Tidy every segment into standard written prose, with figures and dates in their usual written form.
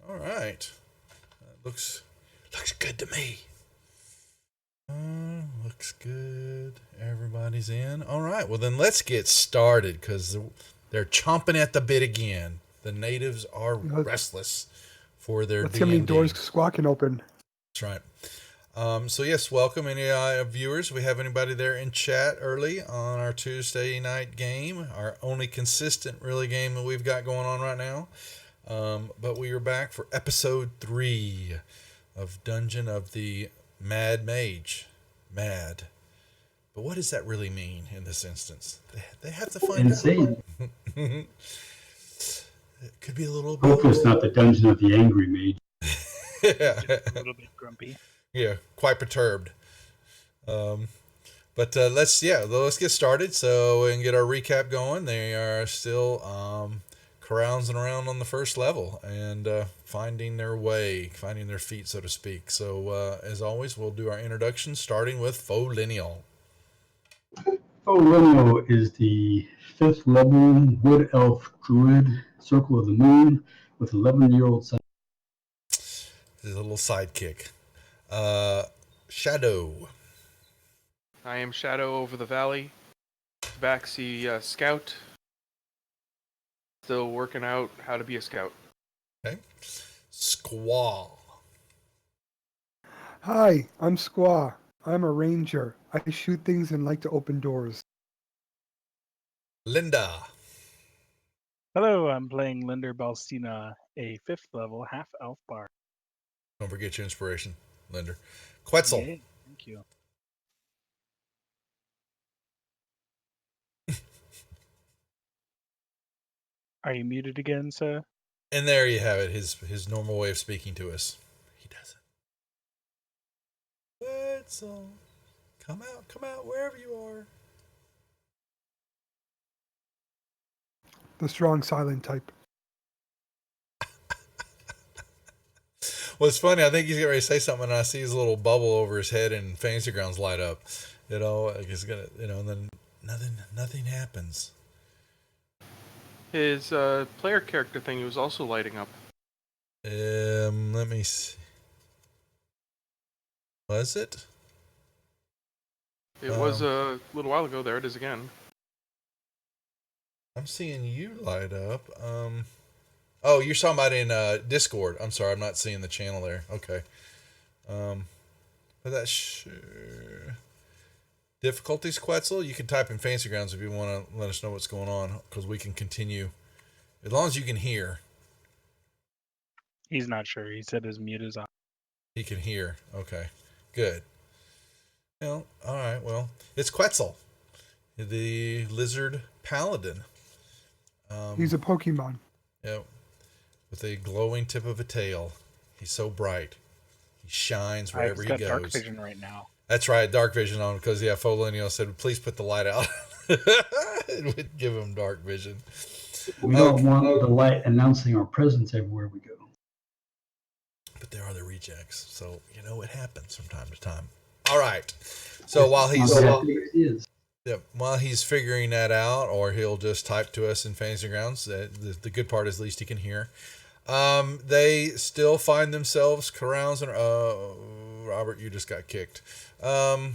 All right. Looks good to me. Looks good. Everybody's in. All right. Well, then let's get started because they're chomping at the bit again. The natives are restless for their Let's see how many D&D. doors squawking open. That's right. So yes, welcome any viewers. We have anybody there in chat early on our Tuesday night game, our only consistent really game that we've got going on right now. But we are back for episode 3 of Dungeon of the Mad Mage. Mad. But what does that really mean in this instance? They have to find Insane. out. It could be a little Hopefully it's not the Dungeon of the Angry Mage. Yeah. A little bit grumpy. Yeah, quite perturbed. But let's get started so we can get our recap going. They are still carousing around on the first level and finding their feet, so to speak. So as always, we'll do our introduction starting with Faux Lineal. Faux Lineal is the 5th level wood elf druid, Circle of the Moon, with 11-year-old son. His little sidekick. Shadow. I am Shadow over the valley, backseat scout. Still working out how to be a scout. Okay. Squaw. Hi, I'm Squaw. I'm a ranger. I shoot things and like to open doors. Linda. Hello, I'm playing Linder Balstina, a 5th level half-elf bard. Don't forget your inspiration, Linder. Quetzal. Yeah, thank you. Are you muted again, sir? And there you have it, his normal way of speaking to us. He does it. Quetzal. Come out, wherever you are. The strong silent type. Well, it's funny. I think he's getting ready to say something, and I see his little bubble over his head, and Fantasy Grounds light up. Like he's gonna, and then nothing happens. His player character thing was also lighting up. Let me see. Was it? It was a little while ago. There it is again. I'm seeing you light up. Oh, you're talking about in Discord. I'm sorry, I'm not seeing the channel there. Okay. But that's sure. Difficulties, Quetzal. You can type in Fancy Grounds if you want to let us know what's going on, because we can continue as long as you can hear. He's not sure. He said his mute is on. He can hear. Okay, good. Well, all right. Well, it's Quetzal, the lizard paladin. He's a Pokemon. Yep. With a glowing tip of a tail. He's so bright. He shines wherever he goes. I've got dark vision right now. That's right, dark vision on, because Faux Lineal said, please put the light out. It would give him dark vision. We don't want the light announcing our presence everywhere we go. But there are the rejects, so it happens from time to time. All right. So while he's figuring that out, or he'll just type to us in Fantasy Grounds, the good part is at least he can hear. They still find themselves carousing. Robert, you just got kicked. I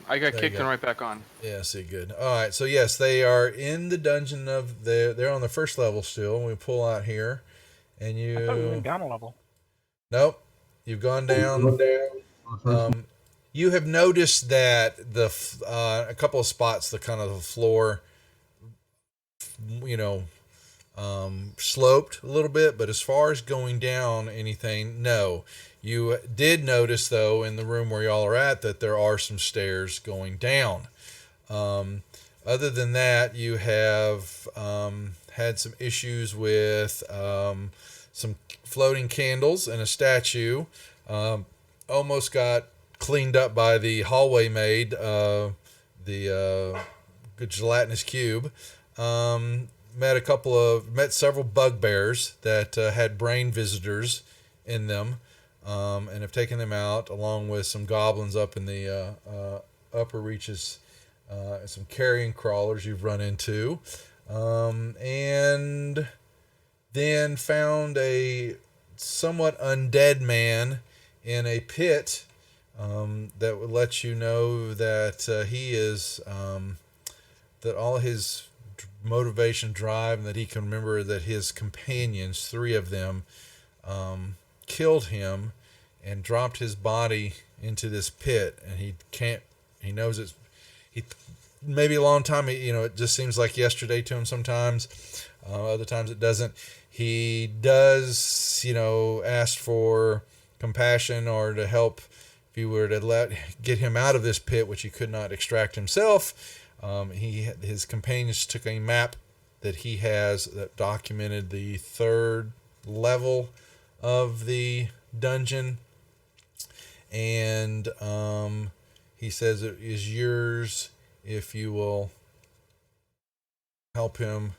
got kicked and right back on. Yeah, see, good. All right, so yes, they are in the dungeon they're on the first level still. We pull out here, and you. I thought we went down a level. Nope, you've gone down. You have noticed that a couple of spots, the kind of the floor, sloped a little bit, but as far as going down anything, no. You did notice, though, in the room where y'all are at, that there are some stairs going down. Other than that, you have had some issues with some floating candles and a statue. Almost got cleaned up by the hallway maid, the gelatinous cube. Met several bugbears that had brain visitors in them, and have taken them out, along with some goblins up in the upper reaches, and some carrion crawlers you've run into, and then found a somewhat undead man in a pit that would let you know that he is that all his motivation, drive, and that he can remember that his companions, 3 of them, killed him and dropped his body into this pit, and he knows it's maybe a long time, it just seems like yesterday to him sometimes. Other times it doesn't. He does, ask for compassion or to help if you were to get him out of this pit, which he could not extract himself. His companions took a map that he has that documented the 3rd level of the dungeon, and he says it is yours if you will help him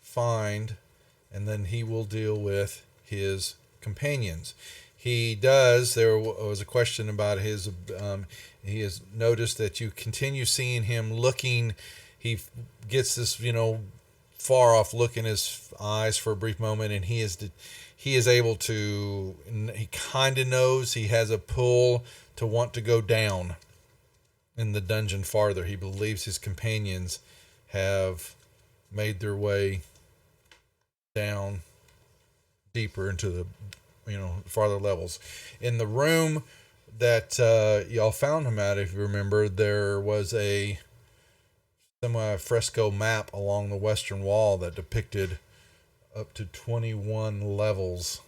find, and then he will deal with his companions. There was a question about his, he has noticed that you continue seeing him looking, he gets this, far off look in his eyes for a brief moment, and he is able to, he kind of knows he has a pull to want to go down in the dungeon farther. He believes his companions have made their way down deeper into the farther levels. In the room that y'all found him at, if you remember, there was a semi-fresco map along the western wall that depicted up to 21 levels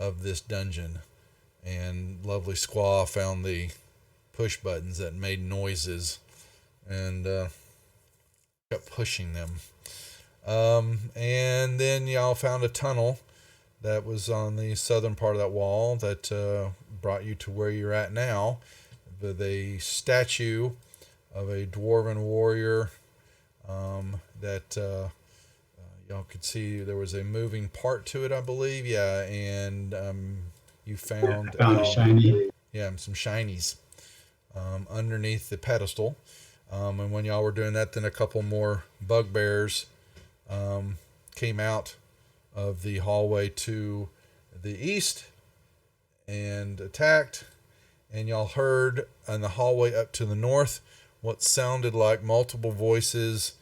of this dungeon, and lovely Squaw found the push buttons that made noises and kept pushing them. And then y'all found a tunnel that was on the southern part of that wall that brought you to where you're at now, with a statue of a dwarven warrior that y'all could see there was a moving part to it, I believe. Yeah, and you found, I found a shiny. Yeah, some shinies underneath the pedestal. And when y'all were doing that, then a couple more bugbears came out of the hallway to the east and attacked, and y'all heard in the hallway up to the north what sounded like multiple voices.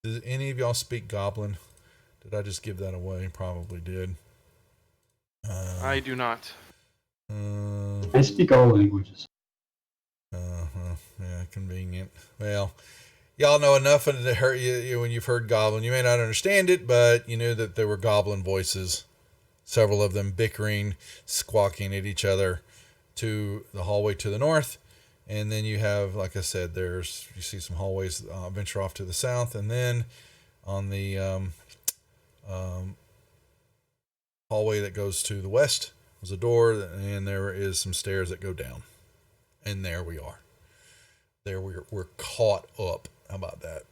Did any of y'all speak Goblin? Did I just give that away? Probably did. I do not. I speak all languages. Yeah, convenient. Well, y'all know enough to hurt you when you've heard Goblin. You may not understand it, but you knew that there were Goblin voices. Several of them bickering, squawking at each other to the hallway to the north. And then you have, like I said, you see some hallways venture off to the south. And then on the hallway that goes to the west was a door, and there is some stairs that go down. And there we are. There we're caught up. How about that?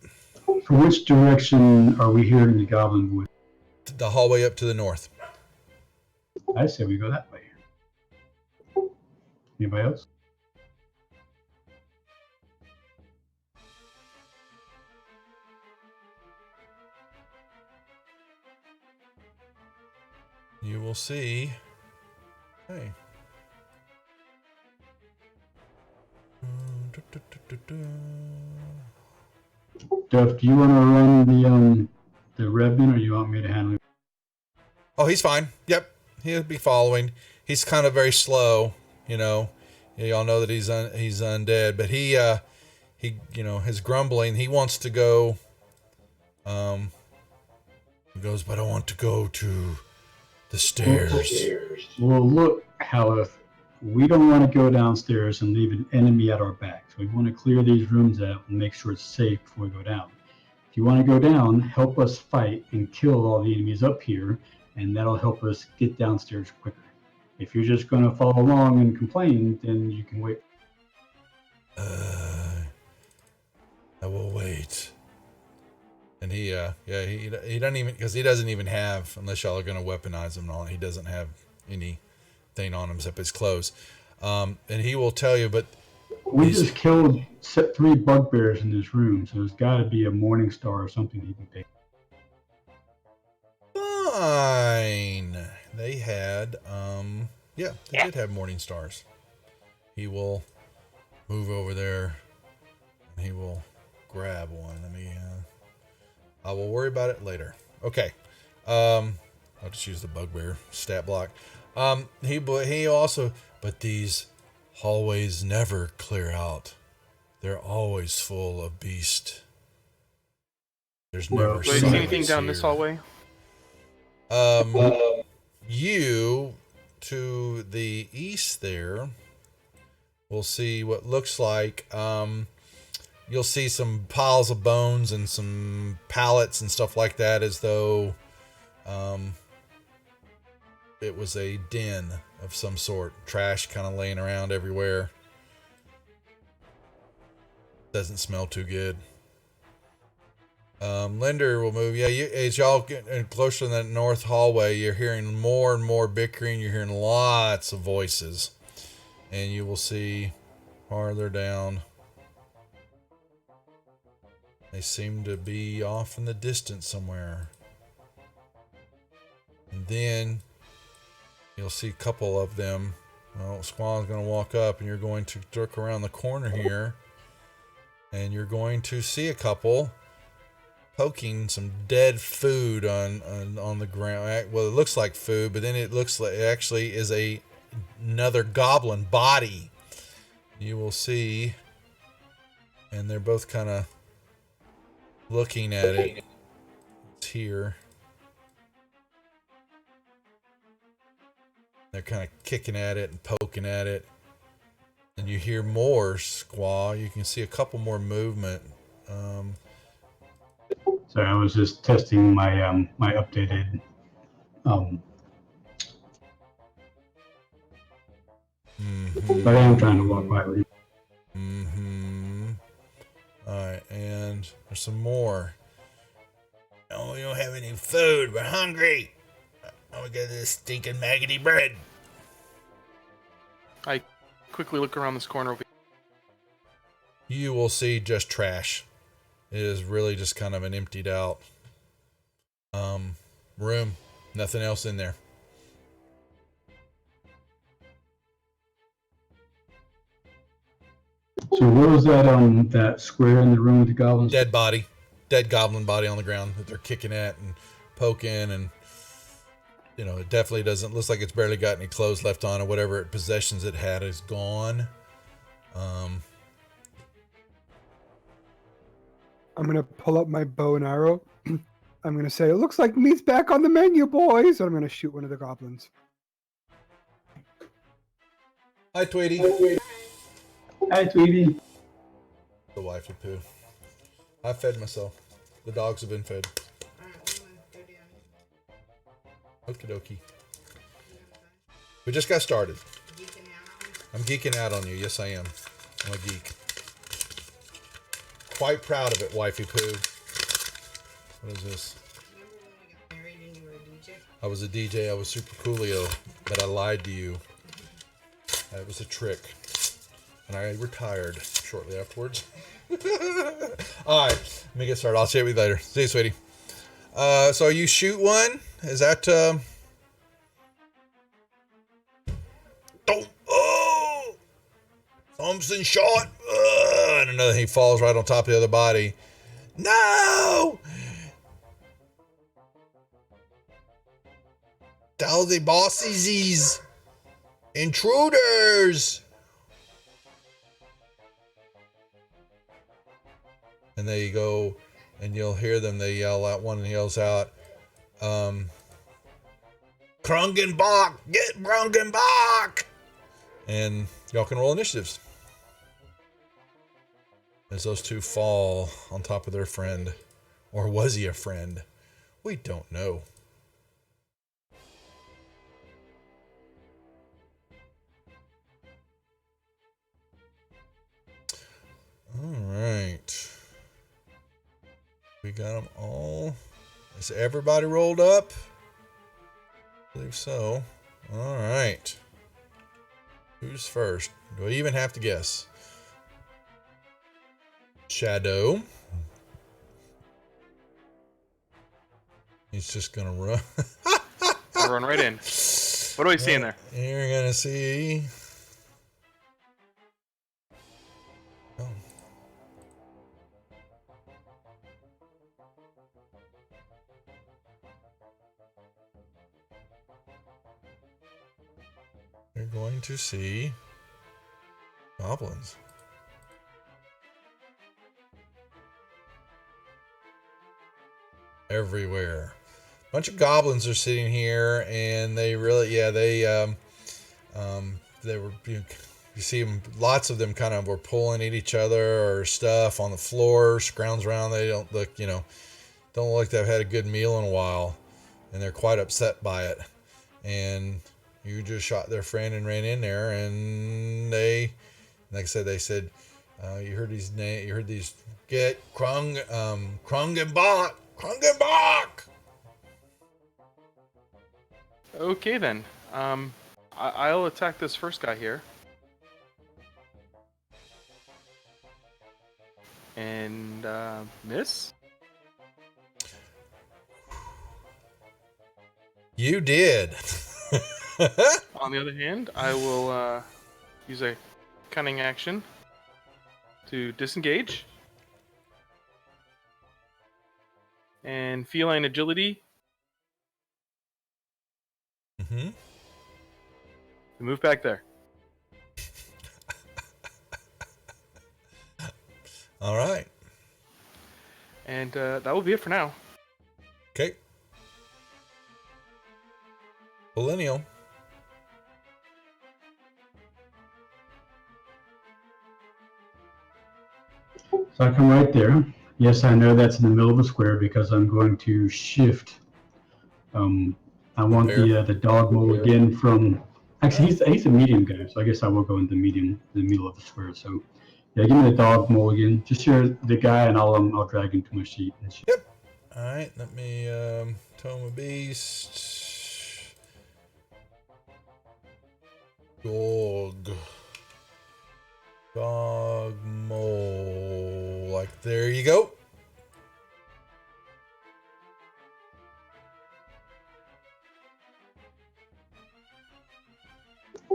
For which direction are we hearing the Goblin voice? The hallway up to the north. I say we go that way. Anybody else? You will see. Hey. Duff, do you want to run the Revenant, or you want me to handle it? Oh, he's fine. Yep, he'll be following. He's kind of very slow, Y'all know that he's undead, but he his grumbling. He wants to go. He goes, but I want to go to the stairs. Well, look, Haleth, we don't want to go downstairs and leave an enemy at our back. So we want to clear these rooms out and make sure it's safe before we go down. If you want to go down, help us fight and kill all the enemies up here, and that'll help us get downstairs quicker. If you're just going to follow along and complain, then you can wait. I will wait. And he doesn't even, because he doesn't even have, unless y'all are going to weaponize him and all, he doesn't have anything on him except his clothes. And he will tell you, but we just killed 3 bugbears in this room, so there's got to be a morning star or something he can take. fine. They had, yeah, they did have morning stars. He will move over there and he will grab one. I will worry about it later. Okay. I'll just use the bugbear stat block. He also, but these hallways never clear out. They're always full of beast. There's never Do I see anything down this hallway? You to the east there will see what looks like you'll see some piles of bones and some pallets and stuff like that, as though it was a den of some sort. Trash kind of laying around everywhere. Doesn't smell too good. Linder will move. Yeah, as y'all get closer to that north hallway, you're hearing more and more bickering. You're hearing lots of voices. And you will see farther down, they seem to be off in the distance somewhere. And then you'll see a couple of them. Well, Squall's going to walk up, and you're going to look around the corner here, and you're going to see a couple poking some dead food on the ground. Well, it looks like food, but then it looks like it actually is another goblin body. You will see, and they're both kind of looking at it. It's here. They're kind of kicking at it and poking at it. And you hear more squaw. You can see a couple more movement. So I was just testing my my updated but I am trying to walk by with you. Alright, and there's some more. Oh, we don't have any food. We're hungry. Oh, we got this stinking maggoty bread. I quickly look around this corner over here. You will see just trash. It is really just kind of an emptied out room. Nothing else in there. So what was that that square in the room with the goblins? Dead body. Dead goblin body on the ground that they're kicking at and poking, and you know, it definitely doesn't looks like it's barely got any clothes left on, or whatever possessions it had is gone. I'm going to pull up my bow and arrow. I'm going to say, it looks like meat's back on the menu, boys. And I'm going to shoot one of the goblins. Hi, Tweety. Hi, Tweety. The wifey poo. I fed myself. The dogs have been fed. Okie dokie. We just got started. I'm geeking out on you. Yes, I am. I'm a geek. Quite proud of it, wifey poo. What is this? I was a DJ. I was super coolio, but I lied to you. That was a trick. And I retired shortly afterwards. All right, let me get started. I'll see you later. See you, sweetie. So you shoot one? Is that oh! Thompson shot. And another, he falls right on top of the other body. No! Tell the bosses these intruders. And there you go, and you'll hear them. They yell out. One yells out, "Krungenbach, get Krungenbach!" And y'all can roll initiatives as those two fall on top of their friend. Or was he a friend? We don't know. All right. We got them all. Is everybody rolled up? I believe so. All right. Who's first? Do I even have to guess? Shadow. He's just gonna run. run right in. What do I see in there? You're gonna see. Oh. You're going to see goblins. Everywhere. A bunch of goblins are sitting here, and they really, yeah, they were, you see them, lots of them kind of were pulling at each other or stuff on the floor, scrounge around. They don't look, don't look like they've had a good meal in a while, and they're quite upset by it. And you just shot their friend and ran in there, and they, like I said, they said, you heard these names, you heard these, get Krungenbach. Okay then. I'll attack this first guy here. And miss. You did. On the other hand, I will use a cunning action to disengage. And feline agility Mm-hmm. to move back there. All right. And that will be it for now. Okay. Millennial. So I come right there. Yes, I know that's in the middle of the square because I'm going to shift. I want the dog mole again from. Actually, he's a medium guy, so I guess I will go into the middle of the square. So yeah, give me the dog mole again. Just share the guy, and I'll drag him to my sheet. Yep. All right. Let me tome a beast. Dog mole. Like there you go.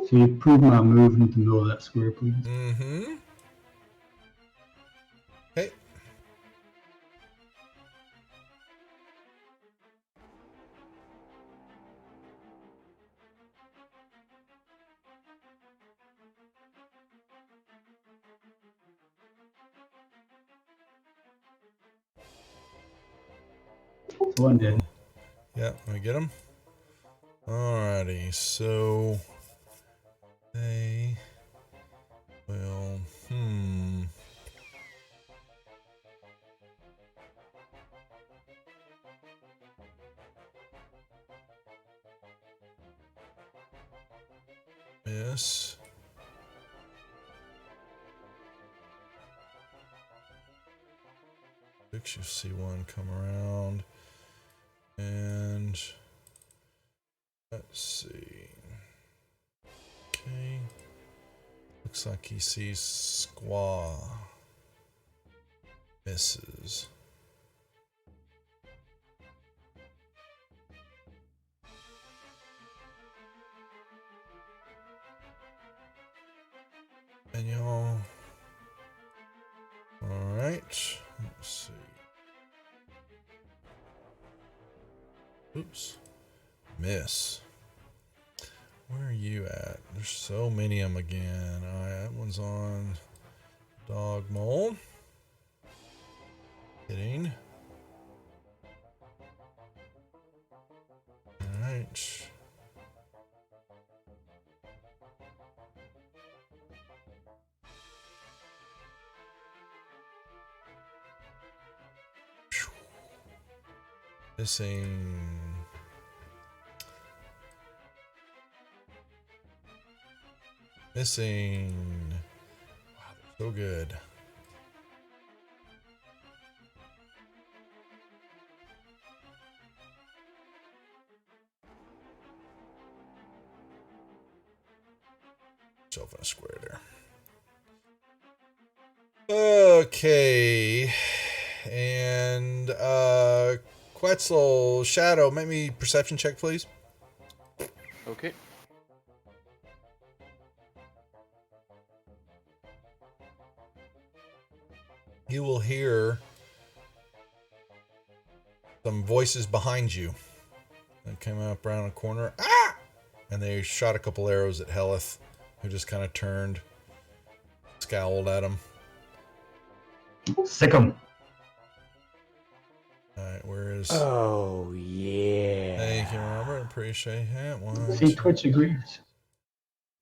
So you prove my move into the middle of that square, please. Mm-hmm. Okay. So one dead. Yeah, let me get him. Alrighty, so they will. Miss. You see one come around, and let's see. Okay, looks like he sees Squaw. Misses. And y'all. All right. Let's see. Oops. Miss. Where are you at? There's so many of them again. Alright, that one's on dog mole. Hitting. Alright. Missing. Missing. Wow, they're so good. Myself in a square there. Okay. And Quetzal, Shadow, make me perception check, please. Okay. You will hear some voices behind you. They came up around a corner. Ah! And they shot a couple arrows at Helith, who just kind of turned, scowled at him. Sick 'em. Alright, where is... Oh, yeah. Thank you, Robert. Appreciate that. One, See, two- Twitch agrees.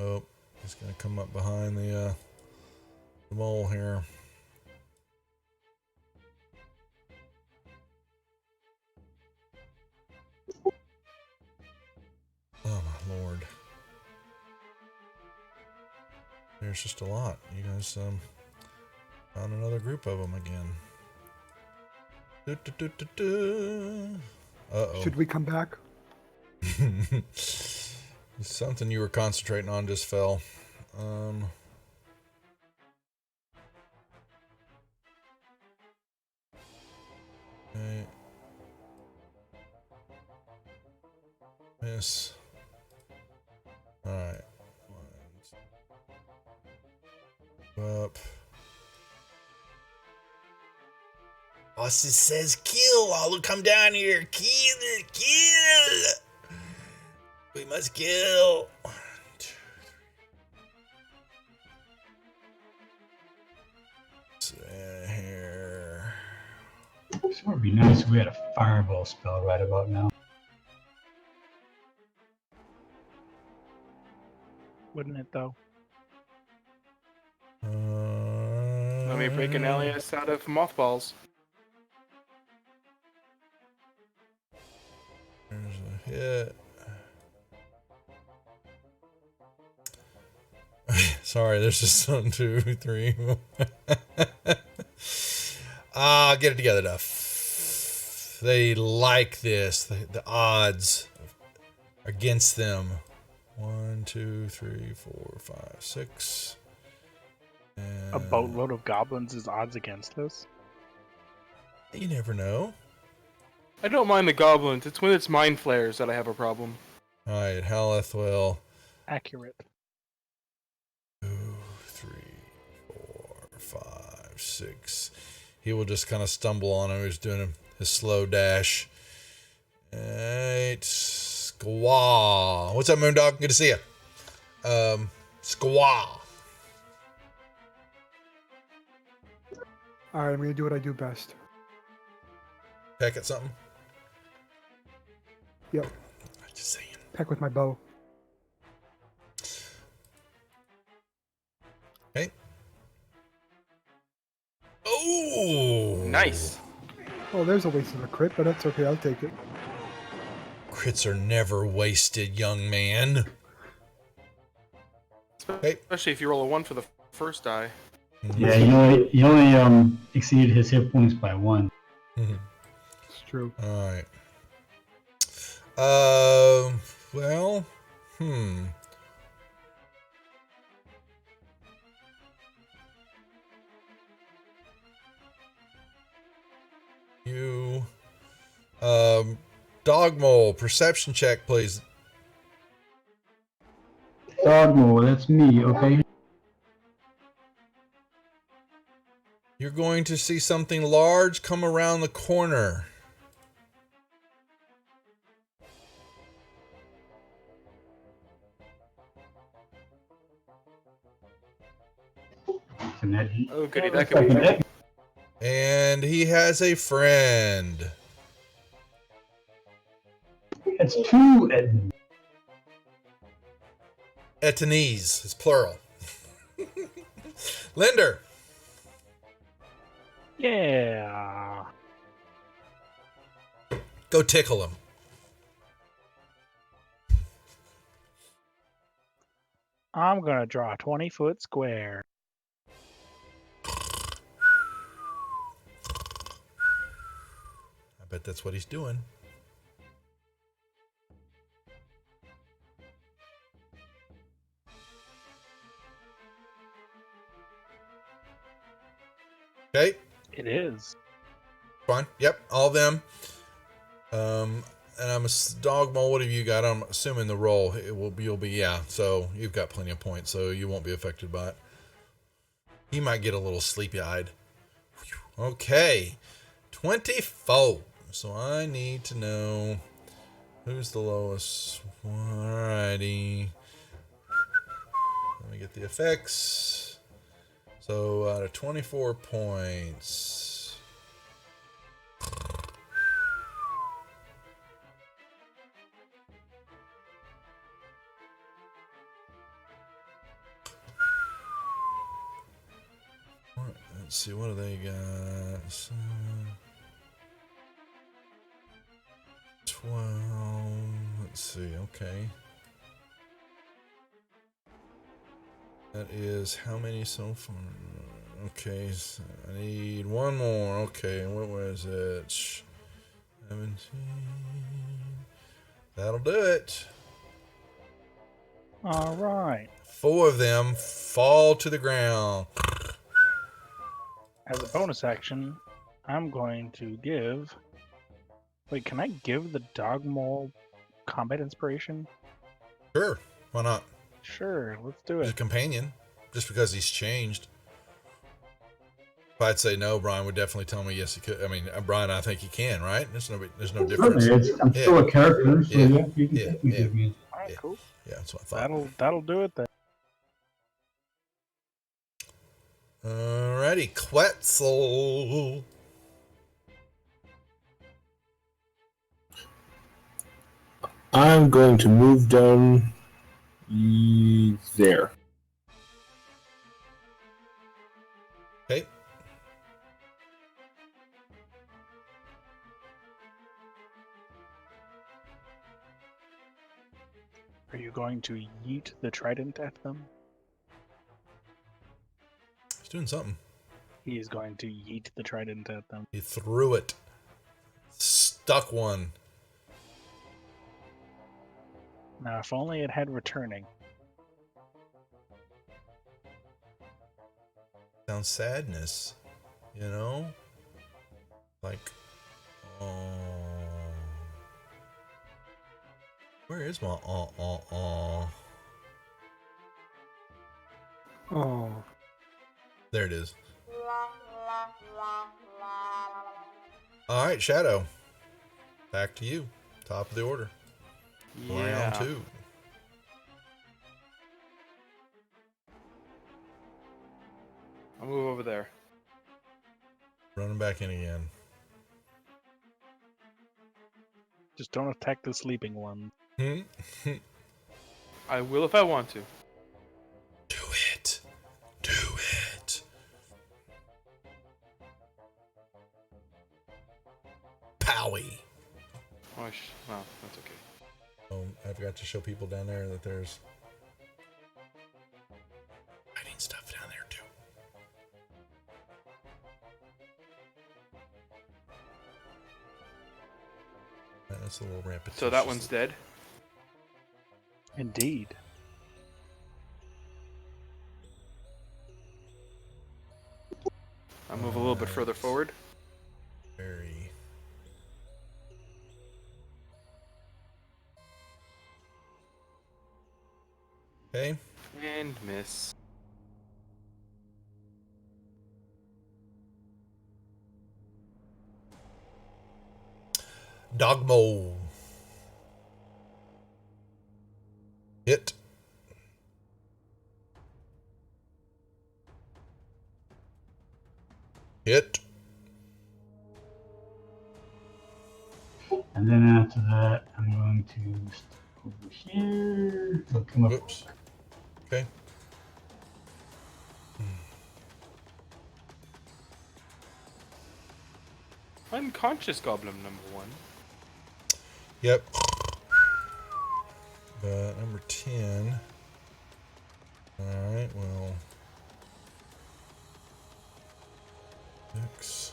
Oh, he's going to come up behind the mole here. Oh, my lord. There's just a lot. You guys found another group of them again. Uh-oh. Should we come back? Something you were concentrating on just fell. Okay. Miss. Alright. Up. Boss says kill. I'll come down here. Kill. Kill. We must kill. 1, 2, 3. Here. So it would be nice if we had a fireball spell right about now. Wouldn't it though? Let me break an alias out of mothballs. There's a hit. Sorry, there's just 1, 2, 3. Get it together, Duff. They like this. The odds against them. 1, 2, 3, 4, 5, 6. A boatload of goblins is odds against us. You never know. I don't mind the goblins. It's when it's mind flayers that I have a problem. Alright, Haleth will. Accurate. 2, 3, 4, 5, 6. He will just kind of stumble on him. He's doing his slow dash. Alright. Squaw. What's up, Moondog? Good to see you. Squaw. All right, I'm gonna do what I do best. Peck at something? Yep, Just saying. peck with my bow. Okay. Oh! Nice. Oh, there's a waste of a crit, but that's okay. I'll take it. Crits are never wasted, young man. Hey. Especially if you roll a 1 for the first die. Yeah, he only exceeded his hit points by 1. It's true. Alright. Well, You, Dog Mole, perception check, please. Dogmo, that's me, okay? You're going to see something large come around the corner. Can that Oh, goody, that could be trouble. And he has a friend. That's 2 at Etanese. It's plural. Linder. Yeah. Go tickle him. I'm gonna draw a 20-foot square. I bet that's what he's doing. Okay. It is. Fine. Yep. All of them. And I'm a dog mole. What have you got? I'm assuming the roll you'll be yeah. So you've got plenty of points, so you won't be affected by it. He might get a little sleepy-eyed. Okay, 24. So I need to know who's the lowest. Alrighty. Let me get the effects. So out of 24 points. Alright, let's see, what do they got? 12. Let's see, okay. That is how many so far? Okay, so I need one more. Okay, what was it? 17. That'll do it. All right. 4 of them fall to the ground. As a bonus action, I'm going to give. Wait, can I give the dog mole combat inspiration? Sure, why not? Sure, let's do He's a it. companion, just because he's changed. If I'd say no, Brian would definitely tell me yes he could. I mean, Brian, I think he can, right? There's no difference. Certainly, I'm still a character, so Yeah. yeah, you can Yeah. definitely give me. All right, Yeah. cool. Yeah, that's what I thought. That'll do it then. Alrighty, Quetzal. I'm going to move down there. Okay. Are you going to yeet the trident at them? He's doing something. He is going to yeet the trident at them. He threw it. Stuck one. Now, if only it had returning. Sounds sadness. You know? Like, oh. Where is my Oh. There it is. Alright, Shadow. Back to you. Top of the order. Yeah. Round 2. I'll move over there. Running back in again. Just don't attack the sleeping one. I will if I want to. Do it. Do it. Powie. Oh, well, that's okay. Oh, I forgot to show people down there that there's hiding stuff down there too. Right, that's a little repetitious. So that one's dead. Indeed. I'll move a little bit further forward. Very. Okay. And miss. Dogmo. Hit. Hit. And then after that, I'm going to step over here. It'll come up. Oops. Okay. Unconscious goblin number 1. Yep. But number 10. Alright, well. X.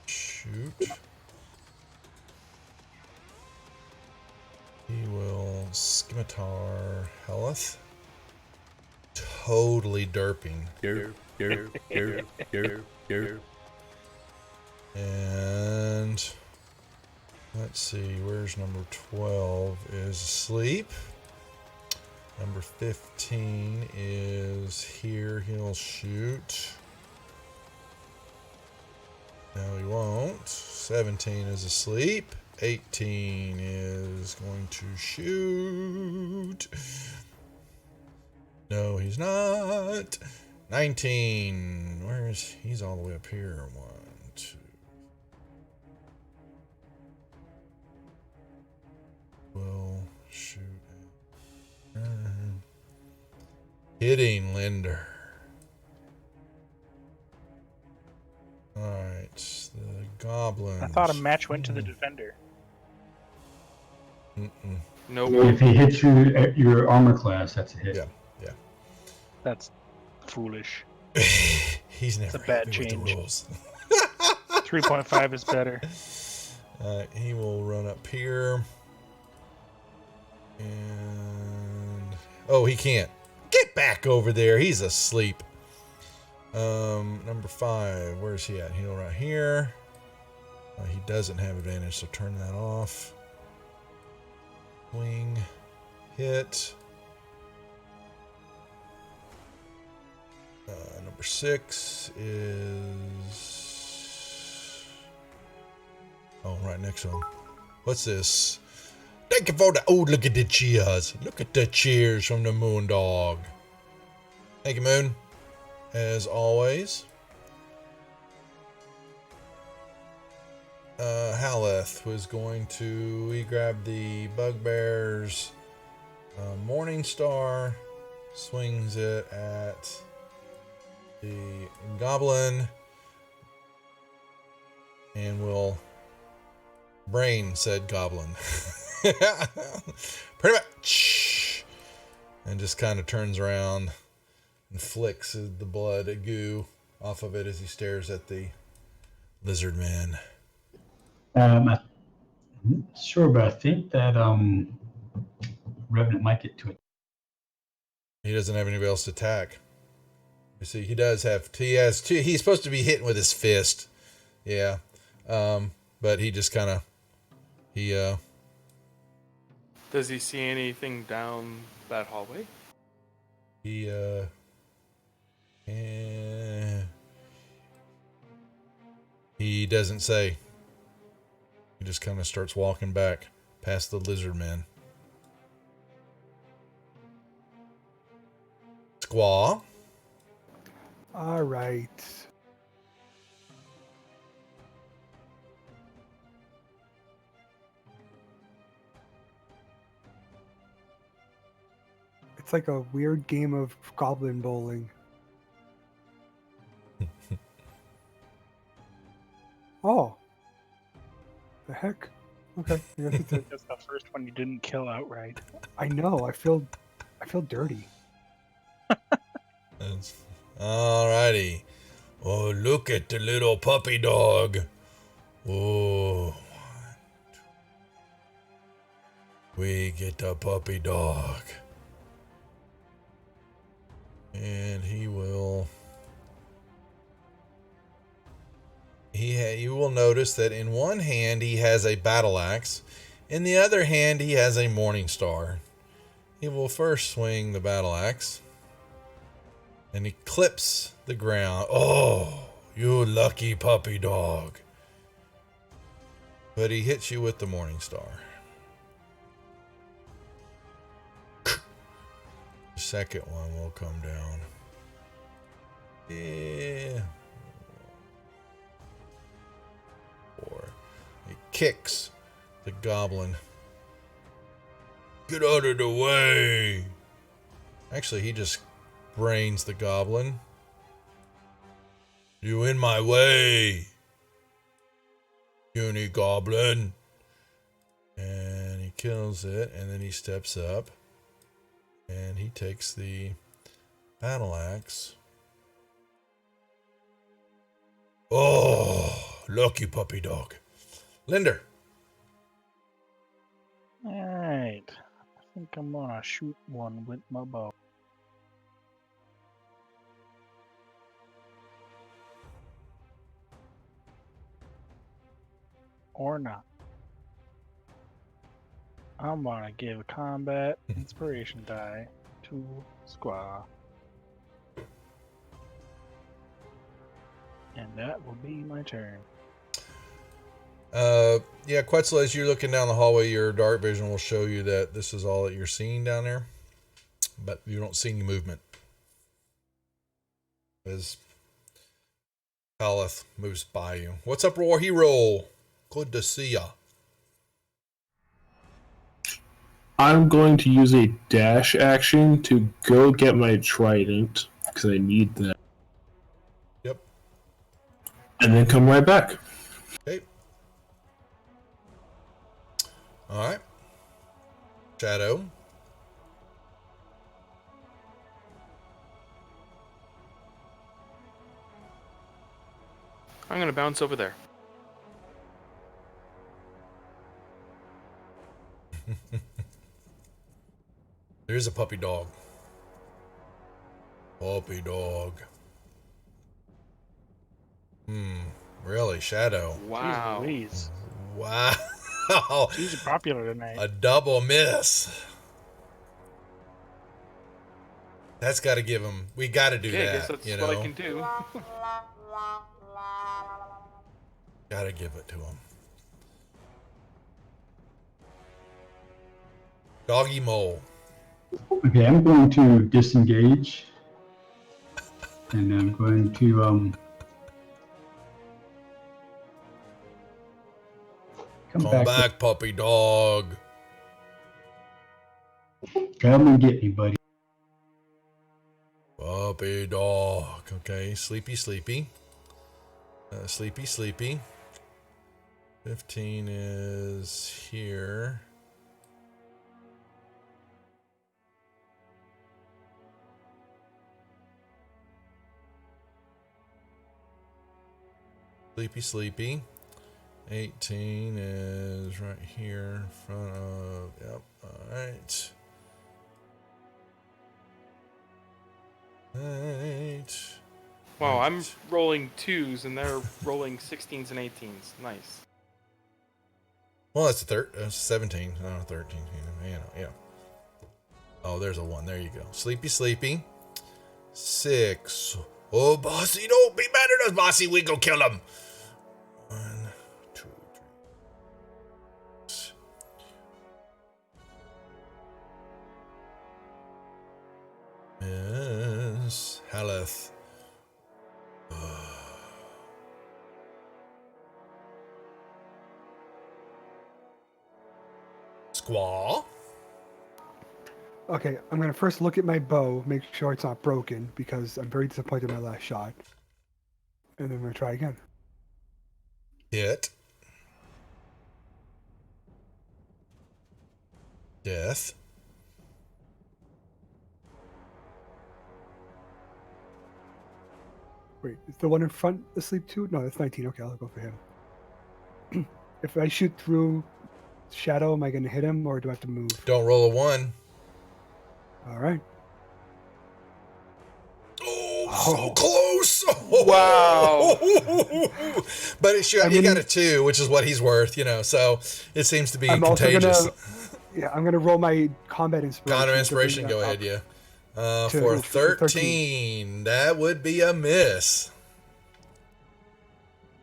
Shoot. He will scimitar Heleth. Totally derping. And Let's see, where's number 12 is asleep. Number 15 is here. He'll shoot. No, he won't. 17 is asleep. 18 is going to shoot. No, he's not. 19. Where's he's all the way up here. 1, 2. Will shoot. Hitting Linder. Alright, the goblin. I thought a match went to the defender. Nope. If he hits you at your armor class, that's a hit. Yeah. That's foolish. He's never a bad happy with the change. rules. 3.5 is better. He will run up here. And oh, he can't. Get back over there. He's asleep. Number 5. Where's he at? He'll right here. He doesn't have advantage, so turn that off. Wing. Hit. Number 6 is... oh, right next to him. What's this? Thank you for the... oh, look at the cheers. Look at the cheers from the Moon Dog. Thank you, Moon. As always. Haleth was going to... he grabbed the Bugbear's Morning Star. Swings it at the goblin. And will... brain said goblin. Pretty much. And just kind of turns around and flicks the blood goo off of it as he stares at the lizard man. I'm not sure, but I think that Revenant might get to it. He doesn't have anybody else to attack. You see, he does have... he has two. He's supposed to be hitting with his fist. Yeah. But he just kind of... he... Does he see anything down that hallway? he he doesn't say. He just kind of starts walking back past the lizard man. Squaw. All right. It's like a weird game of goblin bowling. Oh. The heck? Okay, I guess it's a... That's the first one you didn't kill outright. I know, I feel dirty. Alrighty. Oh, look at the little puppy dog. Oh. We get the puppy dog. And he will... you will notice that in one hand he has a battle axe. In the other hand he has a morning star. He will first swing the battle axe. And he clips the ground. Oh, you lucky puppy dog. But he hits you with the morning star. The second one will come down. Yeah. 4. He kicks the goblin. Get out of the way. Actually, he just brains the goblin. You in my way, puny goblin. And he kills it, and then he steps up and he takes the battle axe. Oh, lucky puppy dog. Linder. Alright. I think I'm gonna shoot one with my bow. Or not. I'm gonna give a combat inspiration die to Squaw. And that will be my turn. Yeah, Quetzal, as you're looking down the hallway, your dark vision will show you that this is all that you're seeing down there, but you don't see any movement as Paleth moves by you. What's up, War Hero? Good to see ya. I'm going to use a dash action to go get my trident, because I need that. Yep. And then come right back. Okay. All right. Shadow. I'm gonna bounce over there. There's a puppy dog. Puppy dog. Really, Shadow. Wow. Jeez Louise. Wow. She's popular tonight. A double miss. That's got to give him. We got to do Okay, I that. guess that's you what know, I can do. got to give it to him. Doggy mole. Okay, I'm going to disengage, and I'm going to come back, puppy dog. Come and get me, buddy. Puppy dog. Okay, sleepy. Sleepy. 15 is here. Sleepy. 18 is right here in front of. Yep. All right. Wow, I'm rolling 2s and they're rolling 16s and 18s. Nice. Well, that's 17. No, 13. Yeah. Oh, there's a 1. There you go. Sleepy. 6. Oh, Bossy, don't be mad at us, Bossy. We go kill him. 1, 2, 3. Yes. Haleth. Squaw. Okay, I'm gonna first look at my bow, make sure it's not broken, because I'm very disappointed in my last shot. And then I'm gonna try again. Hit. Death. Wait, is the one in front asleep too? No, that's 19. Okay, I'll go for him. If I shoot through Shadow, am I gonna hit him, or do I have to move? Don't roll a 1. All right. So close! Wow. But it sure, you got a 2, which is what he's worth, so it seems to be contagious. I'm gonna roll my combat inspiration. Combat inspiration, go ahead, yeah. For 13, that would be a miss.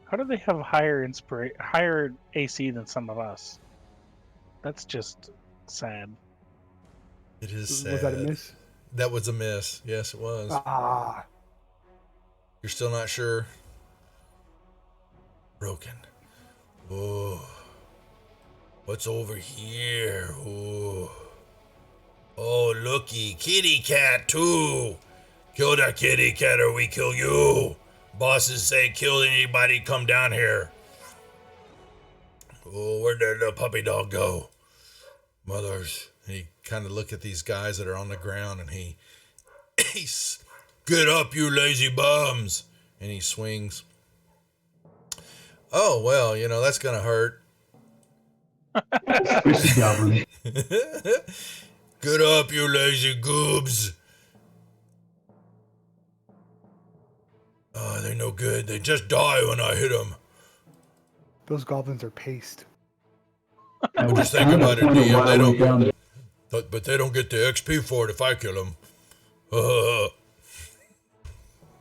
How do they have higher AC than some of us? That's just sad. It is sad. Was that a miss? That was a miss. Yes, it was. You're still not sure? Broken. Oh. What's over here? Oh, looky. Kitty cat, too. Kill that kitty cat or we kill you. Bosses say kill anybody come down here. Oh, where did the puppy dog go? Mothers. And he kind of look at these guys that are on the ground and he's, get up, you lazy bums. And he swings. Oh, well, that's going to hurt. Squishy goblin. Get up, you lazy goobs. Oh, they're no good. They just die when I hit them. Those goblins are paste. That But was just think kind of about the it, point of DM. why They I went down don't, there. but they don't get the XP for it if I kill them.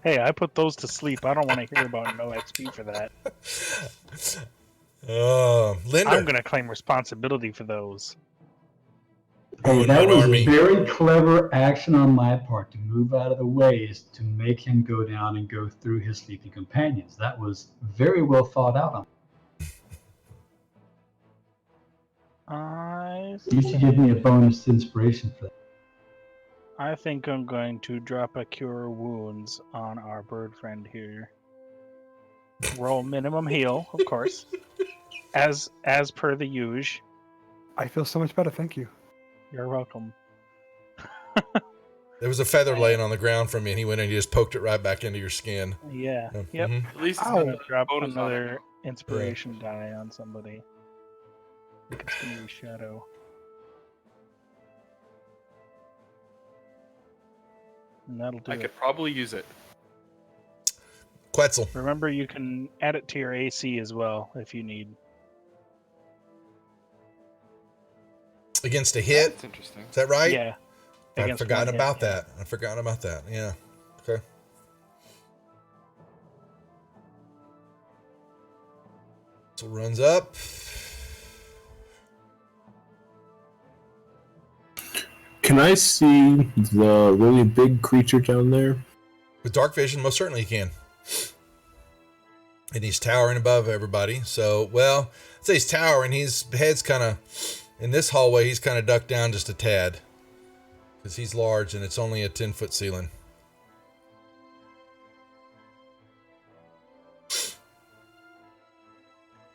Hey, I put those to sleep. I don't want to hear about no XP for that. Linda. I'm gonna claim responsibility for those. Hey, Ruin that one was army. very clever action on my part to move out of the way is to make him go down and go through his sleeping companions. That was very well thought out. You should give me a bonus inspiration for that. I think I'm going to drop a cure wounds on our bird friend here. Roll minimum heal, of course, as per the usual. I feel so much better. Thank you. You're welcome. There was a feather laying on the ground from me, and he went and he just poked it right back into your skin. Yeah. Mhm. Yep. At least it's Ow. got I'm a gonna drop bonus on it another now. inspiration die on somebody. I think it's gonna be Shadow. And that'll do I it. could probably use it. Quetzal. Remember, you can add it to your AC as well if you need. Against a hit. That's interesting. Is that right? Yeah. I'd against forgotten one hit, about yeah. that. I'd forgotten about that. Yeah. Okay. So runs up. Can I see the really big creature down there? With dark vision, most certainly you can. And he's towering above everybody. So, well, I'd say he's towering. His head's kind of, in this hallway, he's kind of ducked down just a tad. Because he's large and it's only a 10-foot ceiling.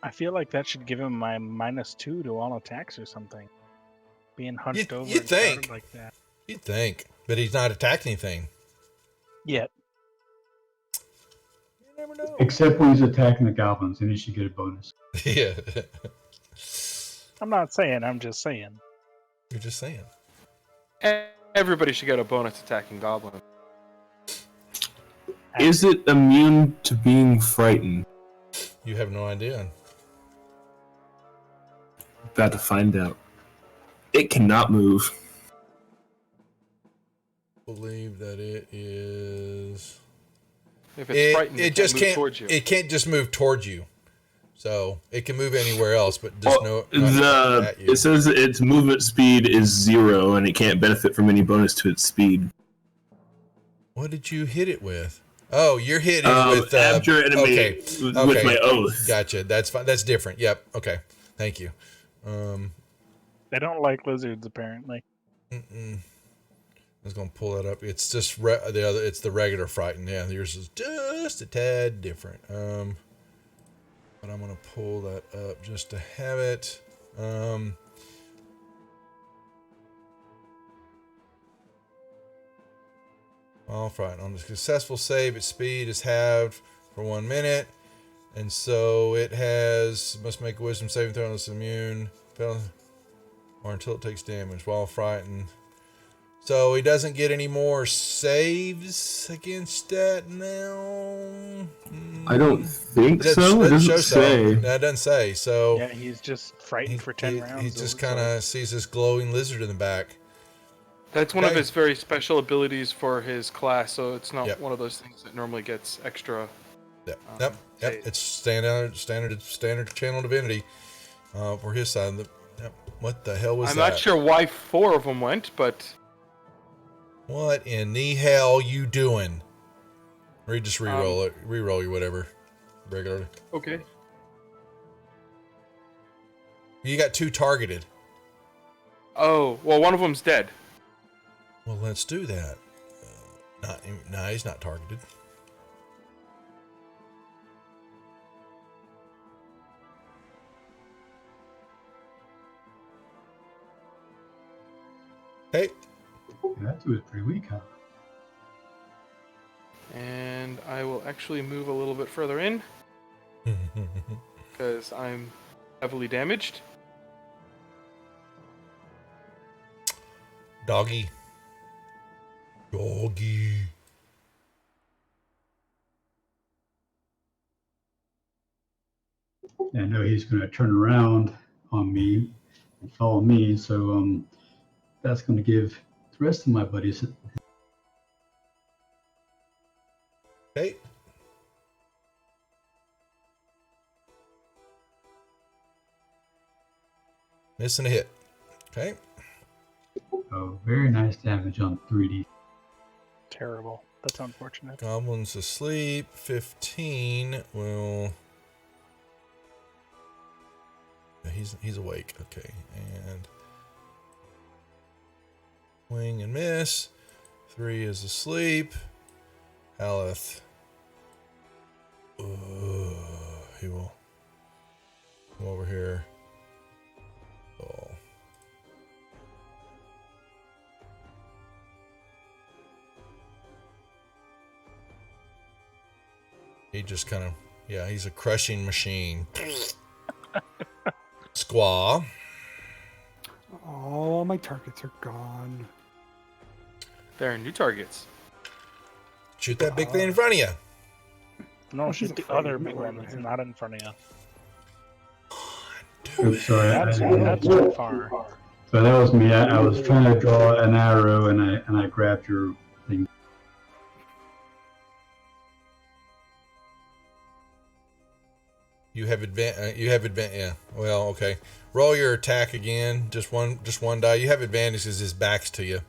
I feel like that should give him my -2 to all attacks or something. Being hunched over you'd and shrouded think. like that. You'd think. But he's not attacked anything. Yet. You never know. Except when he's attacking the goblins, and he should get a bonus. Yeah. I'm not saying, I'm just saying. You're just saying. Everybody should get a bonus attacking goblin. Is it immune to being frightened? You have no idea. About to find out. It cannot move. Believe that it is. If it's frightened, it just can't move towards you. It can't just move towards you. So it can move anywhere else, but just not at you. It says its movement speed is 0 and it can't benefit from any bonus to its speed. What did you hit it with? Oh, you're hitting with Abjure enemy okay. with my oath. Gotcha. That's fine. That's different. Yep. Okay. Thank you. They don't like lizards, apparently. I was gonna pull that up. It's just the other. It's the regular frightened. Yeah, yours is just a tad different. But I'm gonna pull that up just to have it. All right. On the successful save, its speed is halved for 1 minute, and so it must make a wisdom saving throw on this immune, or until it takes damage while frightened. So he doesn't get any more saves against that now. I don't think so. It doesn't say. That doesn't say. So Yeah, he's just frightened for 10 rounds. he just over, kind of sees this glowing lizard in the back. That's one of Okay. his very special abilities for his class, so it's not Yep. one of those things that normally gets extra. Yep. Yep. Save. It's standard channel divinity for his side. Yep. What the hell was I'm that? not sure why 4 of them went, but What in the hell you doing? Or you just re-roll it, re-roll your whatever, regularly. okay. You got 2 targeted. Oh, well, one of them's dead. Well, let's do that. No, he's not targeted. Hey. That was pretty weak, huh? And I will actually move a little bit further in, because I'm heavily damaged. Doggy. Doggy. I know he's going to turn around on me and follow me. So that's going to give the rest of my buddies. Okay. Missing a hit. Okay. Oh, very nice damage on 3D. Terrible. That's unfortunate. Goblin's asleep. 15 will... He's awake. Okay. And... Swing and miss. 3 is asleep. Haleth. He will come over here. Oh. He just kind of, yeah, he's a crushing machine. Squaw. All my targets are gone. There are new targets. Shoot that big thing in front of you. No, He's shoot the afraid other of me big right one that's here. not in front of you. Oops, sorry. That's too far. So that was me. I was trying to draw an arrow and I grabbed your thing. You have yeah. Well, okay. Roll your attack again. Just one die. You have advantage because his back's to you.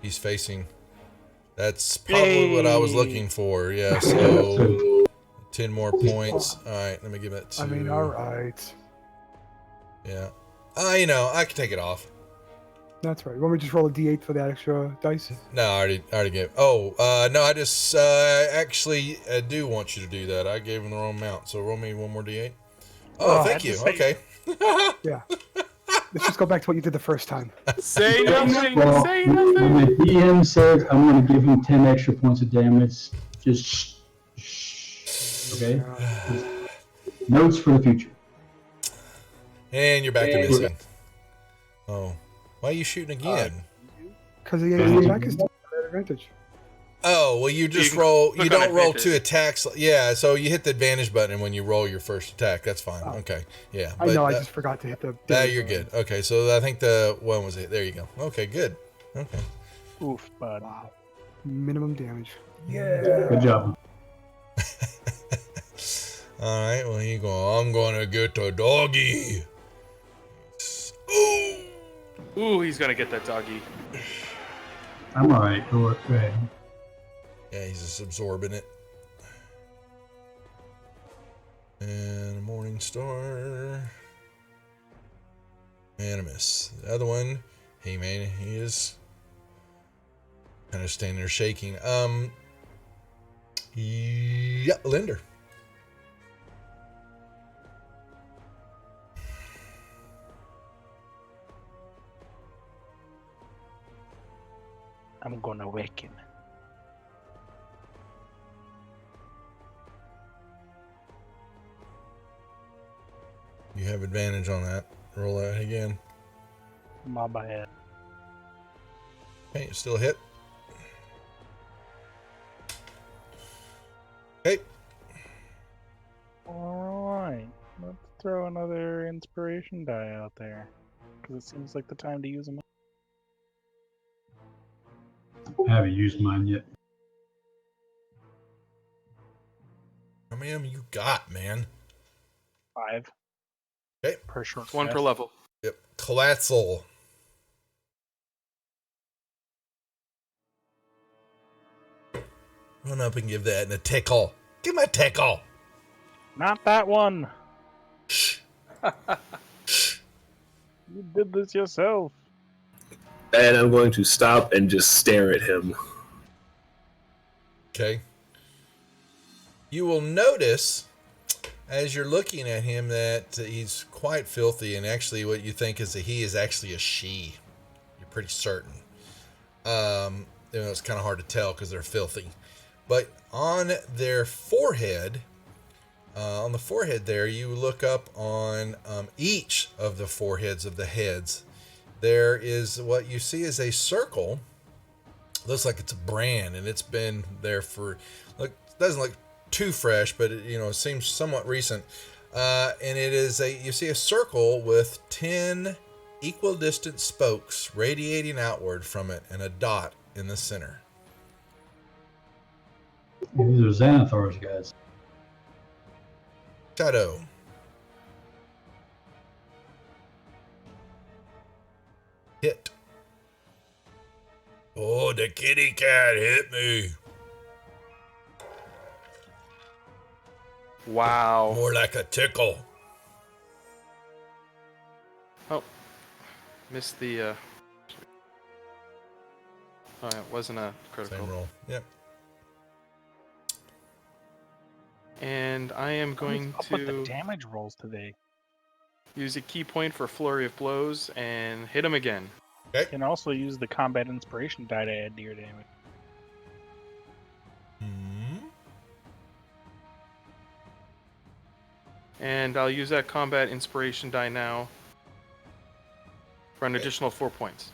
He's facing. That's probably what I was looking for. Yeah. So 10 more points. All right. Let me give it to. I mean, all right. Yeah. I can take it off. That's right. You want me to just roll a d8 for that extra dice? No, I already gave. Oh, no, I just actually do want you to do that. I gave him the wrong amount, so roll me one more d8. Oh, thank you. Okay. Yeah. Let's just go back to what you did the first time. Say nothing. Well, Say when nothing. the DM says I'm going to give him 10 extra points of damage, just shh. Okay? Notes for the future. And you're back to missing. Oh, why are you shooting again? Because the attack is still at advantage. Oh, well, you just You roll. You click on don't roll advantage. 2 attacks. Yeah, so you hit the advantage button when you roll your first attack. That's fine. Okay. Yeah. I know, I just forgot to hit the... You're good. Okay, so I think the one was it. There you go. Okay, good. Okay. Oof, bud. Wow. Minimum damage. Good job. All right. Well, here you go. I'm gonna get a doggy. Ooh. Ooh, he's gonna get that doggy. I'm all right. Go ahead. Yeah, he's just absorbing it. And a morning star. And a miss. The other one, he is kind of standing there shaking. Yeah, Linder. I'm gonna awaken. You have advantage on that. Roll that again. My bad. Okay, still a hit. Okay. Alright, let's throw another inspiration die out there. Because it seems like the time to use them. I haven't used mine yet. How many of them you got, man? 5. Okay. Per short One per rest. level. Yep. Collateral. Run up and give that a tickle. Give him a tickle. Not that one! Shh. You did this yourself. And I'm going to stop and just stare at him. Okay. You will notice as you're looking at him that he's quite filthy, and actually what you think is that he is actually a she. You're pretty certain. It's kind of hard to tell because they're filthy. But on their forehead, on the forehead there, you look up on each of the foreheads of the heads. There is what you see is a circle. Looks like it's a brand, and it's been there for. Look, doesn't look too fresh, but it seems somewhat recent. And it is you see a circle with 10 equidistant spokes radiating outward from it and a dot in the center. These are Xanathars, guys. Shadow. Hit. Oh, the kitty cat hit me. Wow. More like a tickle. Oh, missed the. Oh, it wasn't a critical. Same roll. Yep. And I am going What's up with the to damage rolls today? use a key point for flurry of blows and hit him again. Okay. You can also use the combat inspiration die to add to your damage. And I'll use that combat inspiration die now for an additional 4 points.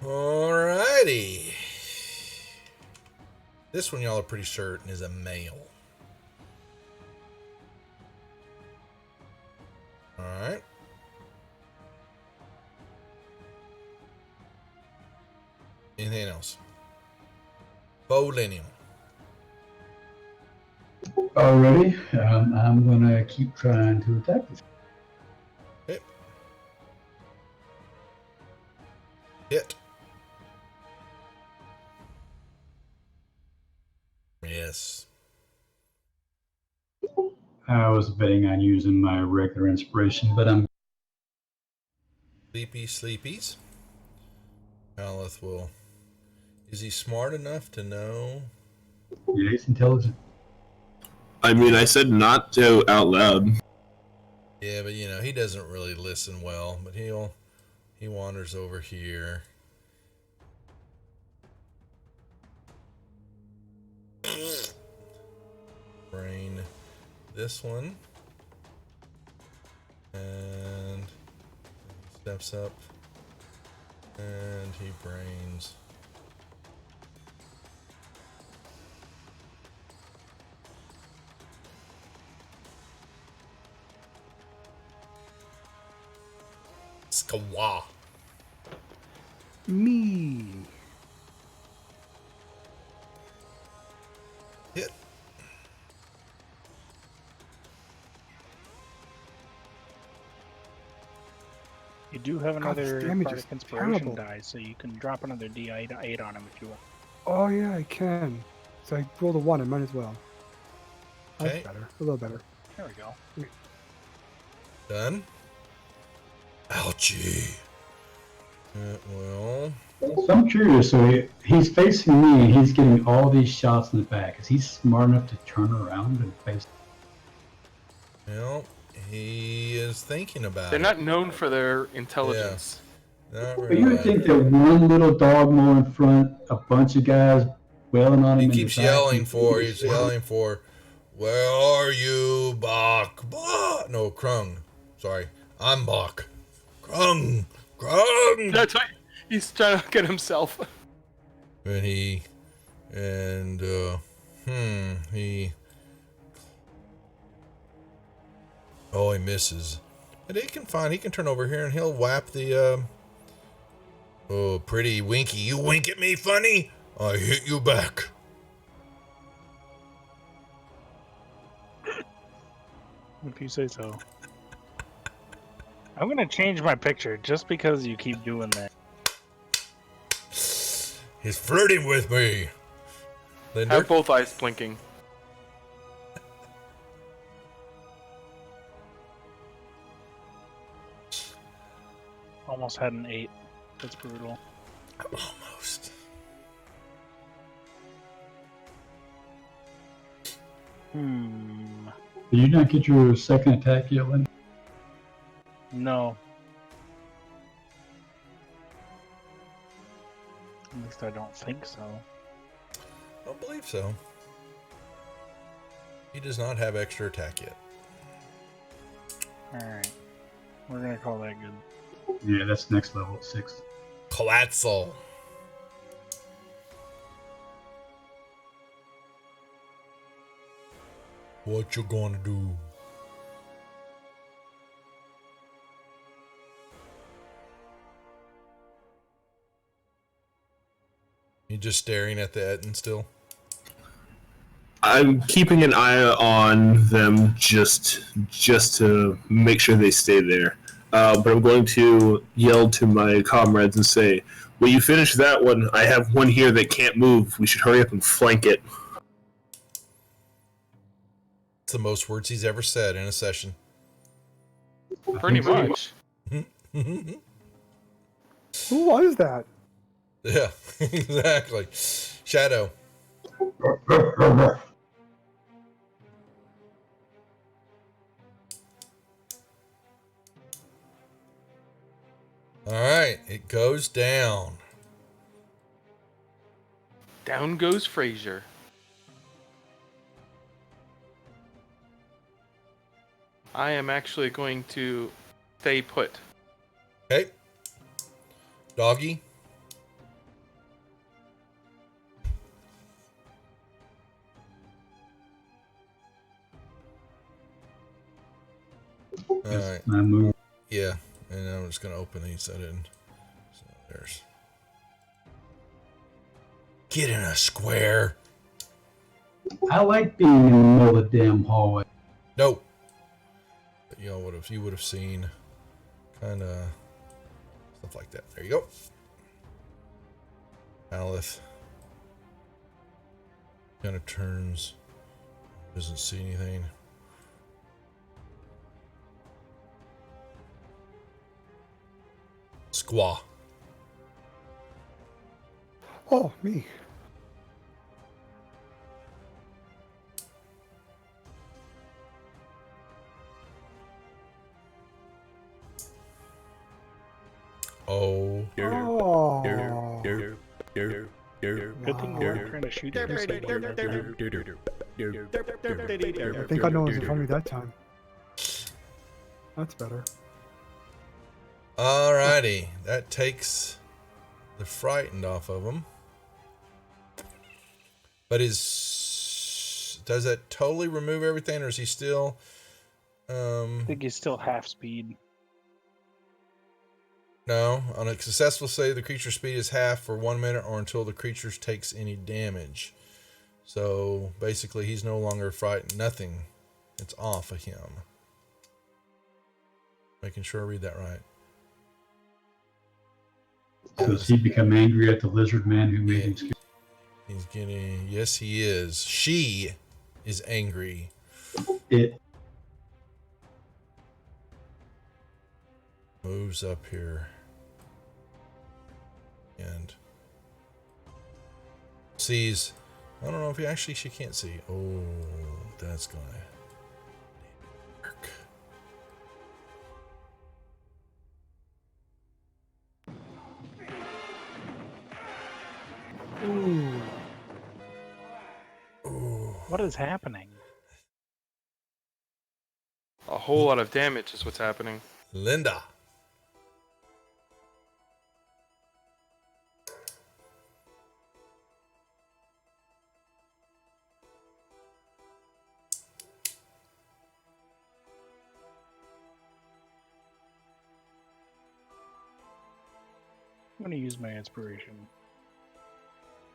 Alrighty. This one y'all are pretty certain is a male. Alright. Anything else? Bolinium. Already, I'm gonna keep trying to attack this. Hit. Hit. Yes. I was betting on using my regular inspiration, but I'm Sleepy sleepies. Aleth will. Is he smart enough to know? yeah, he's intelligent. I mean, I said not to out loud. Yeah, but you know, he doesn't really listen well, but he wanders over here. Brain this one. And he steps up and he brains Skawa. Me. Hit. You do have God, this another damage bardic is inspiration terrible. die, so you can drop another D8 on him if you want. Oh yeah, I can. So I rolled a 1, I might as well. Okay. That's better. A little better. There we go. Done. Ouchie. Well, So I'm curious. So he's facing me, and he's getting all these shots in the back. Is he smart enough to turn around and face? well, he is thinking about They're it. not known for their intelligence. Not But you would really. think that one little dog more in front, a bunch of guys wailing on him. He in keeps the back, yelling and for, he's yelling for, where are you, Bach? Bach? No, Krung. Sorry, I'm Bach. Krung! Krung! That's right. He's trying to get himself. And he oh, he misses. But he can turn over here and he'll whap the, oh, pretty winky. You wink at me funny? I hit you back. If you say so. I'm gonna change my picture just because you keep doing that. He's flirting with me. Linder? Have both eyes blinking. Almost had an 8. That's brutal. Almost. Did you not get your second attack yet, Lynn? No. At least I don't think so. I don't believe so. He does not have extra attack yet. Alright. We're gonna call that good. Yeah, that's next level, 6. Colatzel. What you gonna do? You just staring at the Etten still? I'm keeping an eye on them just to make sure they stay there. But I'm going to yell to my comrades and say, "Will you finish that one? I have one here that can't move. We should hurry up and flank it." It's the most words he's ever said in a session. Pretty much. Who was that? Yeah, exactly. Shadow. All right, it goes down. Down goes Frazier. I am actually going to stay put. Okay. Doggy. All right. I move. Yeah, and I'm just gonna open these. I didn't. So there's. Get in a square. I like being in the middle of the damn hallway. Nope. But you would have seen, kind of stuff like that. There you go. Alith kind of turns. Doesn't see anything. Squaw. Oh, me. Oh. Oh. Good thing you weren't trying to shoot him. Thank God no one was in front of me that time. That's better. Alrighty. That takes the frightened off of him. But does that totally remove everything, or is he still I think he's still half speed. No, on a successful save, the creature's speed is half for 1 minute or until the creature takes any damage. So basically, he's no longer frightened. Nothing. It's off of him. Making sure I read that right. So does he become angry at the lizard man who made him scared? He's getting. Yes, he is. She is angry. It. Moves up here. And sees. I don't know if she can't see. Oh, that's gonna work. Ooh. Ooh. What is happening? A whole lot of damage is what's happening. Linda. I'm going to use my inspiration.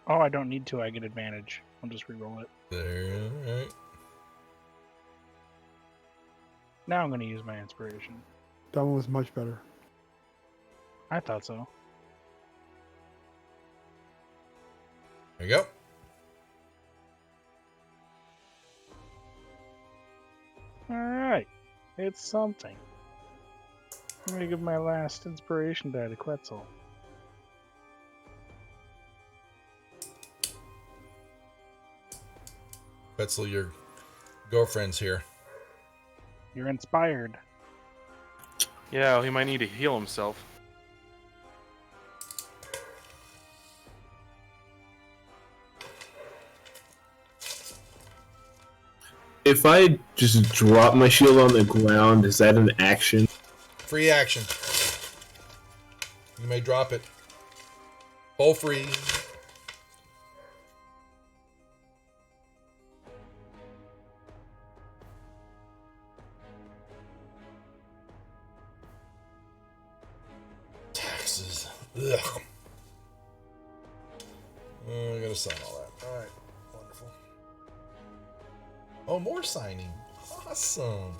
Oh, I don't need to. I get advantage. I'll just reroll it. There, right. Now I'm going to use my inspiration. That one was much better. I thought so. There you go. Alright. It's something. I'm going to give my last inspiration die to Quetzal. Quetzal, your girlfriend's here. You're inspired. Yeah, well, he might need to heal himself. If I just drop my shield on the ground, is that an action? Free action. You may drop it. Full free. Taxes. Ugh. I gotta sign all that. All right. Wonderful. Oh, more signing. Awesome.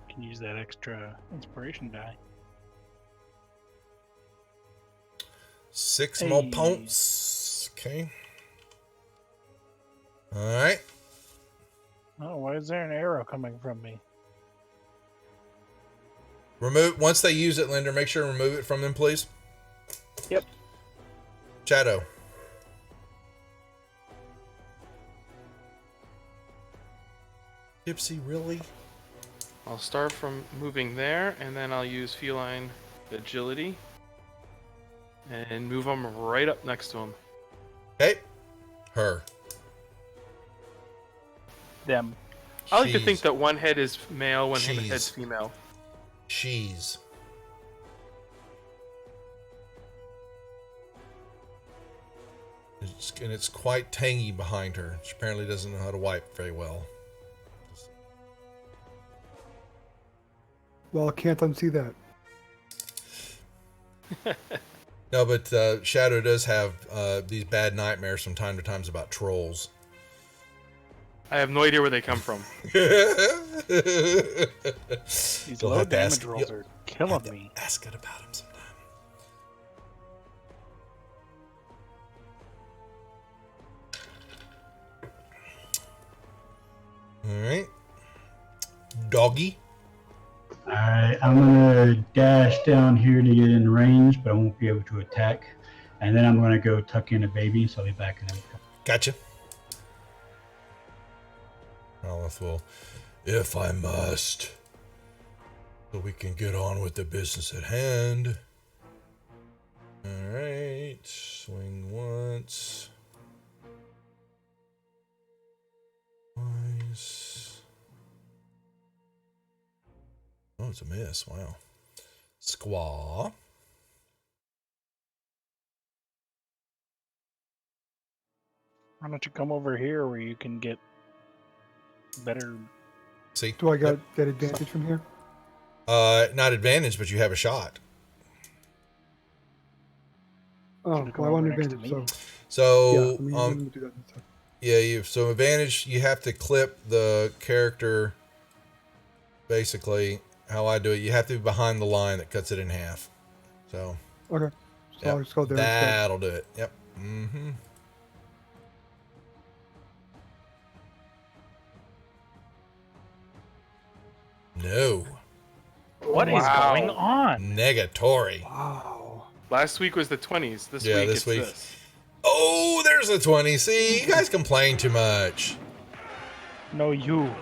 Can use that extra inspiration die. 6 more Hey. points. Okay. All right. Oh, why is there an arrow coming from me? Remove once they use it, Linder. Make sure to remove it from them, please. Yep. Shadow. Gypsy, really? I'll start from moving there, and then I'll use feline agility and move them right up next to him. Okay. Her. Them. I like to She's. think that one head is male, one Jeez. head's female. She's. And it's quite tangy behind her. She apparently doesn't know how to wipe very well. Well, I can't unsee that. No, but Shadow does have these bad nightmares from time to time about trolls. I have no idea where they come from. These low damage rolls are killing me. Ask it about him sometime. All right, doggy. All right, I'm gonna dash down here to get in range, but I won't be able to attack. And then I'm gonna go tuck in a baby, so I'll be back in a couple. Gotcha. Aleph will, if I must, so we can get on with the business at hand. All right, swing once. Twice. Oh, it's a miss. Wow. Squaw. Why don't you come over here where you can get better? See? Do I Yep. get advantage from here? Not advantage, but you have a shot. Oh, Should've come well, I want over next to advantage, me. so yeah, So, let me do that instead. yeah, so advantage, you have to clip the character. Basically, how I do it, you have to be behind the line that cuts it in half. So, Okay, so yep, I'll just go there instead. that'll do it. Yep. Mm-hmm. No. What is Wow. going on? Negatory. Wow. Last week was the 20s. This Yeah, week this it's week. this. Oh, there's a 20. See, you guys complain too much. No, you.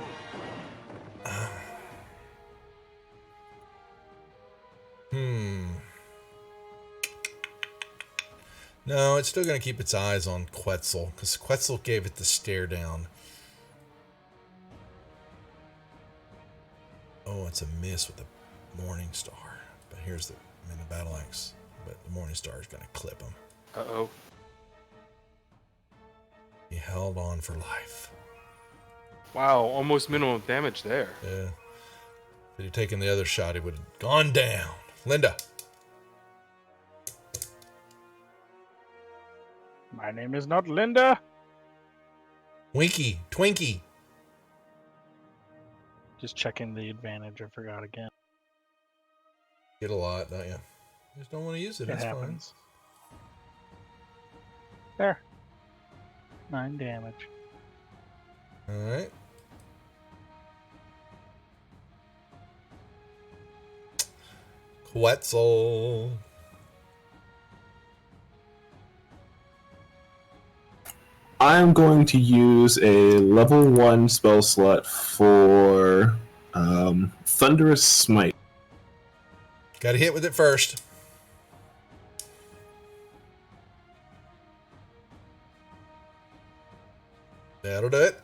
No, it's still going to keep its eyes on Quetzal, because Quetzal gave it the stare down. Oh, it's a miss with the Morning Star. But here's the battle axe. But the Morning Star is going to clip him. Uh-oh. He held on for life. Wow, almost minimum damage there. Yeah. If he'd taken the other shot, he would have gone down. Linda. My name is not Linda. Winky. Twinkie. Just checking the advantage. I forgot again. Get a lot, don't you? Just don't want to use it. It That's happens. There. 9 damage. fine. All right. Quetzal. I'm going to use a level 1 spell slot for Thunderous Smite. Got to hit with it first. That'll do it.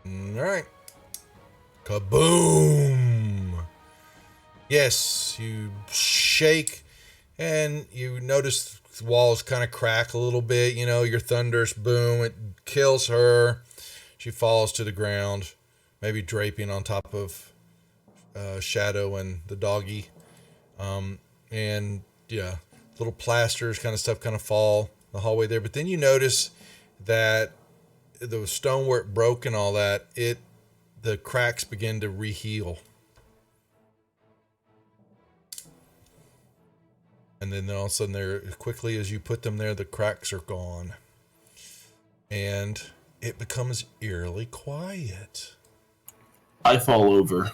All right. Kaboom! Yes, you shake and you notice the walls kind of crack a little bit. You know, your thunderous boom, it kills her. She falls to the ground, maybe draping on top of Shadow and the doggy. And yeah, little plasters kind of stuff kind of fall the hallway there. But then you notice that the stone where it broke and all that, the cracks begin to reheal. And then all of a sudden, quickly as you put them there, the cracks are gone. And it becomes eerily quiet. I fall over.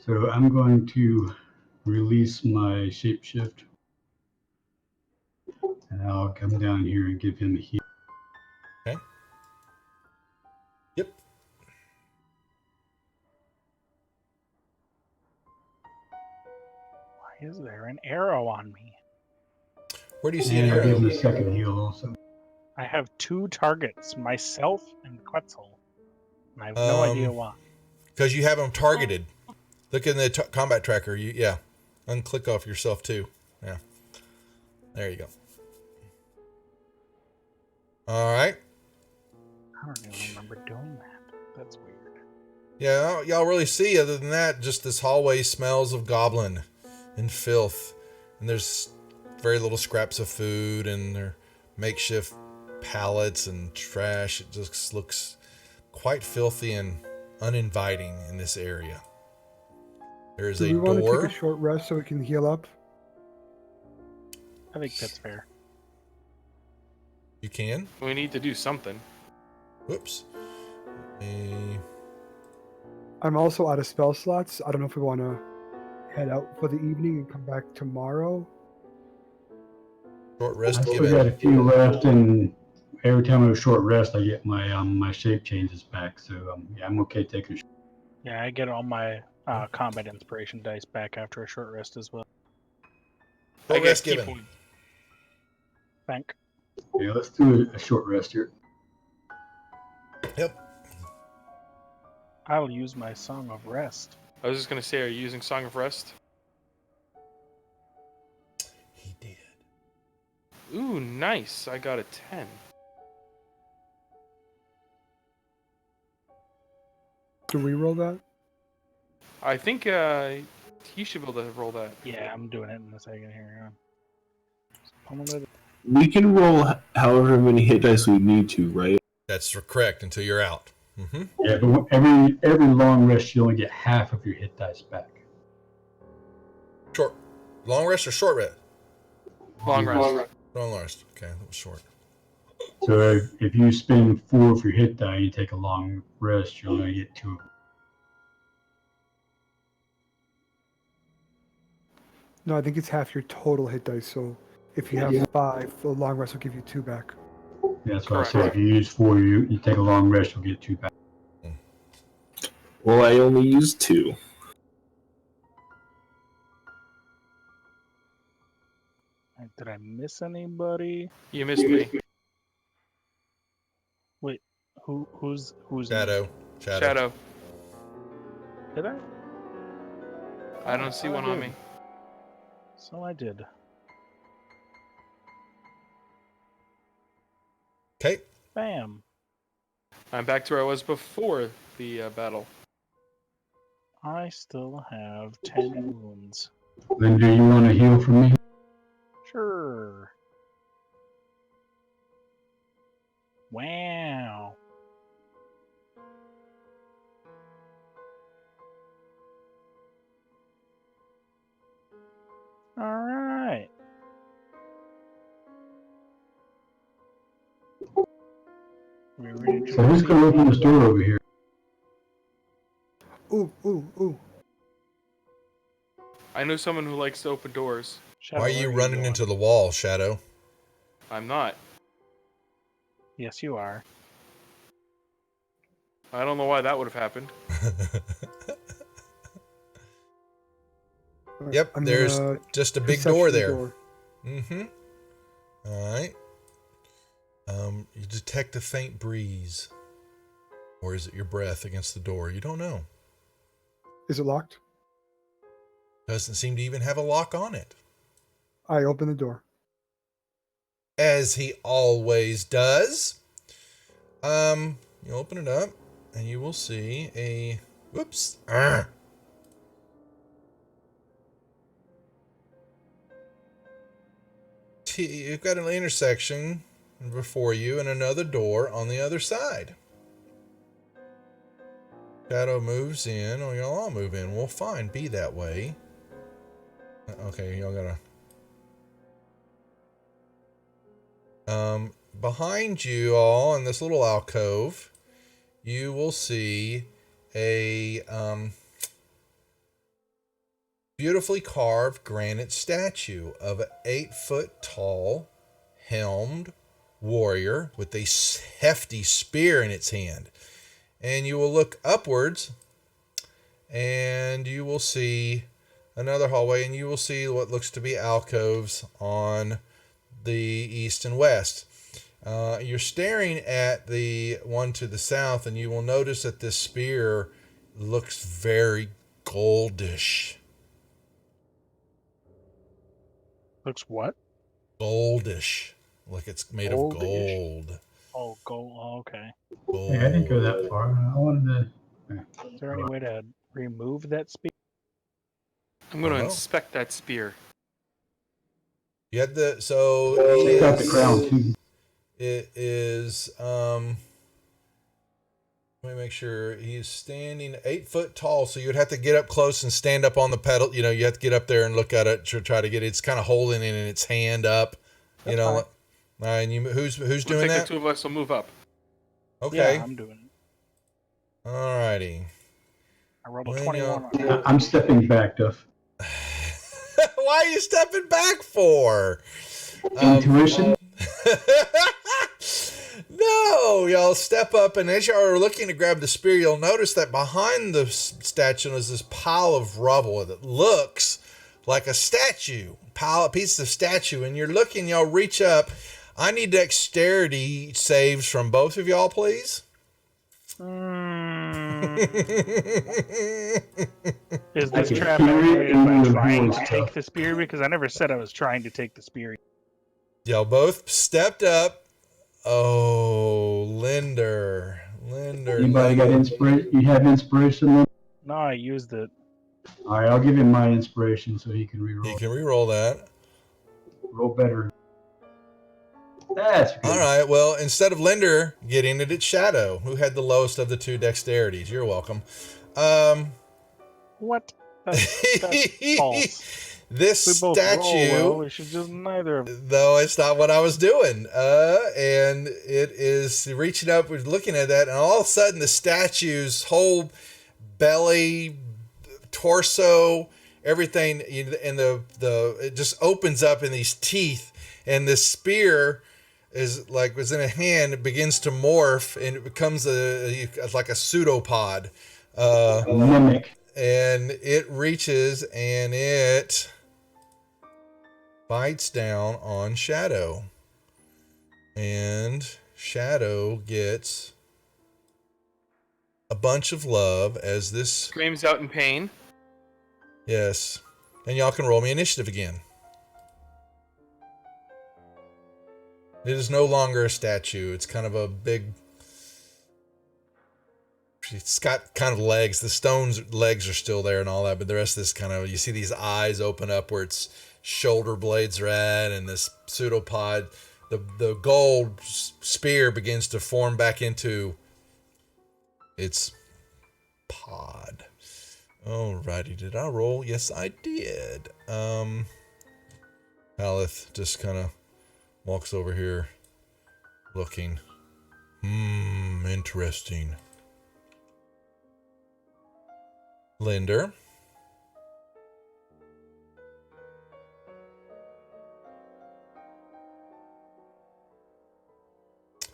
So I'm going to release my shapeshift. And I'll come down here and give him a heal. Okay. Yep. Why is there an arrow on me? Where do you see an And I'll give him arrow? a second heal also. I have 2 targets, myself and Quetzal. And I have no idea why. Because you have them targeted. Look in the combat tracker. Yeah. Unclick off yourself too. Yeah. There you go. All right. I don't even remember doing that. That's weird. Yeah, y'all really see, other than that, just this hallway smells of goblin and filth. And there's very little scraps of food and their makeshift pallets and trash. It just looks quite filthy and uninviting in this area. There's Do a we want to door. take a short rest so we can heal up? I think that's fair. You can. We need to do something. Whoops. I'm also out of spell slots. I don't know if we want to head out for the evening and come back tomorrow. Short I rest still got a given. few left, and every time I have a short rest, I get my my shape changes back. So yeah, I'm okay taking a short. Yeah, I get all my combat inspiration dice back after a short rest as well. I Short get rest key given. points. Thank. Yeah, let's do a short rest here. Yep. I'll use my Song of Rest. I was just gonna say, are you using Song of Rest? He did. Ooh, nice. I got a 10. Do we roll that? I think he should be able to roll that. Yeah, I'm doing it in a second here. Just pummel it. We can roll however many hit dice we need to, right? That's correct until you're out. Mm-hmm. Yeah, but every long rest, you only get half of your hit dice back. Short. Long rest or short rest? Long rest. Long rest. Okay, that was short. So if you spend 4 of your hit die, you take a long rest, you're only get 2. No, I think it's half your total hit dice. So if you have 5, the long rest will give you 2 back. Yeah, that's why I said Correct. if you use 4, you take a long rest, you'll get 2 back. Well, I only used 2. Did I miss anybody? You missed me. Wait, who's Shadow. Shadow. Did I? I don't see one on me. So I did. Okay. Bam. I'm back to where I was before the battle. I still have 10 wounds. Then do you want to heal from me? Sure. Wow. All right. We ready to So who's going to open this door over here? Ooh, ooh, ooh. I know someone who likes to open doors. Shadow, Why are where you running going? into the wall, Shadow? I'm not. Yes, you are. I don't know why that would have happened. Alright, Yep, I'm there's gonna just a big door perception the there. door. Mm-hmm. All right. You detect a faint breeze. Or is it your breath against the door? You don't know. Is it locked? Doesn't seem to even have a lock on it. I open the door. As he always does. You open it up, and you will see a... Whoops. You've got an intersection before you and another door on the other side. Shadow moves in, or y'all all move in. Well, fine, be that way. Okay, y'all gotta... behind you all in this little alcove, you will see a beautifully carved granite statue of an 8-foot tall, helmed warrior with a hefty spear in its hand. And you will look upwards, and you will see another hallway, and you will see what looks to be alcoves on the east and west. You're staring at the one to the south, and you will notice that this spear looks very goldish. Looks what? Goldish. Like it's made of Goldish? gold. Oh, gold. Oh, okay. Gold. Hey, I didn't go that far. I wanted to. Is there any way to remove that spear? I'm going to Hello? inspect that spear. You had the... So... Check out the crown, too. It is... Let me make sure. He's standing 8 foot tall, so you'd have to get up close and stand up on the pedal. You know, you have to get up there and look at it to try to get it. It's kind of holding it in its hand up. You That's know, fine. all right, and you who's Looks doing like that? the two of us will move up. Okay. Yeah, I'm doing it. All righty. I rolled a When 21 on Yeah, that. I'm stepping back, Duff. Why are you stepping back for? Intuition? No, y'all step up, and as y'all are looking to grab the spear, you'll notice that behind the statue is this pile of rubble that looks like a statue, piece of statue, and you're looking, y'all reach up. I need dexterity saves from both of y'all, please. Is I this can trap hear it activated in by your trying voice, to take Duff. the spear? Because I never said I was trying to take the spear. Y'all both stepped up. Oh, Linder. Anybody got inspiration? You have inspiration? No, I used it. All right, I'll give him my inspiration so he can You reroll. can re-roll that. Roll better. That's good. All right. Well, instead of Linder getting it, it's Shadow, who had the lowest of the two dexterities. You're welcome. What? That's false. This We both roll statue, well. We should just neither of them. though, it's not what I was doing. And it is reaching up, we're looking at that, and all of a sudden the statue's whole belly, torso, everything, and it just opens up in these teeth, and this spear is like was in a hand. It begins to morph, and it becomes like a pseudopod. A mimic. And it reaches and it bites down on Shadow. And Shadow gets a bunch of love as this... Screams out in pain. Yes. And y'all can roll me initiative again. It is no longer a statue. It's kind of a big... It's got kind of legs. The stone's legs are still there and all that, but the rest of this kind of... You see these eyes open up where its shoulder blades are at, and this pseudopod... The gold spear begins to form back into its pod. Alrighty, did I roll? Yes, I did. Alith just kind of walks over here looking. Interesting. Linder.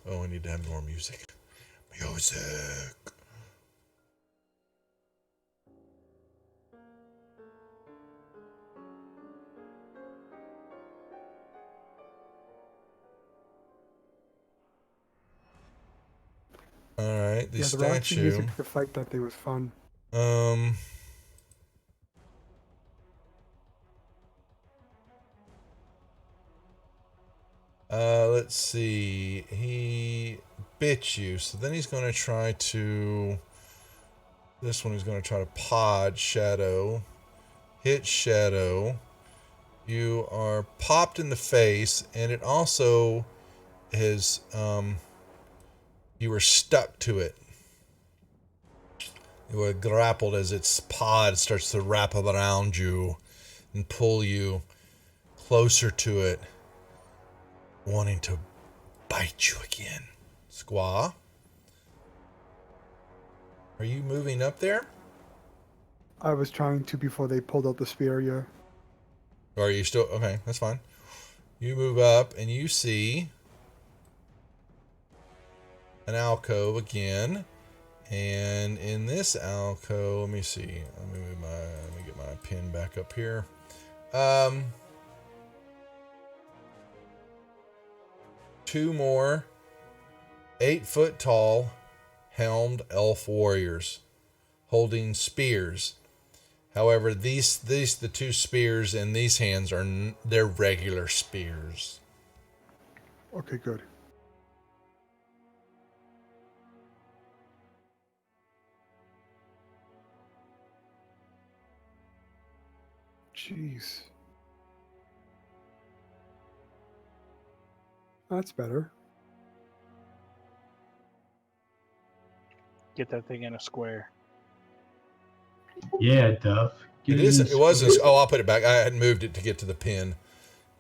Oh, I need to have more music. Music. All right. right, the Yeah, the relaxing statue. music for the fight that day was fun. Let's see. He bit you, so then he's going to try to. This one he's going to try to pod Shadow. Hit Shadow. You are popped in the face, and it also has. You were stuck to it. You were grappled as its pod starts to wrap around you and pull you closer to it, wanting to bite you again. Squaw, are you moving up there? I was trying to before they pulled out the spear, yeah. Or are you still... Okay, that's fine. You move up and you see an alcove again. And in this alcove, let me see. Let me get my pin back up here. Two more 8-foot tall helmed elf warriors holding spears. However, the two spears in these hands they're regular spears. Okay, good. Jeez. That's better. Get that thing in a square. Yeah, Duff. It is. It wasn't. Oh, I'll put it back. I had moved it to get to the pin.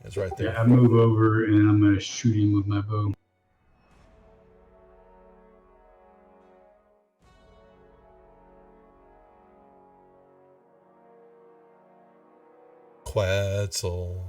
It's right there. Yeah, I move over and I'm gonna shoot him with my bow. Quetzal.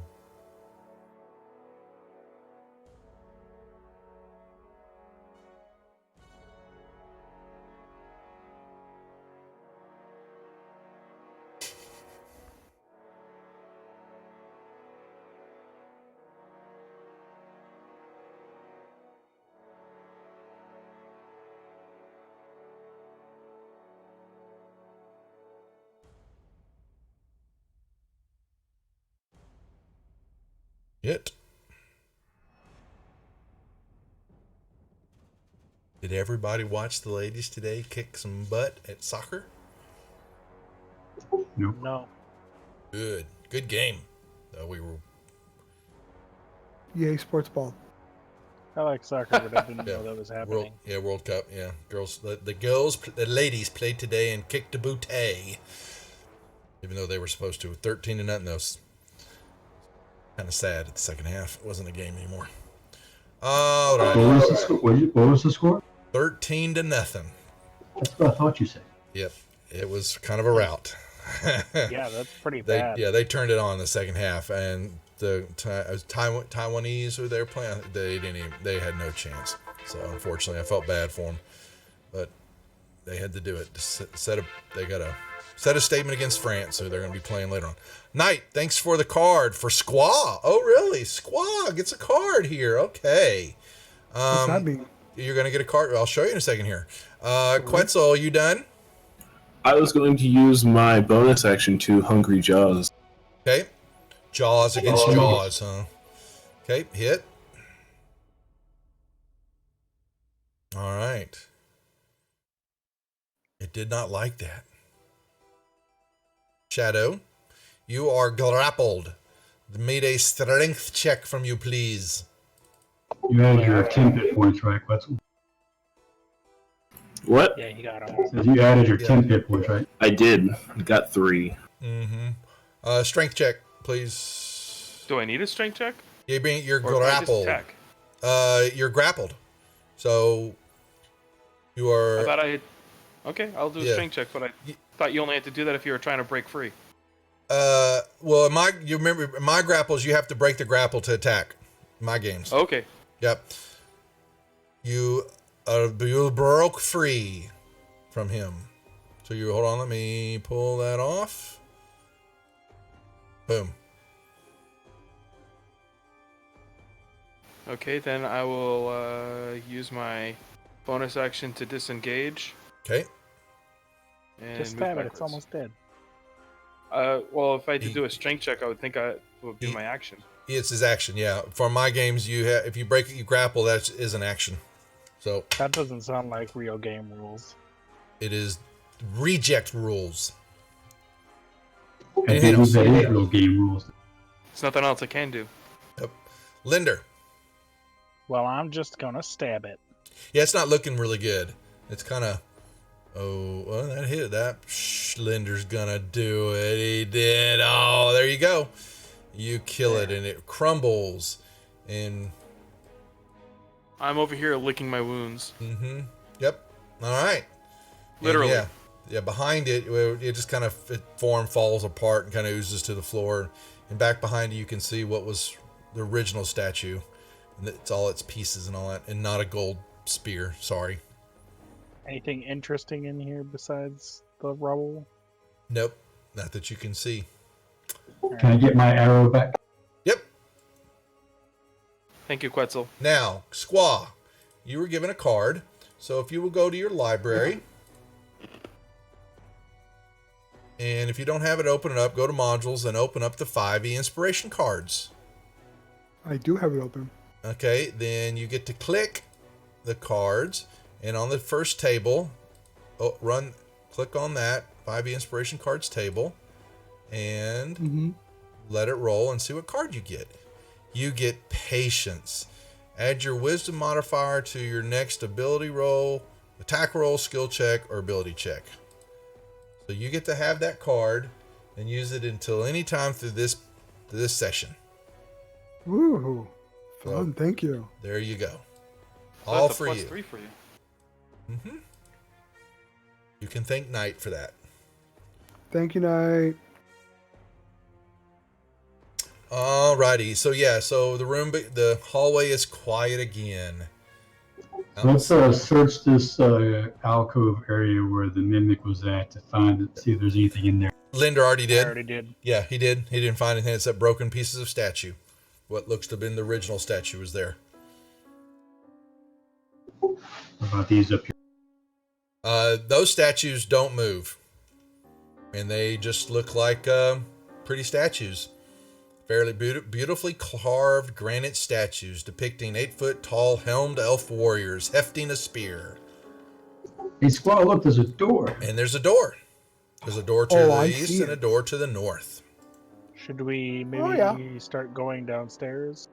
It. Did everybody watch the ladies today kick some butt at soccer? Nope. No. Good game. We were. EA Sports Ball. I like soccer, but I didn't Yeah. know that was happening. World Cup. Yeah, girls. The ladies played today and kicked a booty, even though they were supposed to. 13-0. That was kind of sad at the second half. It wasn't a game anymore. All right. What was the score? 13-0. That's what I thought you said. Yep. It was kind of a rout. Yeah, that's pretty bad. They turned it on in the second half, and the Taiwanese who they were playing, they had no chance. So unfortunately, I felt bad for them, but they had to do it. They got to set a statement against France, who they're going to be playing later on. Knight, thanks for the card for Squaw. Oh, really? Squaw gets a card here. Okay. What's that mean? You're going to get a card. I'll show you in a second here. Quetzal, you done? I was going to use my bonus action to Hungry Jaws. Okay. Jaws against Jaws, huh? Okay, hit. All right. It did not like that. Shadow, you are grappled. Made a strength check from you, please. You added your 10 hit points, right, Quetzal? What? Yeah, you got him. Says you added your 10 hit points, right? I did. Got 3. Mm-hmm. Strength check, please. Do I need a strength check? You're Or can I just grappled. attack? You're grappled. So you are. I thought I had... Okay, I'll do a Yeah. strength check, but I thought you only had to do that if you were trying to break free. Well, you remember my grapples, you have to break the grapple to attack. My games. Okay. Yep. You broke free from him. So you hold on, let me pull that off. Boom. Okay, then I will use my bonus action to disengage. Okay. And Just move stab it. It's backwards. almost dead. Well, if I had to do a strength check, I would think I would be my action. It's his action, yeah. For my games, if you break it, you grapple. That is an action. So That doesn't sound like real game rules. it is reject rules. I Anything believe else? that is real game rules. There's nothing else I can do. Yep. Linder. Well, I'm just gonna stab it. Yeah, it's not looking really good. It's kind of. Oh, well, that hit. That Linder's gonna do it. He did. Oh, there you go. You kill it, and it crumbles. And. I'm over here licking my wounds. Mm-hmm. Yep. All right. Literally. And yeah. Behind it, it just kind of falls apart and kind of oozes to the floor. And back behind you can see what was the original statue. And it's all its pieces and all that, and not a gold spear. Sorry. Anything interesting in here besides the rubble? Nope. Not that you can see. Can I get my arrow back? Yep. Thank you, Quetzal. Now, Squaw, you were given a card. So if you will go to your library. And if you don't have it, open it up. Go to modules and open up the 5e inspiration cards. I do have it open. Okay, then you get to click the cards, and on the first table, click on that 5e inspiration cards table, and let it roll and see what card you get. You get patience. Add your wisdom modifier to your next ability roll, attack roll, skill check, or ability check. So you get to have that card and use it until any time through this session. Woo! Fun, So, thank you. there you go. So All that's a for you. +3 for you. Mm-hmm. You can thank Knight for that. Thank you, Knight. Alrighty. So the hallway is quiet again. Let's search this alcove area where the mimic was at to see if there's anything in there. Linder already I did. already did. Yeah, he did. He didn't find anything except broken pieces of statue. What looks to have been the original statue was there. What about these up here? Those statues don't move. And they just look like pretty statues. Fairly beautifully carved granite statues depicting 8-foot tall helmed elf warriors hefting a spear. Hey, Squaw, look, there's a door. And there's a door. There's a door to the east and a door to the north. Should we maybe start going downstairs?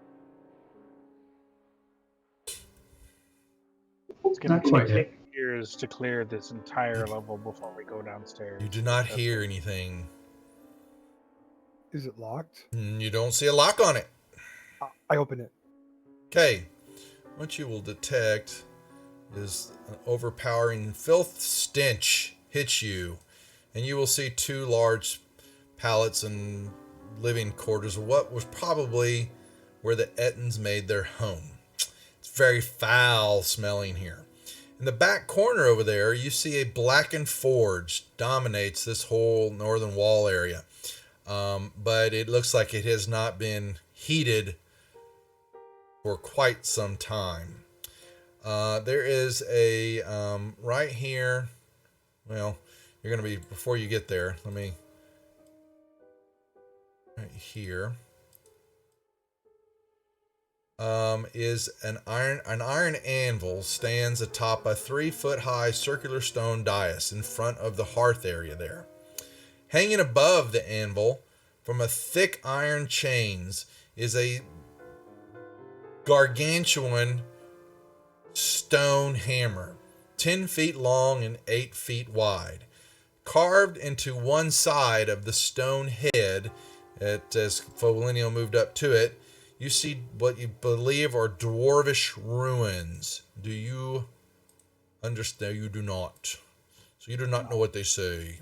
It's gonna Not quite take years to clear this entire level before we go downstairs. You do not hear anything. Is it locked? You don't see a lock on it. I open it. Okay. What you will detect is an overpowering filth stench hits you. And you will see 2 large pallets and living quarters of what was probably where the Ettins made their home. It's very foul smelling here. In the back corner over there, you see a blackened forge dominates this whole northern wall area. But it looks like it has not been heated for quite some time. There is a, right here, well, you're going to be, before you get there, right here, is an iron anvil stands atop a 3-foot high circular stone dais in front of the hearth area there. Hanging above the anvil from a thick iron chains is a gargantuan stone hammer, 10 feet long and 8 feet wide. Carved into one side of the stone head, as Fogolenio moved up to it, you see what you believe are dwarvish ruins. Do you understand? You do not. So you do not know what they say.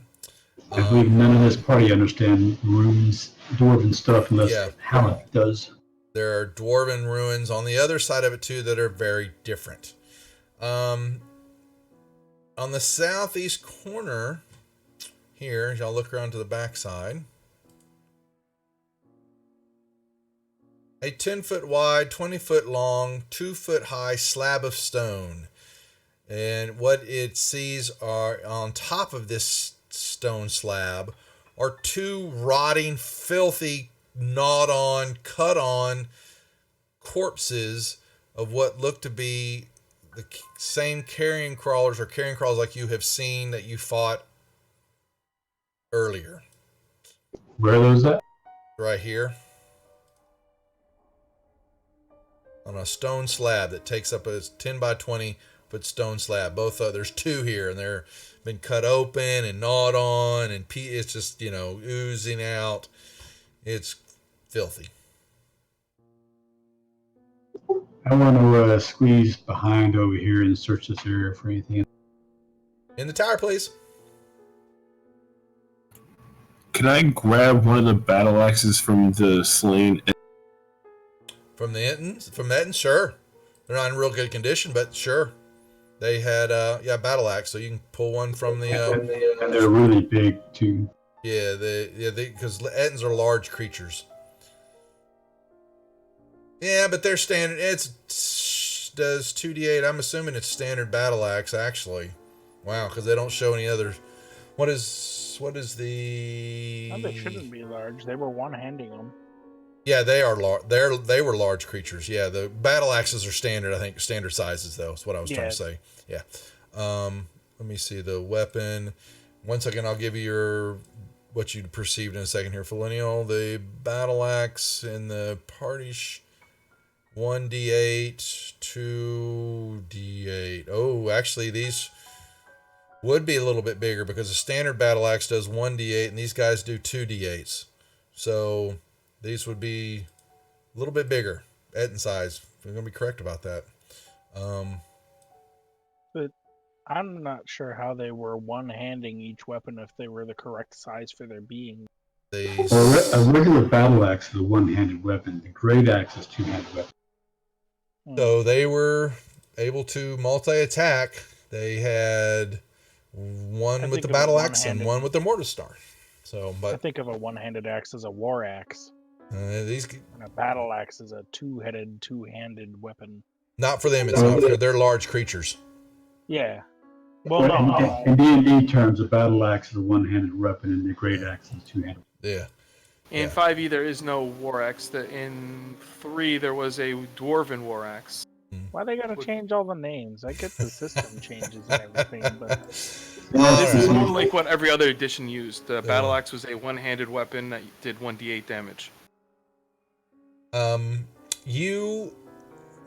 I believe none of this party understand runes, dwarven stuff, unless Haleth does. There are dwarven ruins on the other side of it too that are very different. On the southeast corner here, as y'all look around to the backside, a 10-foot wide, 20-foot long, 2-foot high slab of stone. And what it sees are on top of this stone slab are two rotting, filthy, gnawed on, cut on corpses of what look to be the same carrion crawlers like you have seen that you fought earlier. Where are those at? Right here. On a stone slab that takes up a 10 by 20 foot stone slab. Both there's two here, and they're been cut open and gnawed on, and it's just, you know, oozing out. It's filthy. I want to squeeze behind over here and search this area for anything. In the tower, please. Can I grab one of the battle axes from the slain? From the Entons? From the Entons? Sure. They're not in real good condition, but sure. They had, battle axe, so you can pull one from the... and they're really big, too. Yeah, because Entons are large creatures. Yeah, but they're standard. Does 2d8. I'm assuming it's standard battle axe, actually. Wow, because they don't show any other... What is the... No, they shouldn't be large. They were one-handing them. Yeah, they are large. They were large creatures. Yeah, the battle axes are standard. I think standard sizes, though. Is what I was trying to say. Yeah. Let me see the weapon. 1 second. I'll give you what you perceived in a second here, Felinial. The battle axe in the party. 1d8, 2d8. Oh, actually, these would be a little bit bigger because the standard battle axe does 1d8 and these guys do 2d8s. So these would be a little bit bigger in size. I'm going to be correct about that. But I'm not sure how they were one-handing each weapon if they were the correct size for their being. Well, a regular battle axe is a one-handed weapon. The great axe is two-handed weapon. So they were able to multi-attack. They had one with the battle axe and one with the mortar star. So, but I think of a one-handed axe as a war axe. And a battle axe is a two-handed weapon. Not for them. It's not for they're large creatures. Yeah. Well, no. In D&D terms, a battle axe is a one-handed weapon, and the great axe is two-handed. Yeah. In 5e, there is no war axe. In 3, there was a dwarven war axe. Why they gotta change all the names? I get the system changes and everything, but this is more like what every other edition used. The battle axe was a one-handed weapon that did 1d8 damage. You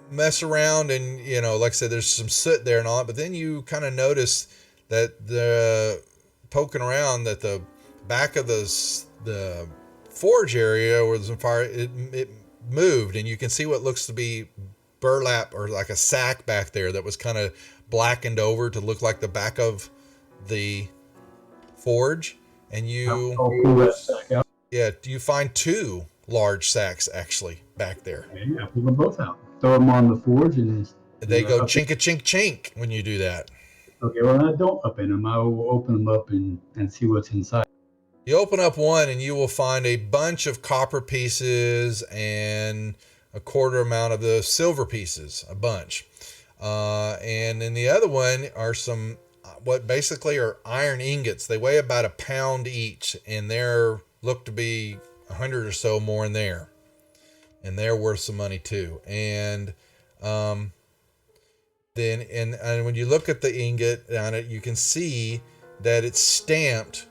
mess around and, you know, like I said, there's some soot there and all that, but then you kind of notice that the poking around that the back of the forge area where there's some fire, it moved, and you can see what looks to be burlap or like a sack back there that was kind of blackened over to look like the back of the forge. And you pull that sack out. Yeah, you find two large sacks actually back there. Okay, I pull them both out. Throw them on the forge, and they go chink a chink chink when you do that. Okay, well, I don't open them. I will open them up and see what's inside. You open up one and you will find a bunch of copper pieces and a quarter amount of the silver pieces, a bunch. And in the other one are some, what basically are iron ingots. They weigh about a pound each, and they're look to be 100 or so more in there. And they're worth some money too. And then when you look at the ingot on it, you can see that it's stamped.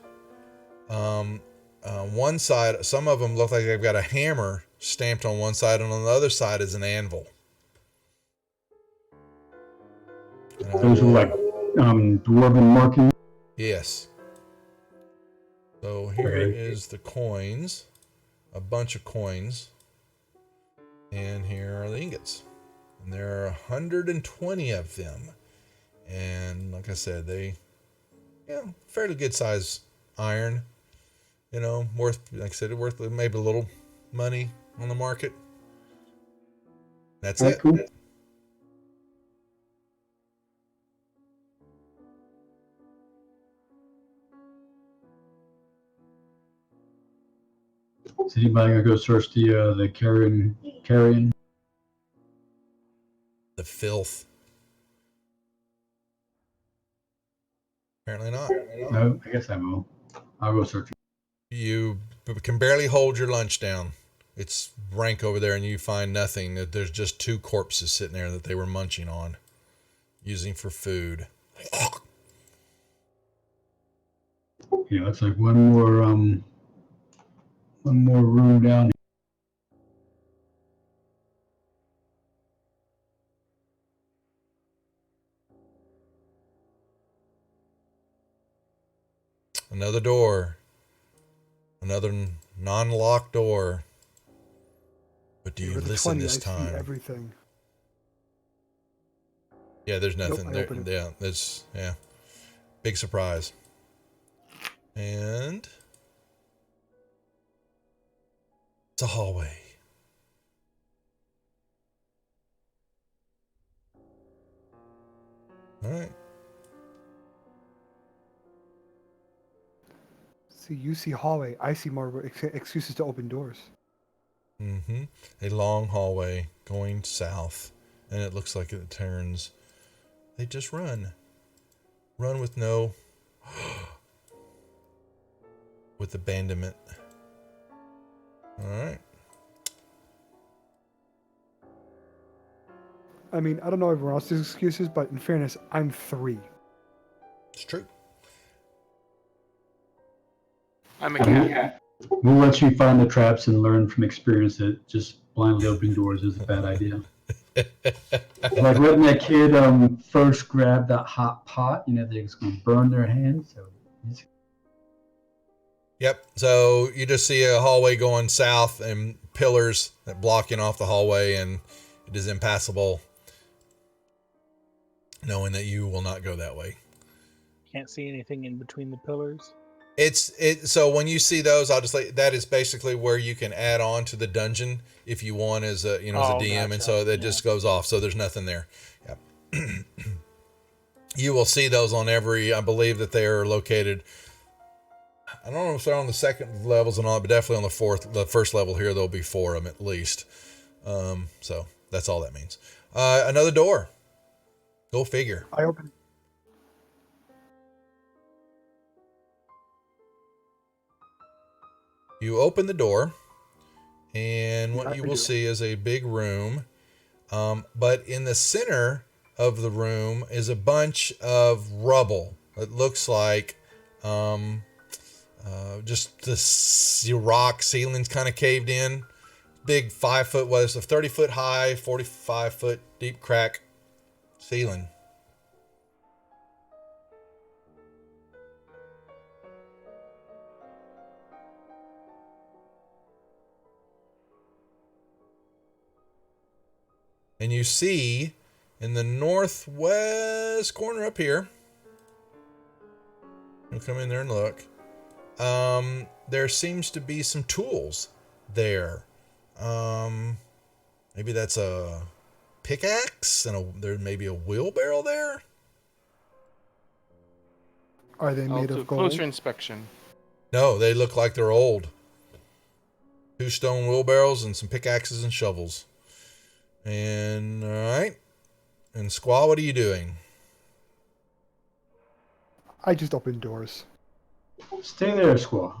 One side, some of them look like they've got a hammer stamped on one side, and on the other side is an anvil. Those are like dwarven markings. Yes. So here is the coins, a bunch of coins, and here are the ingots. And there are 120 of them. And like I said, they, fairly good size iron. Worth, like I said, worth maybe a little money on the market. That's it. Cool. Is anybody gonna go search the carrion? The filth. Apparently not. No, I guess I will. I'll go search. You can barely hold your lunch down. It's rank over there, and you find nothing. There's just 2 corpses sitting there that they were munching on, using for food. Yeah, it's like one more room down. Another door. Another non-locked door. But do you With the listen 20, this I see time? everything. Yeah, there's Nope, nothing I there. open it. Yeah, there's big surprise. And it's a hallway. All right. See, you see hallway. I see more excuses to open doors. Mm-hmm. A long hallway going south, and it looks like it turns. They just run. Run with no... with abandonment. All right. I mean, I don't know everyone else's excuses, but in fairness, I'm 3. It's true. I'm a cat. We'll let you find the traps and learn from experience that just blindly opening doors is a bad idea. Like letting that kid first grab that hot pot, they're just going to burn their hands. So Yep. So you just see a hallway going south and pillars that blocking off the hallway, and it is impassable, knowing that you will not go that way. Can't see anything in between the pillars. So when you see those, I'll just that is basically where you can add on to the dungeon if you want as a as a DM, Gotcha. and so that just goes off. So there's nothing there. Yep. You will see those on every. I believe that they are located. I don't know if they're on the second levels or not, but definitely on the first level here, there'll be 4 of them at least. So that's all that means. Another door. Go figure. I open. You open the door, and what Yeah, you I will do. see is a big room. But in the center of the room is a bunch of rubble. It looks like just the rock ceilings kind of caved in. Big 5 foot, was a 30 foot high, 45 foot deep crack ceiling. And you see in the northwest corner up here, you'll come in there and look. There seems to be some tools there. Maybe that's a pickaxe, and there may be a wheelbarrow there. Are they I'll made do a of gold? closer inspection. No, they look like they're old. 2 stone wheelbarrows and some pickaxes and shovels. And all right. And Squaw, what are you doing? I just open doors. stay there, Squaw.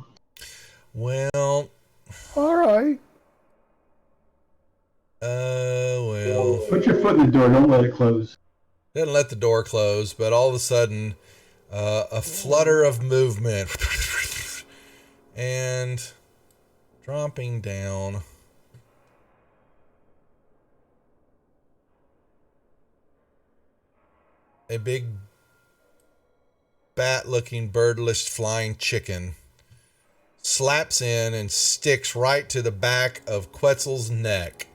Well, All right. well, Put your foot in the door. Don't let it close. didn't let the door close, but all of a sudden, a flutter of movement, and dropping down. A big bat-looking, birdless flying chicken slaps in and sticks right to the back of Quetzal's neck.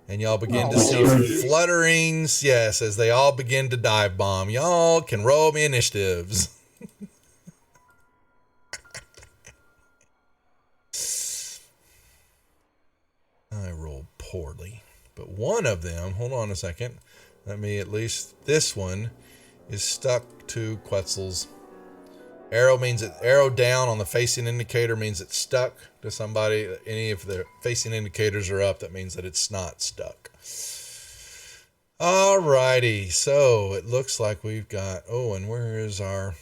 And y'all begin to see flutterings, yes, as they all begin to dive bomb. Y'all can roll me initiatives. I rolled poorly. But one of them, hold on a second. Let me at least, this one is stuck to Quetzal's. Arrow down on the facing indicator means it's stuck to somebody. Any of the facing indicators are up, that means that it's not stuck. Alrighty, so it looks like we've got, and where is our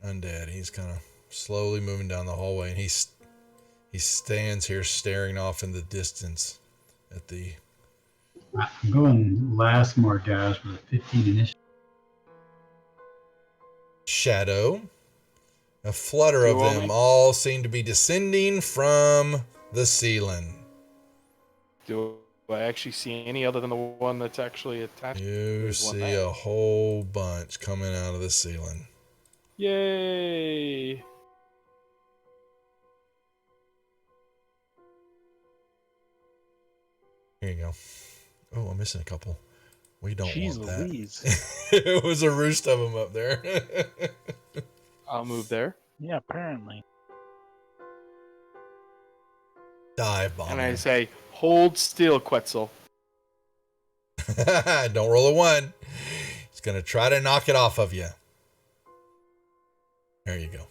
undead. He's kind of slowly moving down the hallway, and he stands here staring off in the distance at the... I'm going last more guys with a 15 initiative. shadow. A flutter of Two them only? all seem to be descending from the ceiling. Do I actually see any other than the one that's actually attached? You There's one see there. a whole bunch coming out of the ceiling. Yay! Here you go. Oh, I'm missing a couple. We don't Jeez want that. Louise. It was a roost of them up there. I'll move there. Yeah, apparently. Dive bomb. And I say, hold still, Quetzal. Don't roll a 1. He's going to try to knock it off of you. There you go.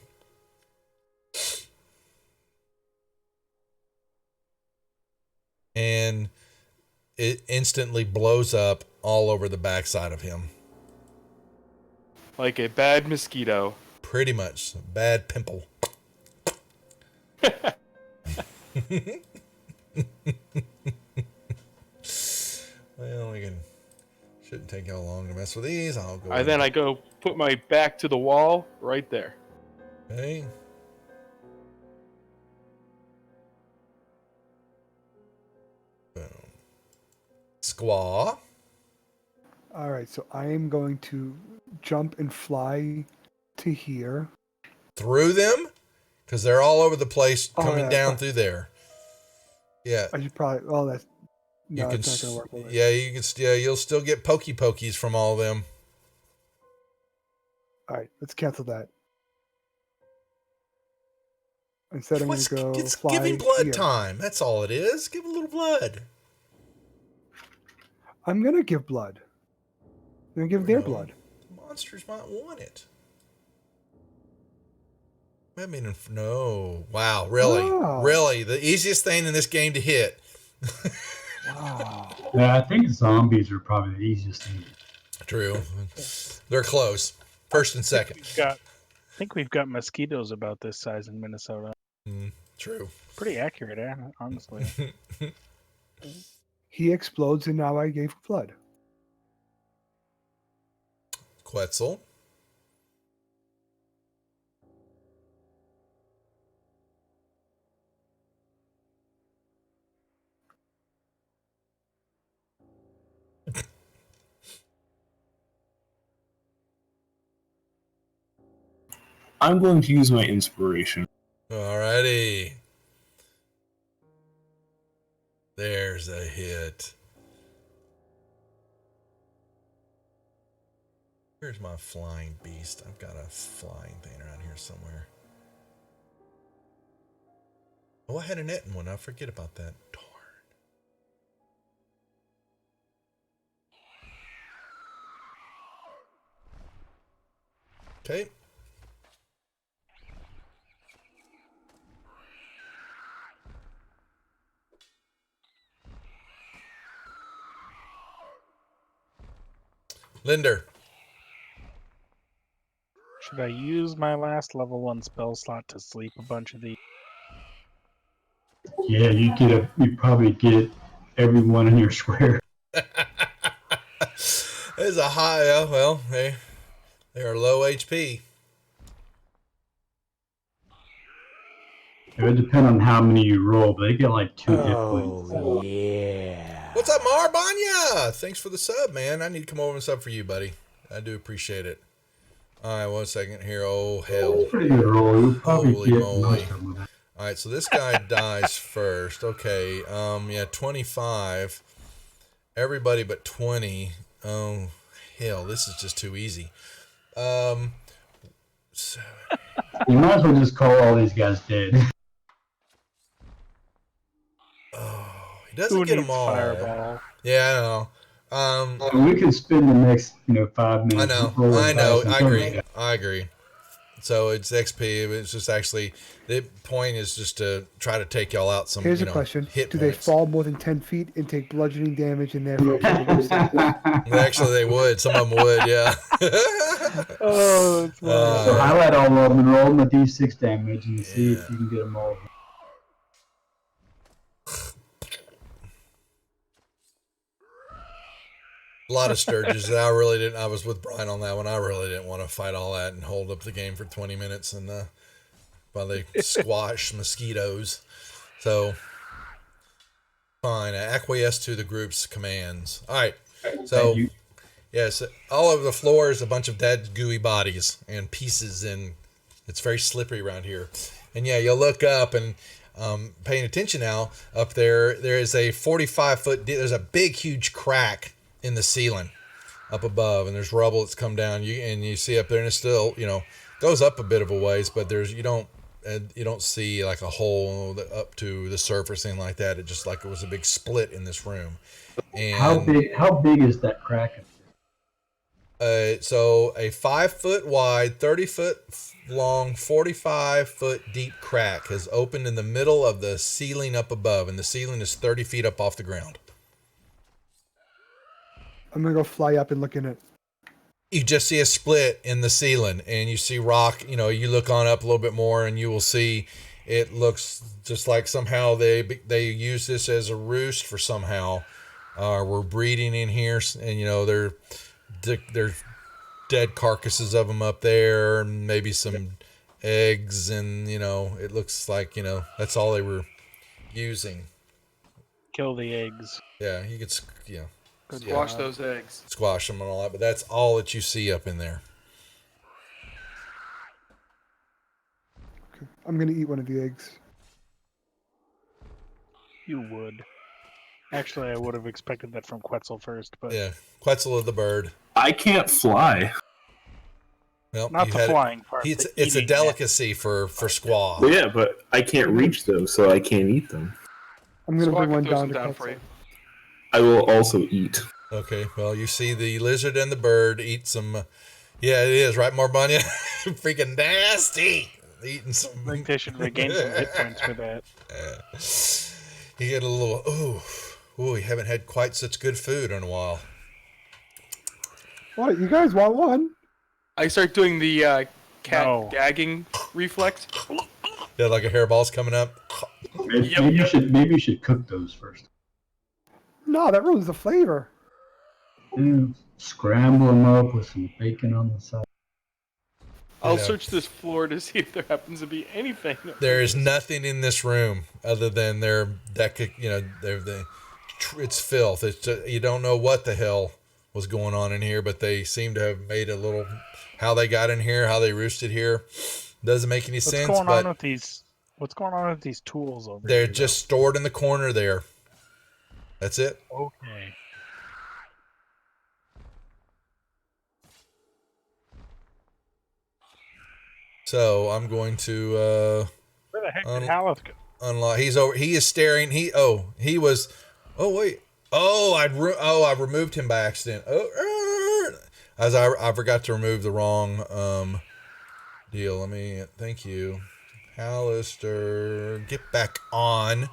And it instantly blows up all over the backside of him. Like a bad mosquito. Pretty much. Bad pimple. Well, shouldn't take how long to mess with these. I'll go. Then I go put my back to the wall right there. Okay. Boom. Squaw. All right, so I am going to jump and fly to here. Through them? Because they're all over the place Oh, coming yeah, down fine. through there. Yeah. I should probably. Oh, that's. You No, can, it's not going to work. Over. yeah, you can. Yeah, you'll still get pokies from all of them. All right, let's cancel that. Instead, I'm going to go It's fly giving blood here. time. That's all it is. Give a little blood. I'm going to give blood. I'm going to give their No. blood. Monsters might want it. I mean, no. Wow, really? Wow. Really? The easiest thing in this game to hit. Wow. Yeah, I think zombies are probably the easiest thing. True. They're close. First and second. I think we've got mosquitoes about this size in Minnesota. True. Pretty accurate, honestly. He explodes, and now I gave blood. Quetzal. I'm going to use my inspiration. Alrighty. There's a hit. Where's my flying beast? I've got a flying thing around here somewhere. Oh, I had a net in one. I forget about that. Darn. Okay. Linder. Should I use my last level 1 spell slot to sleep a bunch of these? Yeah, you probably get everyone in your square. There's a high, well, they are low HP. It would depend on how many you roll, but they get like 2 hit points. Oh, yeah. What's up, Marbanya? Thanks for the sub, man. I need to come over and sub for you, buddy. I do appreciate it. All right, 1 second here. Oh, hell. Pretty good roll. You'll probably Holy get moly. most of them with that. All right, so this guy dies first. Okay, yeah, 25. Everybody but 20. Oh, hell, this is just too easy. So, You might as well just call all these guys dead. he doesn't Who get needs them all. fireball? Yeah, I know. We could spend the next 5 minutes. I know. rolling I know. dice and I killing agree. these guys. I agree. So it's XP. It's just actually the point is just to try to take y'all out some. Here's a question: hit do they points. fall more than 10 feet and take bludgeoning damage in there? For killing Actually, they would. Some of them would. Yeah. Oh, that's funny. So highlight all of them and roll them a d6 damage and see Yeah. if you can get them all. A lot of Sturges that I really didn't. I was with Brian on that one. I really didn't want to fight all that and hold up the game for 20 minutes and while they squash mosquitoes. So fine, I acquiesce to the group's commands. All right. So yes, all over the floor is a bunch of dead, gooey bodies and pieces, and it's very slippery around here. And yeah, you'll look up and paying attention now. Up there is a 45-foot. There's a big, huge crack in the ceiling up above, and there's rubble that's come down. You see up there, and it's still goes up a bit of a ways, but you don't see like a hole up to the surface, anything like that. It just like it was a big split in this room. And How big is that crack? so a 5 foot wide, 30 foot long, 45 foot deep crack has opened in the middle of the ceiling up above, and the ceiling is 30 feet up off the ground. I'm gonna go fly up and look in it. You just see a split in the ceiling, and you see rock. You look on up a little bit more, and you will see it looks just like somehow they use this as a roost for somehow. We're breeding in here, and they're dead carcasses of them up there, and maybe some eggs, and it looks like that's all they were using. Kill the eggs. Yeah, you could Squash those eggs. squash them and all that, but that's all that you see up in there. Okay. I'm gonna eat one of the eggs. You would. Actually, I would have expected that from Quetzal first, but Yeah, Quetzal of the bird. I can't fly. Well, not you the had it. flying part. It's the a eating delicacy for Squaw. Well, yeah, but I can't reach them, so I can't eat them. I'm gonna Squawk bring one can throw down some to down Quetzal. for you. I will also eat. Okay, well, you see the lizard and the bird eat some. Yeah, it is right, more bunny. Freaking nasty. Eating some. I think they should regain some hit points for that. You get a little. Ooh, we haven't had quite such good food in a while. What? You guys want one? I start doing the cat No. gagging reflex. Yeah, like a hairball's coming up. Maybe you should cook those first. No, that ruins the flavor. Scramble them up with some bacon on the side. I'll Yeah. search this floor to see if there happens to be anything. There is nothing in this room other than it's filth. It's you don't know what the hell was going on in here, but they seem to have made a little how they got in here, how they roosted here. Doesn't make any What's sense, going but on with these? What's going on with these tools over they're here? just stored in the corner there. That's it. though? Okay. So I'm going to Where the heck Um, did Haleth go? unlock. He's over. He is staring. He was. Oh wait. Oh, I removed him by accident. As I forgot to remove the wrong deal. Thank you, Hallister. Get back on.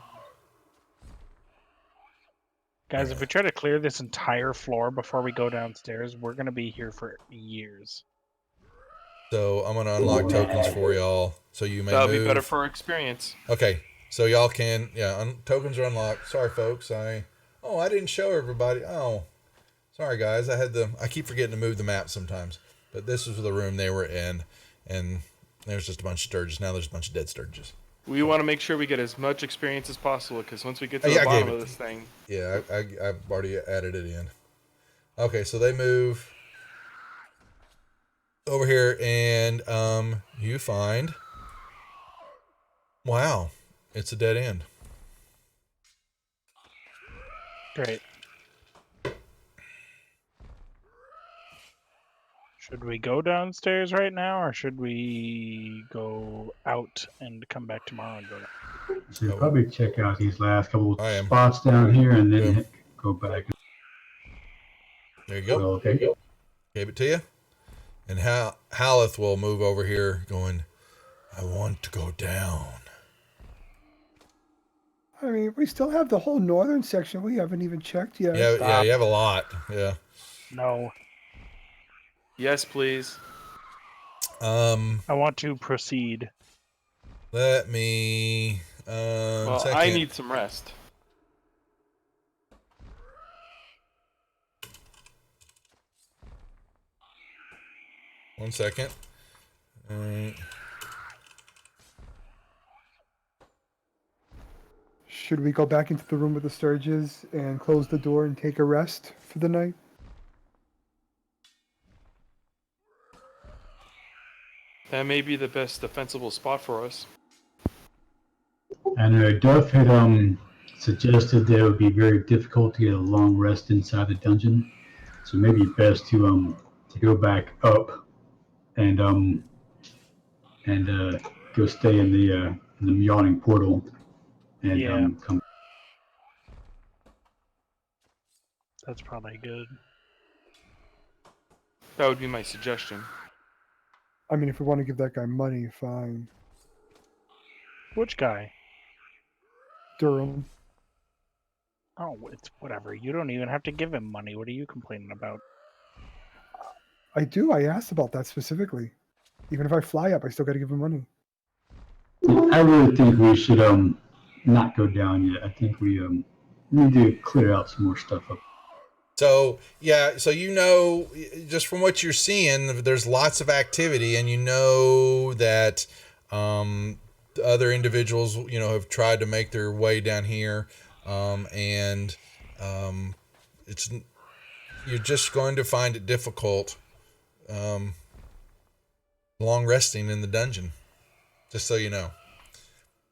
Guys, if we try to clear this entire floor before we go downstairs, we're gonna be here for years. So I'm gonna unlock tokens for y'all. So you may That'll move. be better for our experience. Okay. So y'all can tokens are unlocked. Sorry folks. I didn't show everybody. Oh, sorry guys. I keep forgetting to move the map sometimes. But this was the room they were in, and there's just a bunch of Sturges. Now there's a bunch of dead Sturges. We want to make sure we get as much experience as possible, because once we get to Yeah, the I gave bottom it. of this thing, Yeah, I've already added it in. Okay, so they move over here, and you find. Wow, it's a dead end. Great. Should we go downstairs right now, or should we go out and come back tomorrow and go down? So you'll probably check out these last couple I am. spots down here and then Boom. go back. There you go. Okay. Gave it to you. And Haleth will move over here going, I want to go down. I mean, we still have the whole northern section we haven't even checked yet. Yeah, you have a lot. Yeah. No. Yes, please. I want to proceed. Let me. Well, second. I need some rest. One second. All right. Should we go back into the room with the Sturges and close the door and take a rest for the night? That may be the best defensible spot for us. I know Duff had suggested that it would be very difficult to get a long rest inside the dungeon, so maybe best to go back up and go stay in the yawning portal and Yeah. come. That's probably good. That would be my suggestion. I mean, if we want to give that guy money, fine. Which guy? Durham. Oh, it's whatever. You don't even have to give him money. What are you complaining about? I do. I asked about that specifically. Even if I fly up, I still got to give him money. I really think we should not go down yet. I think we need to clear out some more stuff up. So, yeah, so you know, just from what you're seeing, there's lots of activity, and you know that other individuals, you know, have tried to make their way down here, and it's you're just going to find it difficult long resting in the dungeon, just so you know.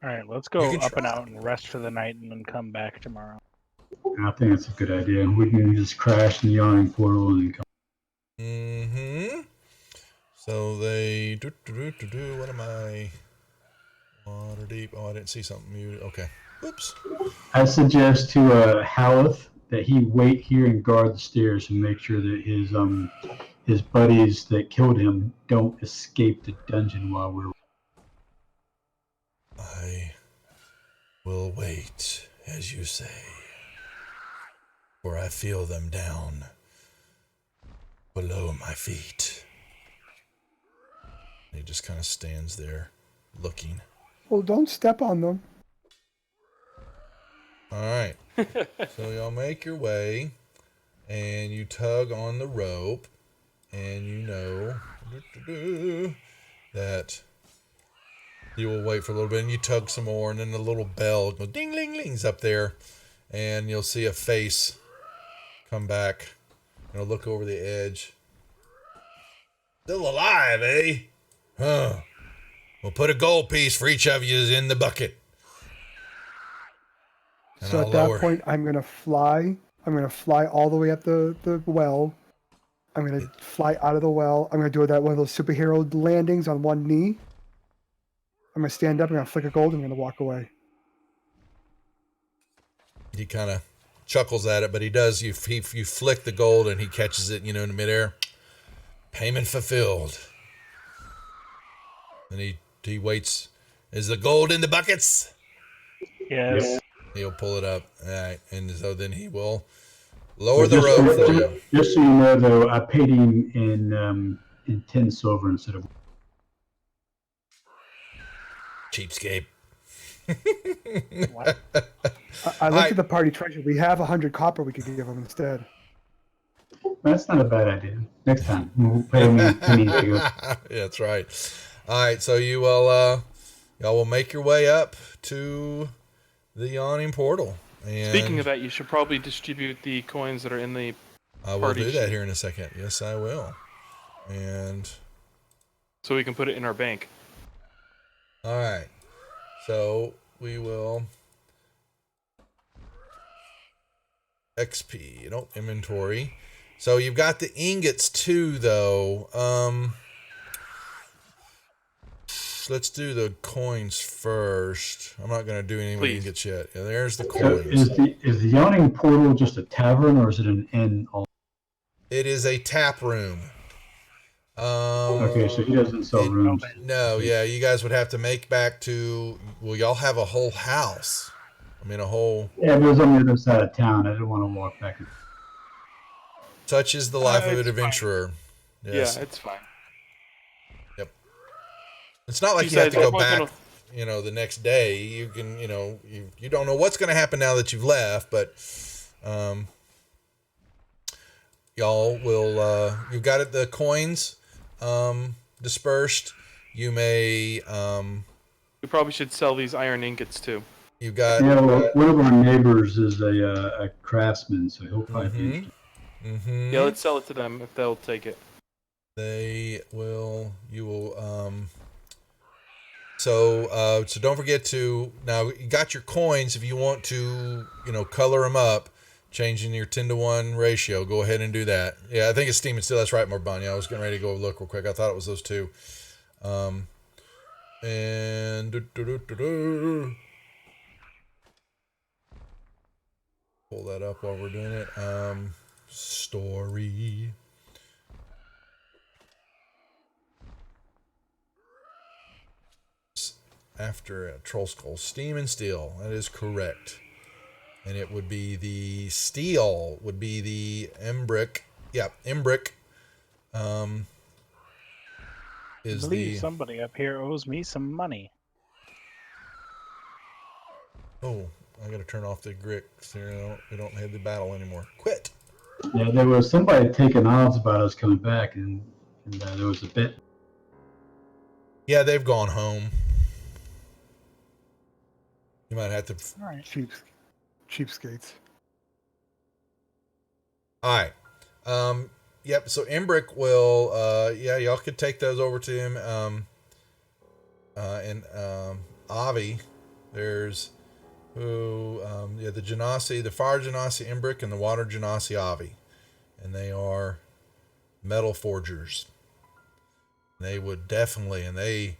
All right, let's You go can up and try. out and rest for the night and then come back tomorrow. I think that's a good idea. We can just crash in the yawning portal and then come. Mm-hmm. So they what am I? Waterdeep. Oh, I didn't see something muted. Okay. Oops. I suggest to Haleth that he wait here and guard the stairs and make sure that his buddies that killed him don't escape the dungeon while we're. I will wait, as you say, for I feel them down below my feet. He just kind of stands there, looking. Well, don't step on them. All right. So y'all make your way, and you tug on the rope, and you know that you will wait for a little bit, and you tug some more, and then the little bell goes ding-ling-lings up there, and you'll see a face come back, and it'll look over the edge. Still alive, eh? Huh. We'll put a gold piece for each of you in the bucket. And So I'll at that lower. point, I'm going to fly. I'm going to fly all the way up the well. I'm going to fly out of the well. I'm going to do that one of those superhero landings on one knee. I'm going to stand up. I'm going to flick a gold. I'm going to walk away. He kind of chuckles at it, but he does. You flick the gold, and he catches it, you know, in midair. Payment fulfilled. And he waits. Is the gold in the buckets? Yes. Yep. He'll pull it up. All right. And so then he will lower the rope for you. Just so you know, though, I paid him in 10 silver instead of. Cheapskate. What? I looked at the party treasure. We have 100 copper we could give him instead. That's not a bad idea. Next time we'll pay him in pennies to go. Yeah, that's right. All right. So you will, y'all will make your way up to the yawning portal. And Speaking of that, you should probably distribute the coins that are in the I will party do that sheet. here in a second. Yes, I will. And So we can put it in our bank. all right. So we will XP, inventory. So you've got the ingots too, though. Let's do the coins first. I'm not going to do any with Please. ingots yet. Yeah, there's the So coins. is the yawning portal just a tavern or is it an inn? It is a tap room. Okay, so he doesn't sell rooms. No, yeah, you guys would have to make back to. Well, y'all have a whole house. I mean, a whole. Yeah, but it was on the other side of town. I didn't want to walk back. Such is the life of an It's fine. adventurer. Yes. Yeah, it's fine. Yep. It's not like you have Besides, to go I'm not back. gonna- The next day. You can. You don't know what's going to happen now that you've left, but y'all will. You've got it. The coins dispersed. You may. We probably should sell these iron ingots too. You got. Yeah, well, one of our neighbors is a craftsman, so he'll probably be interested. Mm-hmm. Yeah, let's sell it to them if they'll take it. They will. You will. So don't forget to now. You got your coins. If you want to, color them up, changing your 10-to-1 ratio. Go ahead and do that. Yeah, I think it's Steam and Steel. That's right, Morbanya. I was getting ready to go look real quick. I thought it was those two. And pull that up while we're doing it. Story. After Troll Skull, Steam and Steel. That is correct. And it would be the steel would be the Embrick. Yeah, Embrick. I Is believe the somebody up here owes me some money. oh, I gotta turn off the Grick. So we don't have the battle anymore. Quit. Yeah, there was somebody taking odds about us coming back, and there was a bit. Yeah, they've gone home. You might have to. All right. Cheapskates. All right. Yep. So Embrick will. Y'all could take those over to him. And Avi, there's who. The Genasi, the Fire Genasi Embrick, and the Water Genasi Avi, and they are metal forgers. They would definitely, and they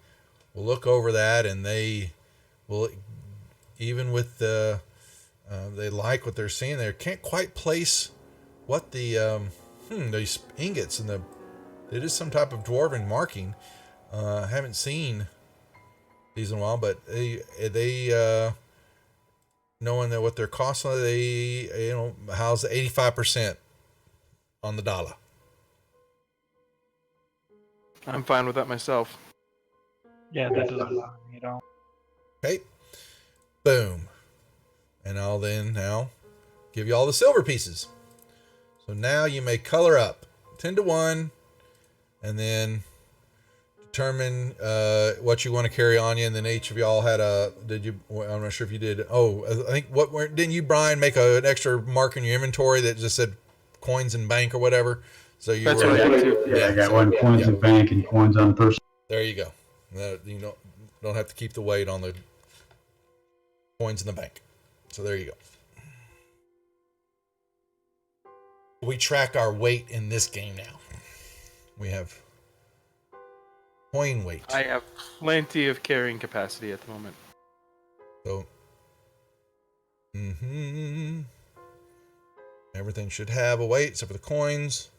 will look over that, and they will, even with the. They like what they're seeing. They can't quite place what the these ingots and it is some type of dwarven marking. Haven't seen these in a while, but they knowing that what they're costing, they how's the 85% on the dollar. I'm fine with that myself. Yeah, that doesn't bother me at all. Okay, boom. And I'll then now give you all the silver pieces. So now you may color up 10-to-1 and then determine what you want to carry on you. And then each of y'all had I'm not sure if you did. Oh, I think didn't you, Brian, make an extra mark in your inventory that just said coins in bank or whatever? So you That's were. what I did too. Yeah, I got one coins in bank and coins on person. There you go. You don't have to keep the weight on the coins in the bank. So there you go. We track our weight in this game now. We have coin weight. I have plenty of carrying capacity at the moment. So, everything should have a weight except for the coins,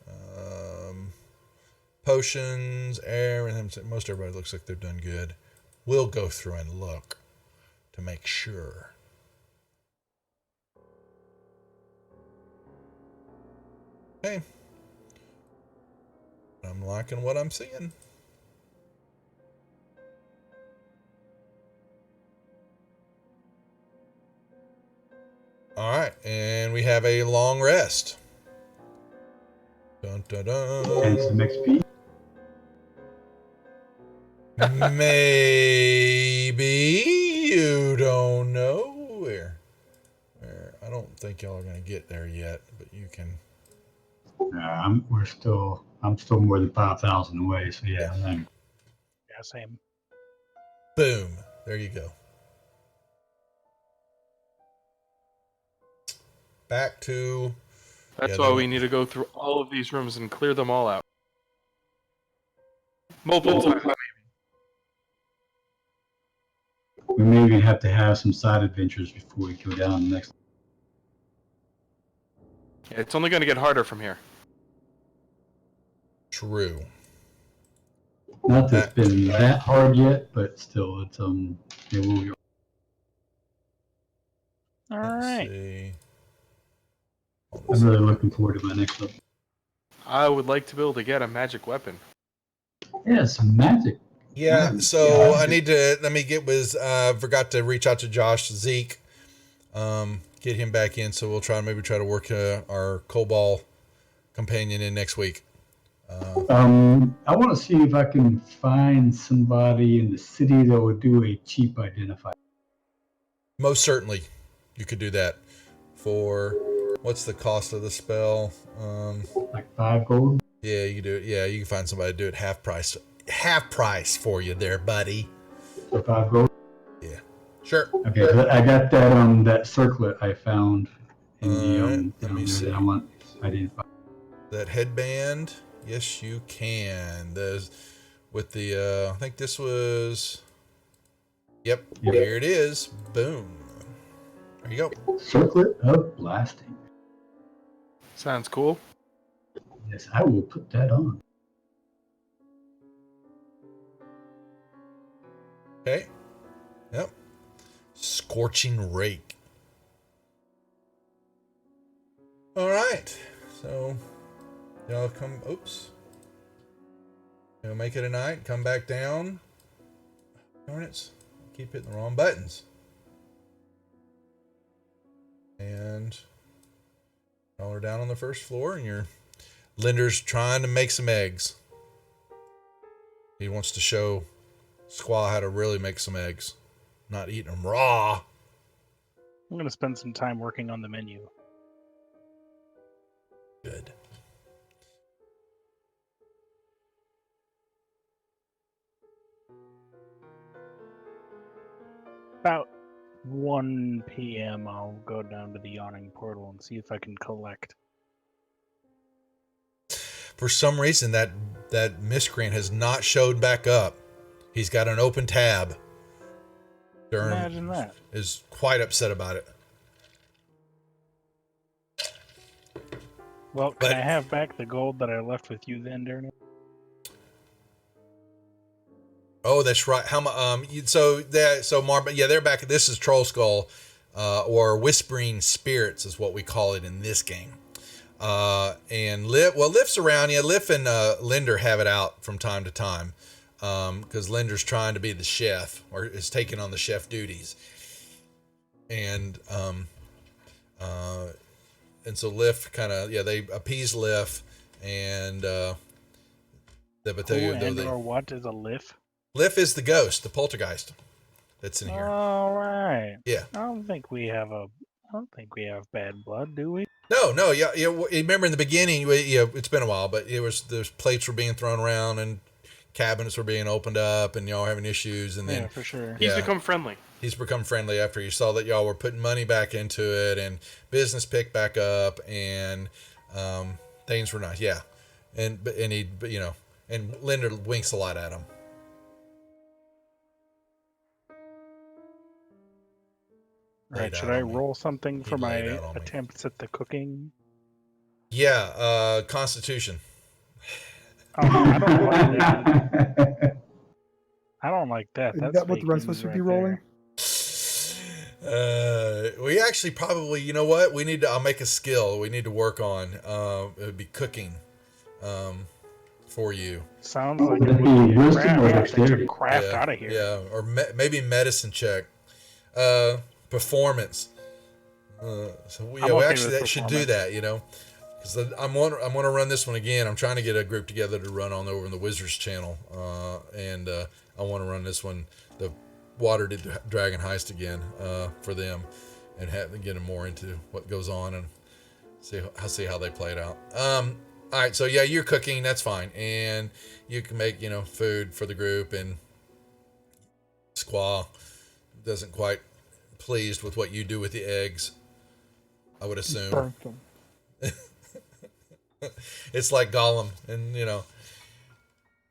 potions, air, and most everybody looks like they've done good. We'll go through and look to make sure. Okay. I'm liking what I'm seeing. All right, and we have a long rest. Dun, dun, dun. And some XP. Maybe you don't know where. I don't think y'all are gonna get there yet, but you can. I'm still more than 5,000 away. So yeah. Yeah, same. Boom. There you go. Back to. That's why we need to go through all of these rooms and clear them all out. Multiple times. We may even have to have some side adventures before we go down the next. Yeah, it's only going to get harder from here. True. Not that it's been that hard yet, but still, it's it will be. All Let's right. see. I'm really looking forward to my next level. I would like to be able to get a magic weapon. Yeah, it's magic. Yeah, so I need to forgot to reach out to Josh Zeke, get him back in. So we'll try to work our Cobalt companion in next week. I want to see if I can find somebody in the city that would do a cheap identifier. Most certainly, you could do that. For what's the cost of the spell? Like 5 gold. Yeah, you can do it. Yeah, you can find somebody to do it half price for you there, buddy. For 5 gold. Yeah, sure. Okay, so I got that that circlet I found in the Let me see. that I want identified. That headband. Yes, you can. There's with the I think this was. Yep. Here it is. Boom. There you go. Circlet of blasting. Sounds cool. Yes, I will put that on. Okay. Yep. Scorching rake. All right. So y'all come. Oops. You'll make it a night. Come back down. Darn it. Keep hitting the wrong buttons. And y'all are down on the first floor, and your Linder's trying to make some eggs. He wants to show Squaw how to really make some eggs, not eating them raw. I'm going to spend some time working on the menu. Good. About 1 p.m., I'll go down to the Yawning Portal and see if I can collect. For some reason, that miscreant has not showed back up. He's got an open tab. Durham Imagine that. is quite upset about it. Well, can I have back the gold that I left with you then, Darren? Oh, that's right. How much? So Marvin, yeah, they're back. This is Troll Skull, or Whispering Spirits is what we call it in this game. And Lift's around. Yeah, Lift and Linder have it out from time to time, because Linder's trying to be the chef or is taking on the chef duties, and so Lift kind of they appease Lift, and Or what is a lift? Lift is the ghost, the poltergeist that's in here. All right. Yeah. I don't think we have bad blood, do we? No, yeah. Remember in the beginning, it's been a while, but there's plates were being thrown around and cabinets were being opened up, and y'all having issues, and then Yeah, for sure. He's become friendly. He's become friendly after he saw that y'all were putting money back into it, and business picked back up, and things were nice. Yeah, and Linder winks a lot at him. Right, should I roll something for my attempts at the cooking? Yeah, Constitution. Oh, I don't like that. I don't like that. Is That's that what the rest of us should be rolling? We actually probably, you know what? I'll make a skill we need to work on. It would be cooking for you. Sounds like it would be wisdom or craft dexterity. out of here. Yeah, or maybe medicine check. Performance. We actually should do that, because I'm going to run this one again. I'm trying to get a group together to run on over in the Wizards channel, and I want to run this one, the Waterdeep Dragon Heist again, for them, and get them more into what goes on and see how they play it out. All right, so yeah, you're cooking. That's fine, and you can make food for the group, and Squaw doesn't quite pleased with what you do with the eggs, I would assume. Burnt them. It's like Gollum, and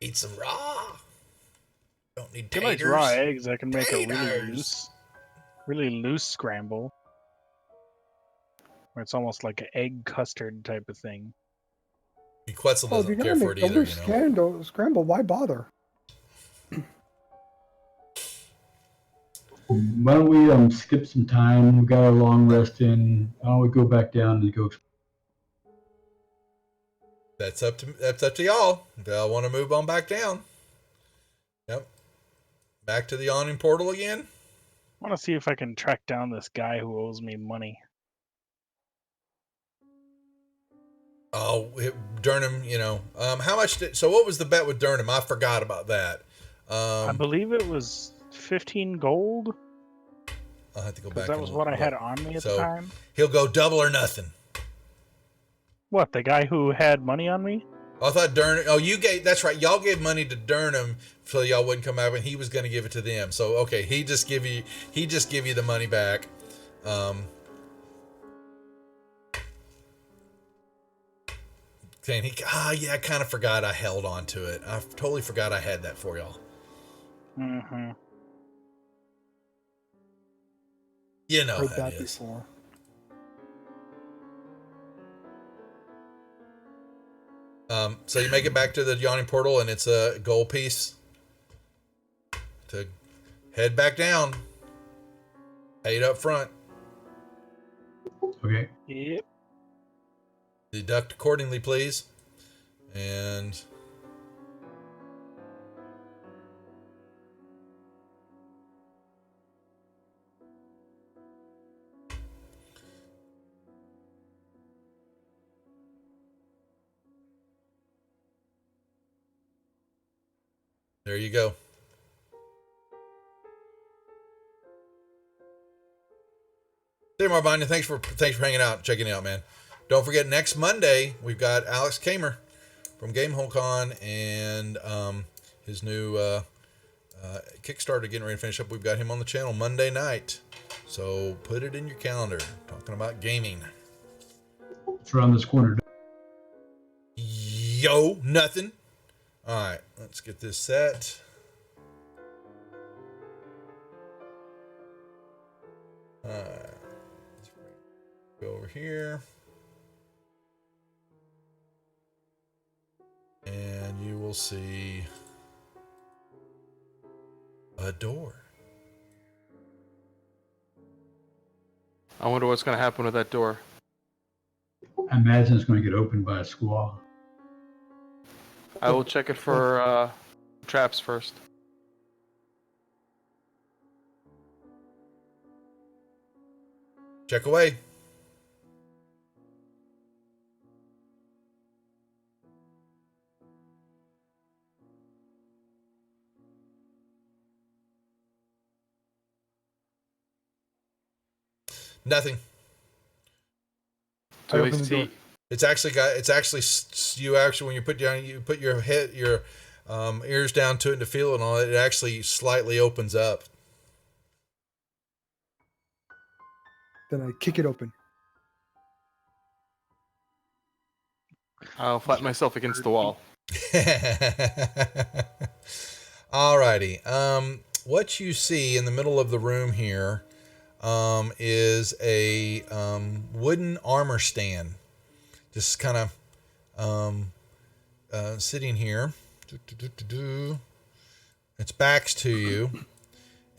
eat some raw. Don't need Too taters. much raw eggs. I can make a Taters. really loose scramble, where it's almost like an egg custard type of thing. Quetzal Oh, if doesn't you're care gonna for it make a either. loose scramble, why bother? Why don't we skip some time? We got our long rest in. Why don't we go back down and go? That's up to y'all. If y'all want to move on back down. Yep. Back to the yawning portal again. I want to see if I can track down this guy who owes me money. Oh, Durham, how much so what was the bet with Durham? I forgot about that. I believe it was 15 gold. I'll have to go back. Because that was what I had on me at the time. He'll go double or nothing. What, the guy who had money on me? I thought Durham. Oh, that's right. Y'all gave money to Durham so y'all wouldn't come out, and he was going to give it to them. So okay, he just give you the money back. Saying I kind of forgot I held on to it. I totally forgot I had that for y'all. Mm-hmm. You know Heard how that it is. before. So you make it back to the yawning portal, and it's a gold piece to head back down. Paid up front. Okay. Yep. Deduct accordingly, please. And there you go. Hey, Marbanya, thanks for hanging out, checking it out, man. Don't forget, next Monday we've got Alex Kamer from GameholeCon and his new Kickstarter getting ready to finish up. We've got him on the channel Monday night, so put it in your calendar. Talking about gaming. It's around this corner. Yo, nothing. All right, let's get this set. All right, let's go over here. And you will see a door. I wonder what's going to happen with that door. I imagine it's going to get opened by a squall. I will check it for traps first. Check away. Nothing. Do I they open the door. see? It's actually you actually when you put your head your ears down to it to feel it and all, it actually slightly opens up. Then I kick it open. I'll flat myself against the wall. Alrighty. What you see in the middle of the room here is a wooden armor stand. Just kind of sitting here. Its back's to you.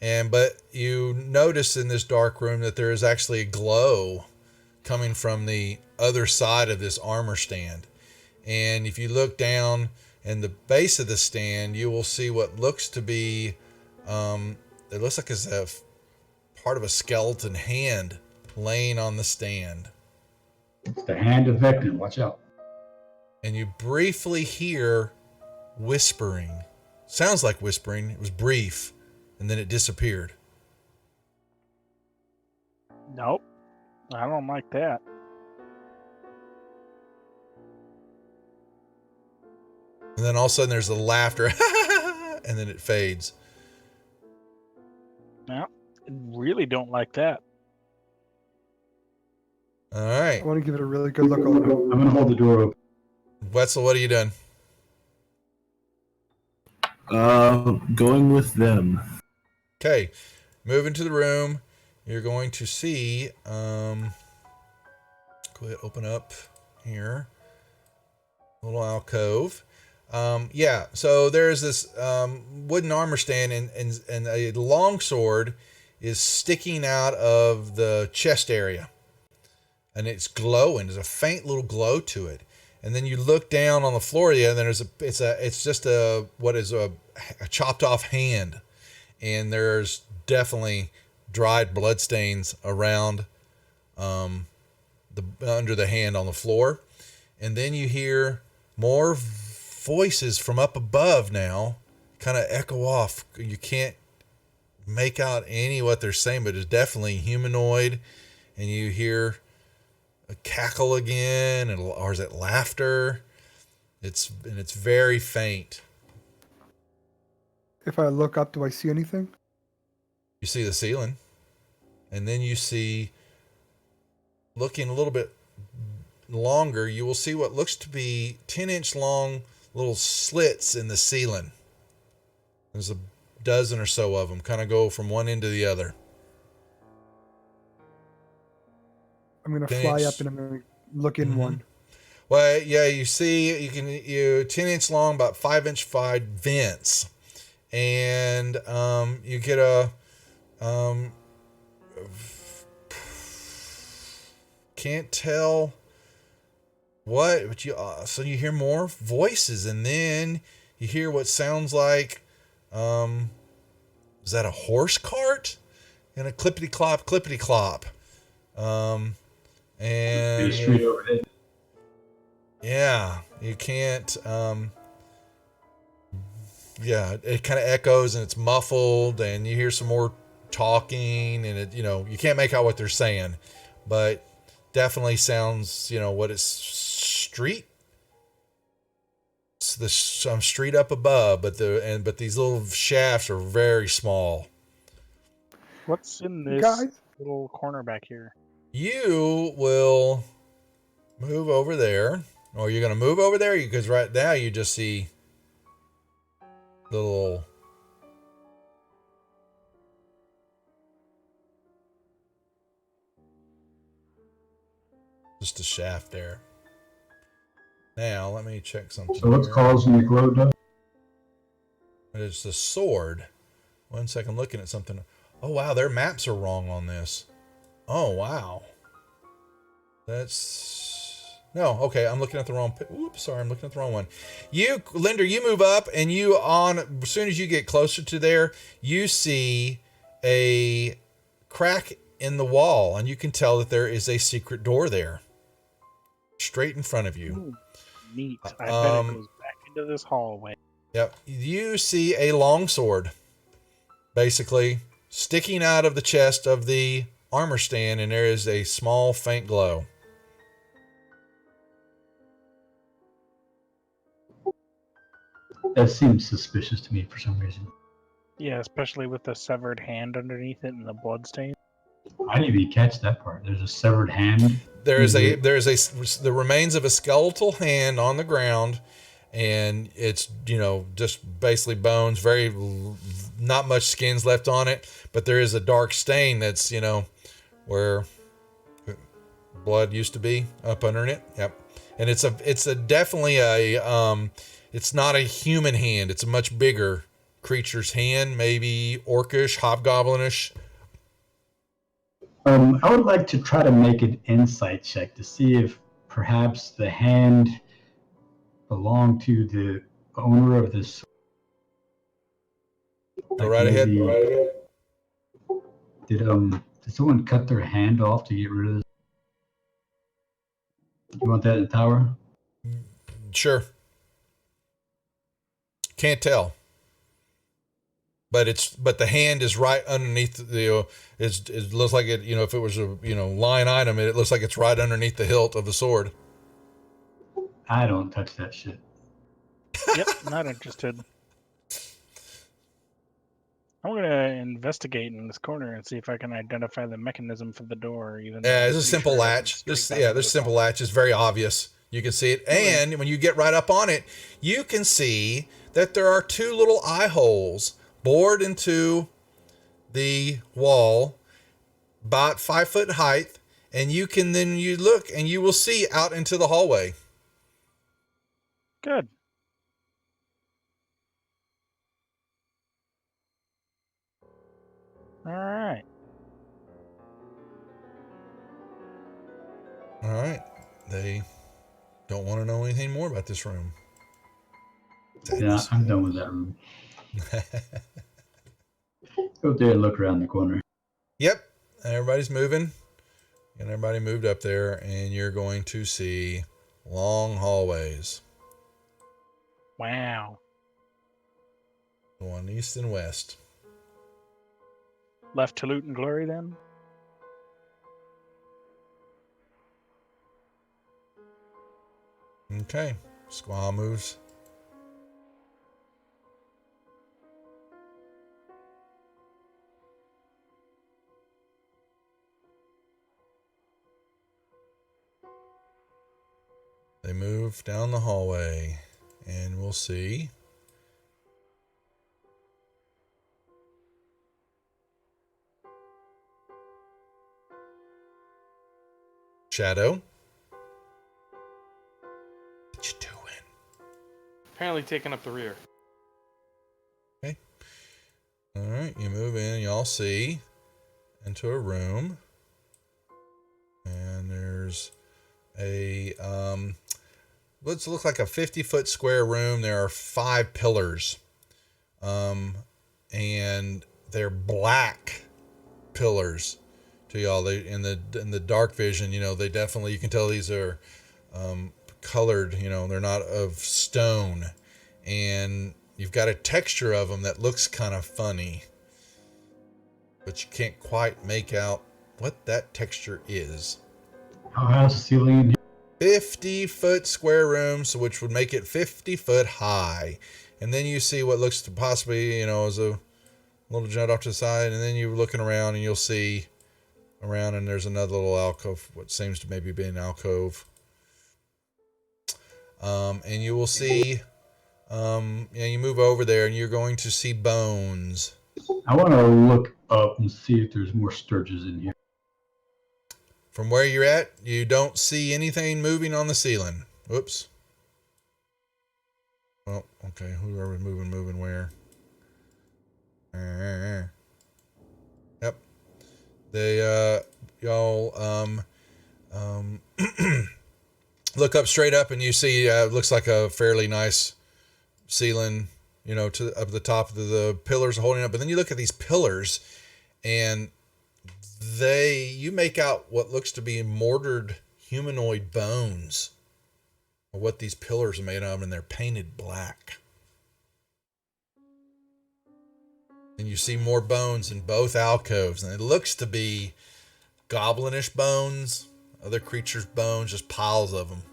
But you notice in this dark room that there is actually a glow coming from the other side of this armor stand. And if you look down in the base of the stand, you will see what looks to be, it looks like it's a part of a skeleton hand laying on the stand. It's the hand of Vecna. Watch out. And you briefly hear whispering. Sounds like whispering. It was brief, and then it disappeared. Nope. I don't like that. And then all of a sudden there's the laughter, and then it fades. No, really don't like that. All right. I want to give it a really good look over. I'm going to hold the door open. Wetzel, what have you done? Going with them. Okay. Move into the room. You're going to see, go ahead, open up here. Little alcove. So there's this wooden armor stand and a long sword is sticking out of the chest area, and it's glowing. There's a faint little glow to it. And then you look down on the floor, and then it's just a chopped off hand, and there's definitely dried blood stains around under the hand on the floor. And then you hear more voices from up above now, kind of echo off. You can't make out any what they're saying, but it's definitely humanoid. And you hear a cackle again, or is it laughter? It's very faint. If I look up, do I see anything? You see the ceiling, and then you see, looking a little bit longer, you will see what looks to be 10-inch long little slits in the ceiling. There's a dozen or so of them, kind of go from one end to the other. I'm gonna fly up and I'm gonna look in one. Well, yeah, you see, you 10-inch long, about 5-inch wide vents, and you get a can't tell what, but so you hear more voices, and then you hear what sounds like, is that a horse cart? And a clippity clop. And Street overhead. yeah, you can't, yeah, it kind of echoes and it's muffled, and you hear some more talking, and you can't make out what they're saying, but definitely sounds, what is street? It's some street up above, but these little shafts are very small. What's in this Guys? little corner back here? You will move over there, or you're going to move over there, because right now you just see little just a shaft there. Now let me check something. So what's here. causing the glow dust? It's the sword. 1 second, looking at something. Oh wow, their maps are wrong on this. Oh wow. No, okay, I'm looking at the wrong. Oops, sorry, I'm looking at the wrong one. Linder, you move up, and as soon as you get closer to there, you see a crack in the wall, and you can tell that there is a secret door there, straight in front of you. Ooh, neat. I bet it goes back into this hallway. Yep. You see a longsword, basically sticking out of the chest of the armor stand, and there is a small faint glow. That seems suspicious to me for some reason. Yeah, especially with the severed hand underneath it and the blood stain. I didn't even catch that part. There's a severed hand. The remains of a skeletal hand on the ground, and it's just basically bones, not much skin's left on it, but there is a dark stain that's where blood used to be up under it. Yep. And it's definitely it's not a human hand, it's a much bigger creature's hand, maybe orcish, hobgoblinish. I would like to try to make an insight check to see if perhaps the hand belonged to the owner of this. Go right ahead. Did someone cut their hand off to get rid of this? You want that in the tower? Sure. Can't tell. But the hand is right underneath it looks like it, if it was a, line item, it looks like it's right underneath the hilt of the sword. I don't touch that shit. Yep, not interested. I'm going to investigate in this corner and see if I can identify the mechanism for the door. Yeah, it's a simple latch. This simple latch is very obvious. You can see it. And when you get right up on it, you can see that there are two little eye holes bored into the wall, about 5 foot height. And you look and you will see out into the hallway. Good. All right. All right. They don't want to know anything more about this room. Yeah, I'm done with that room. Go there and look around the corner. Yep. Everybody's moving. And everybody moved up there, and you're going to see long hallways Wow. going east and west. Left to loot and glory then? Okay. Squaw moves. They move down the hallway, and we'll see. Shadow. What you doing? Apparently taking up the rear. Okay. All right. You move in. Y'all see into a room, and there's a what's look like a 50-foot square room. There are 5 pillars, and they're black pillars to y'all. They in the dark vision, they definitely, you can tell these are colored. They're not of stone, and you've got a texture of them that looks kind of funny, but you can't quite make out what that texture is. How high is the ceiling in here? 50-foot square rooms, which would make it 50 foot high. And then you see what looks to possibly, as a little jut off to the side. And then you're looking around and you'll see around, and there's another little alcove, what seems to maybe be an alcove. And you will see, you move over there and you're going to see bones. I want to look up and see if there's more sturges in here. From where you're at, you don't see anything moving on the ceiling. Whoops. Well, okay, whoever's moving where? Yep. They, y'all, look up straight up and you see, looks like a fairly nice ceiling, to up the top of the pillars holding up. But then you look at these pillars and you make out what looks to be mortared humanoid bones, or what these pillars are made of, and they're painted black. And you see more bones in both alcoves, and it looks to be goblinish bones, other creatures' bones, just piles of them.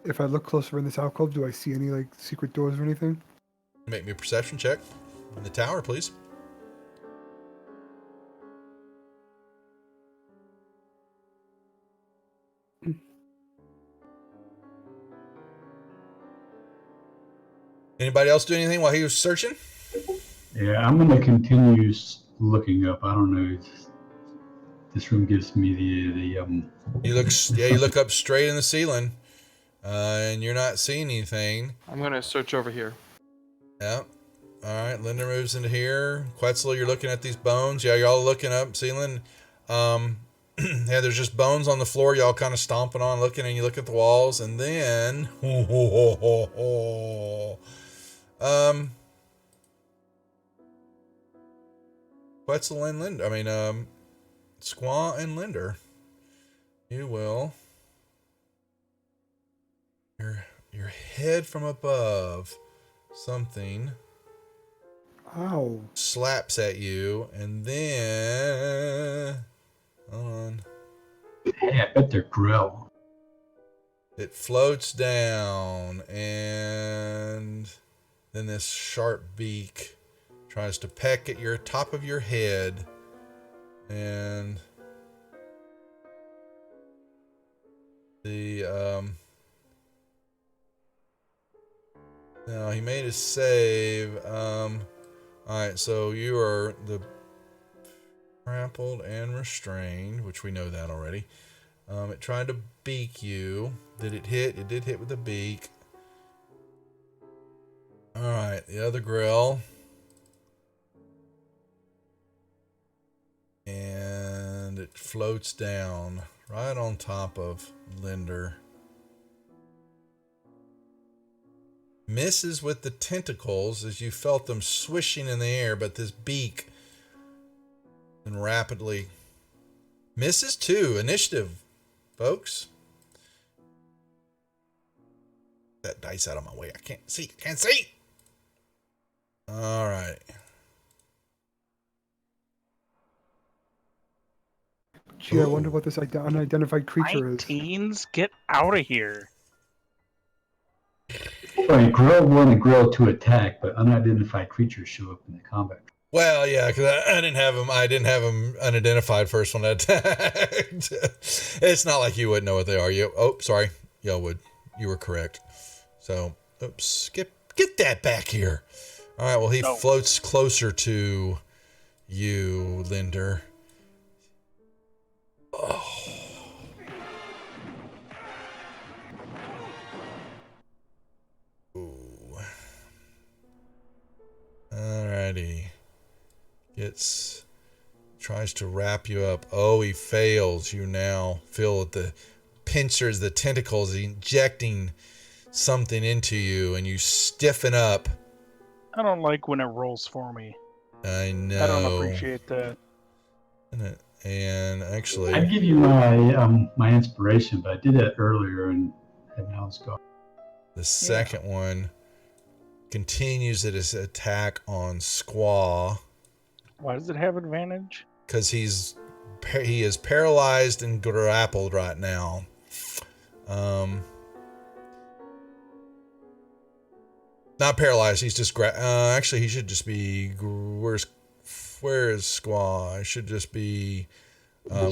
If I look closer in this alcove, do I see any secret doors or anything? Make me a perception check in the tower, please. Anybody else do anything while he was searching? Yeah, I'm going to continue looking up. I don't know. This room gives me the You look up straight in the ceiling, and you're not seeing anything. I'm gonna search over here. Yeah. All right. Linda moves into here. Quetzal, you're looking at these bones. Yeah, y'all looking up ceiling. Yeah, there's just bones on the floor. Y'all kind of stomping on, looking, and you look at the walls, and then Quetzal and Linda. Squaw and Linder. You will. Your head from above. Something Ow. slaps at you, and then hold on. Hey, I bet they're grill. It floats down, and then this sharp beak tries to peck at your top of your head, and now he made a save. Alright, so you are the grappled and restrained, which we know that already. It tried to beak you. Did it hit? It did hit with the beak. All right, the other grill. And it floats down right on top of Linder. Misses with the tentacles as you felt them swishing in the air, but this beak and rapidly misses too. Initiative, folks. That dice out of my way. I can't see. Can't see. All right. Gee, I Ooh. wonder what this unidentified creature is. Teens, get out of here. Right, grill 1 and grill 2 attack, but unidentified creatures show up in the combat. Well, yeah, because I didn't have him. I didn't have him unidentified first when I attacked. It's not like you wouldn't know what they are. You. Oh, sorry. Y'all would. You were correct. So, oops. Get that back here. All right. Well, he floats closer to you, Linder. Oh. Ooh. Alrighty. Tries to wrap you up. Oh, he fails. You now feel the pincers, the tentacles injecting something into you, and you stiffen up. I don't like when it rolls for me. I know. I don't appreciate that. And actually, I'd give you my inspiration, but I did that earlier and now it's gone. the second one continues its attack on Squaw. Why does it have advantage? Because he is paralyzed and grappled right now. Not paralyzed. He's just actually, he should just be. Where is Squaw? He should just be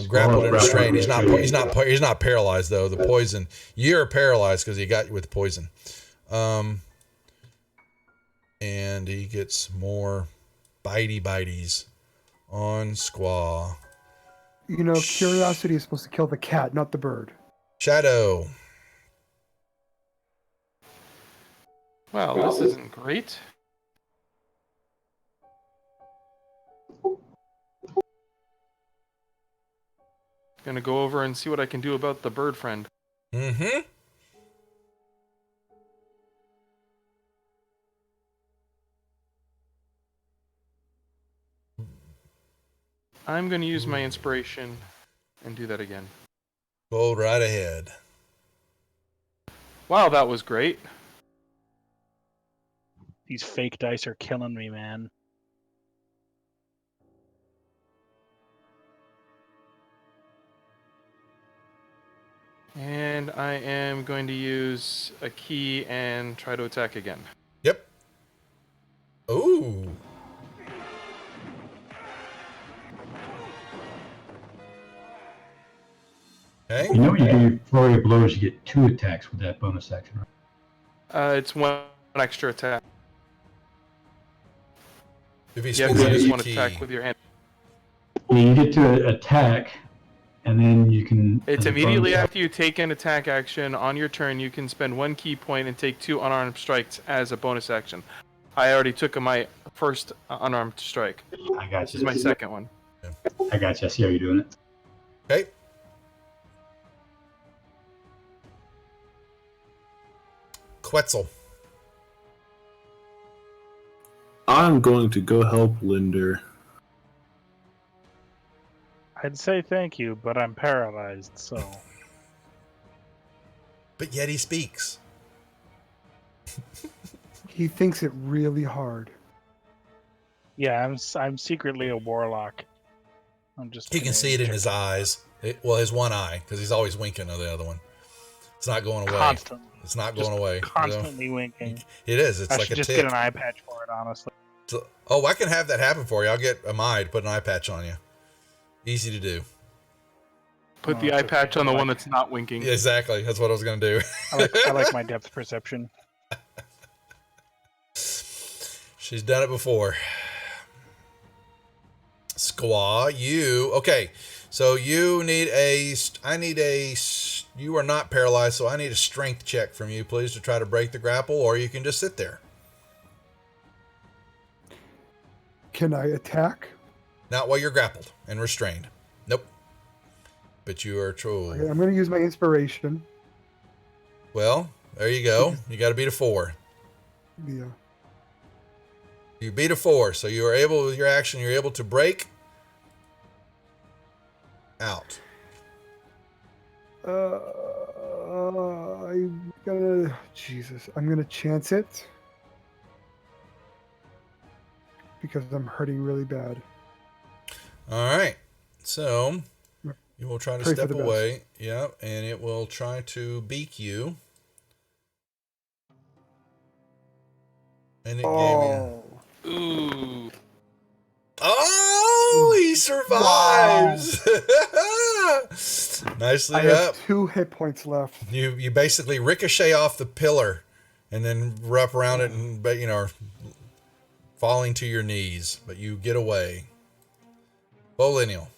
grappled and restrained. He's not paralyzed though. The poison. You're paralyzed because he got you with poison. And he gets more bites on Squaw. You know, curiosity is supposed to kill the cat, not the bird. Shadow. Well, this isn't great. Gonna go over and see what I can do about the bird friend. Mm-hmm. I'm gonna use my inspiration and do that again. Go right ahead. Wow, that was great. These fake dice are killing me, man. And I am going to use a key and try to attack again. Yep. Ooh. Okay. You know when you do flurry of blows, you get 2 attacks with that bonus action, right? It's one extra attack. If he You spends have to it as use a one key. attack with your hand. Yeah, you get to attack, and then you can... It's as a immediately bonus after you take an attack action on your turn. You can spend 1 key point and take 2 unarmed strikes as a bonus action. I already took my first unarmed strike. I got This you. is my second one. I got you. I see how you're doing it. Okay. Quetzal. I'm going to go help Linder. I'd say thank you, but I'm paralyzed, so... But yet he speaks. He thinks it really hard. Yeah, I'm secretly a warlock. I'm just... He can see it in his eyes. His one eye, because he's always winking at the other one. It's not going away. Constantly. It's not Just going away. Constantly winking. It is. It's I like should a just tick. get an eye patch for it, honestly. I can have that happen for you. I'll get a Mide, put an eye patch on you. Easy to do. Put the eye patch on the one that's not winking. Yeah, exactly. That's what I was going to do. I like my depth perception. She's done it before. Squaw, you. Okay. So you need you are not paralyzed, so I need a strength check from you, please, to try to break the grapple, or you can just sit there. Can I attack? Not while you're grappled and restrained. Nope. But you are true. Okay, I'm going to use my inspiration. Well, there you go. You got to beat a 4. Yeah. You beat a 4, so you are able, with your action, you're able to break out. I'm gonna. Jesus. I'm going to chance it. Because I'm hurting really bad. All right. So you will try to Pray for step the best. away. Yep. And it will try to beak you. And it gave you. Ooh. Oh, he survives. Nicely I have up. 2 hit points left. You basically ricochet off the pillar and then wrap around it and, falling to your knees, but you get away. Bolinial.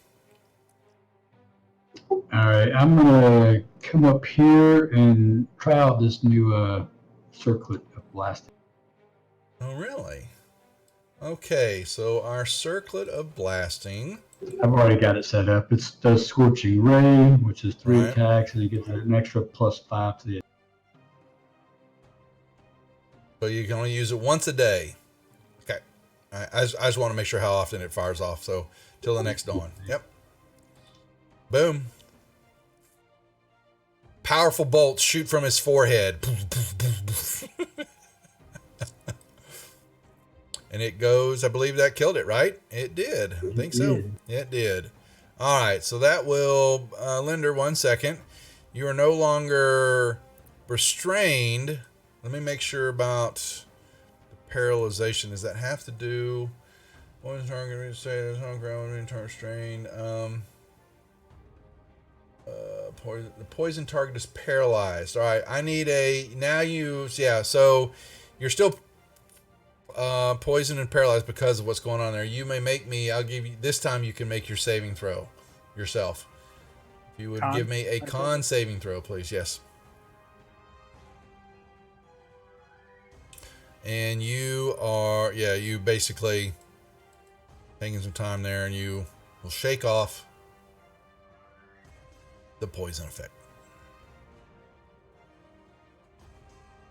All right, I'm gonna come up here and try out this new circlet of blasting. Oh, really? Okay, so our circlet of blasting. I've already got it set up. It does scorching ray, which is 3 Right. attacks, and you get an extra +5 to the. So you can only use it once a day. Okay. I just want to make sure how often it fires off. So till the next dawn. Yep. Boom. Powerful bolts shoot from his forehead. And it goes, I believe that killed it, right? It did. I think so. It did. All right. So that will, Linder, 1 second. You are no longer restrained. Let me make sure about the paralyzation. Does that have to do? One target, say there's no ground, restrained. The poison target is paralyzed. All right. I need so you're still poisoned and paralyzed because of what's going on there. You may I'll give you, this time you can make your saving throw yourself. If you would give me a con saving throw, please. Yes. And you are, you basically taking some time there, and you will shake off the poison effect.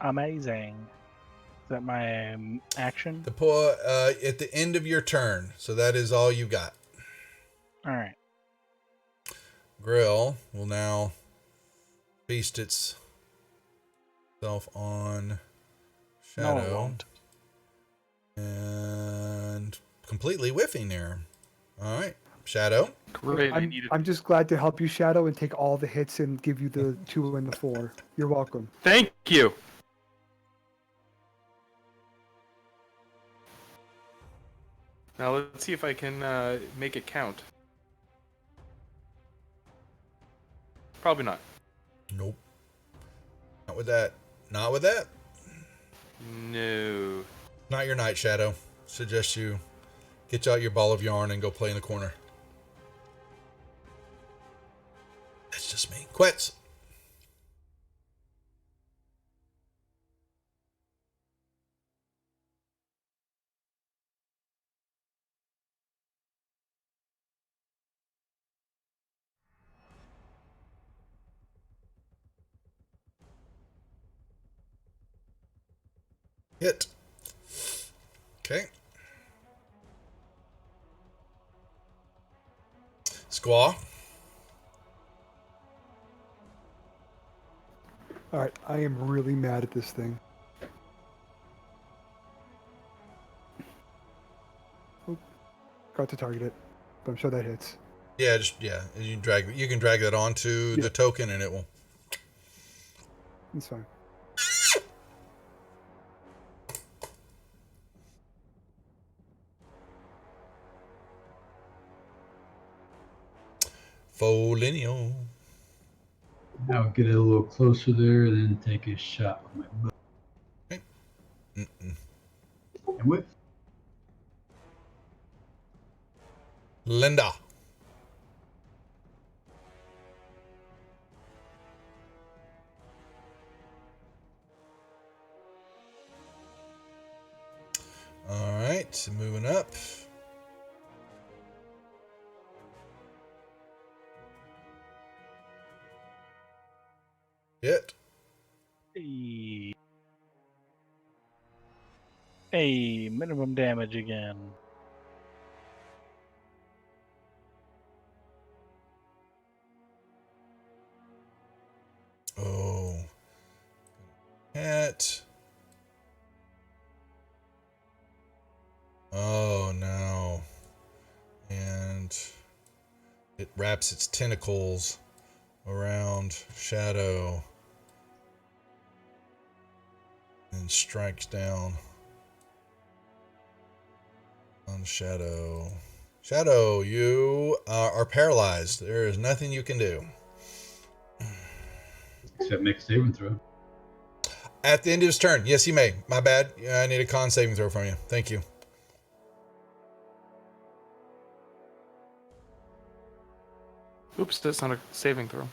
Amazing. Is that my action? At the end of your turn. So that is all you got. All right. Grill will now feast itself on Shadow. No, it won't. And completely whiffing there. All right. Shadow. Great. I needed. I'm just glad to help you, Shadow, and take all the hits and give you the 2 and the 4. You're welcome. Thank you. Now let's see if I can make it count. Probably not. Nope. Not with that. Not with that. No. Not your night, Shadow. Suggest you get out your ball of yarn and go play in the corner. That's just me. Quits. Hit. Okay. Squaw. All right, I am really mad at this thing. Oop, got to target it, but I'm sure that hits. Yeah, you can drag that onto the token and it will. It's fine. Foligno. Now get it a little closer there, and then take a shot with my bow. Okay. And whip. Linda. right, moving up. Hit. Hey, minimum damage again. Oh. Hit. Oh no. And it wraps its tentacles around Shadow and strikes down on Shadow. Shadow, you are paralyzed. There is nothing you can do. Except make a saving throw. At the end of his turn. Yes, you may. My bad. I need a con saving throw from you. Thank you. Oops, that's not a saving throw.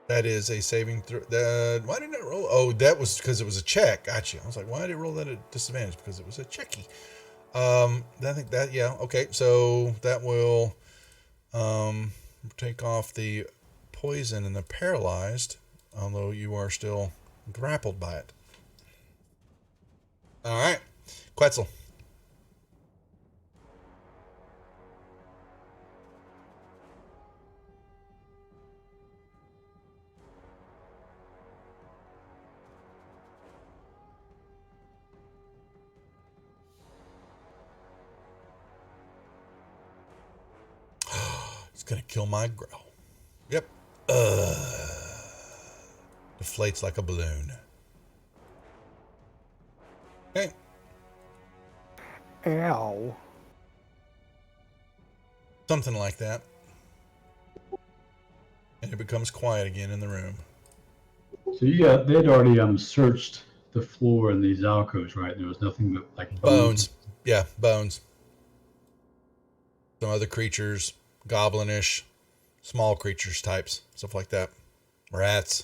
That is a saving throw. Why didn't it roll? Oh, that was because it was a check. Gotcha. I was like, why did it roll that at disadvantage? Because it was a checky. I think that, yeah. Okay, so that will take off the poison and the paralyzed, although you are still grappled by it. All right, Quetzal. It's gonna kill my growl. Yep. Deflates like a balloon. Okay. Ow. Something like that. And it becomes quiet again in the room. So they'd already searched the floor in these alcoves, right? There was nothing but like Bones. Yeah, bones. Some other creatures, goblinish, small creatures types, stuff like that. Rats.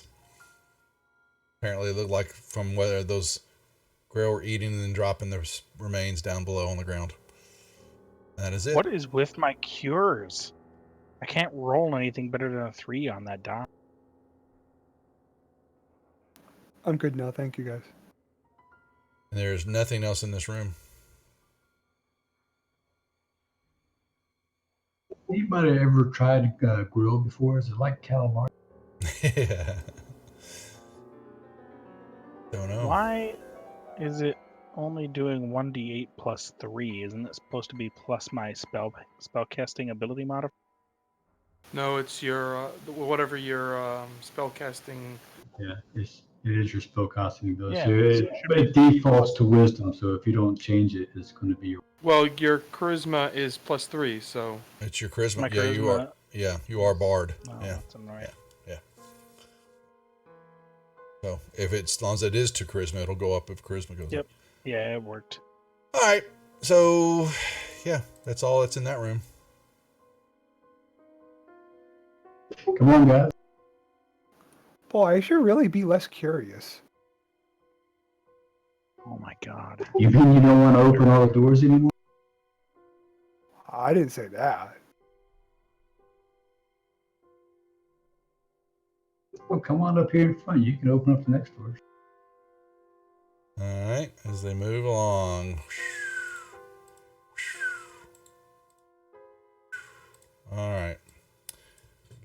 Apparently it looked like from whether those Grail were eating and then dropping their remains down below on the ground. That is it. What is with my cures? I can't roll anything better than a 3 on that die. I'm good now. Thank you, guys. And there's nothing else in this room. Anybody ever tried grill before? Is it like calamari? Yeah. Don't know. Why is it only doing 1d8 plus 3? Isn't it supposed to be plus my spellcasting ability modifier? No, it's your whatever your spellcasting. Yeah, it is your spellcasting ability. Yeah, So it defaults to wisdom. So if you don't change it, it's going to be your. Well, your charisma is +3, so It's your charisma. My Yeah, you are. Yeah, you are bard. No, Yeah. that's annoying. Yeah. So if it's, as long as it is to charisma, it'll go up if charisma goes Yep. up. Yeah, it worked. All right. So, yeah, that's all that's in that room. Come on, guys. Boy, I should really be less curious. Oh my god. You mean you don't want to open all the doors anymore? I didn't say that. Well, come on up here in front. You can open up the next doors. All right. As they move along. All right.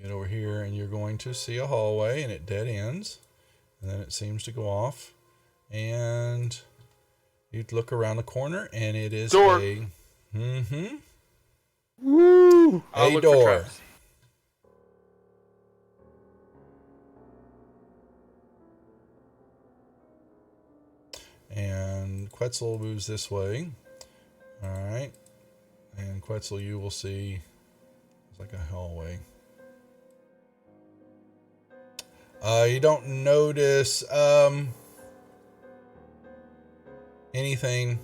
Get over here, and you're going to see a hallway, and it dead ends. And then it seems to go off. And you look around the corner, and it is Door. a... Mm-hmm. Woo! I'll A look for door. traps. And Quetzal moves this way. All right. And Quetzal, you will see it's like a hallway. You don't notice anything.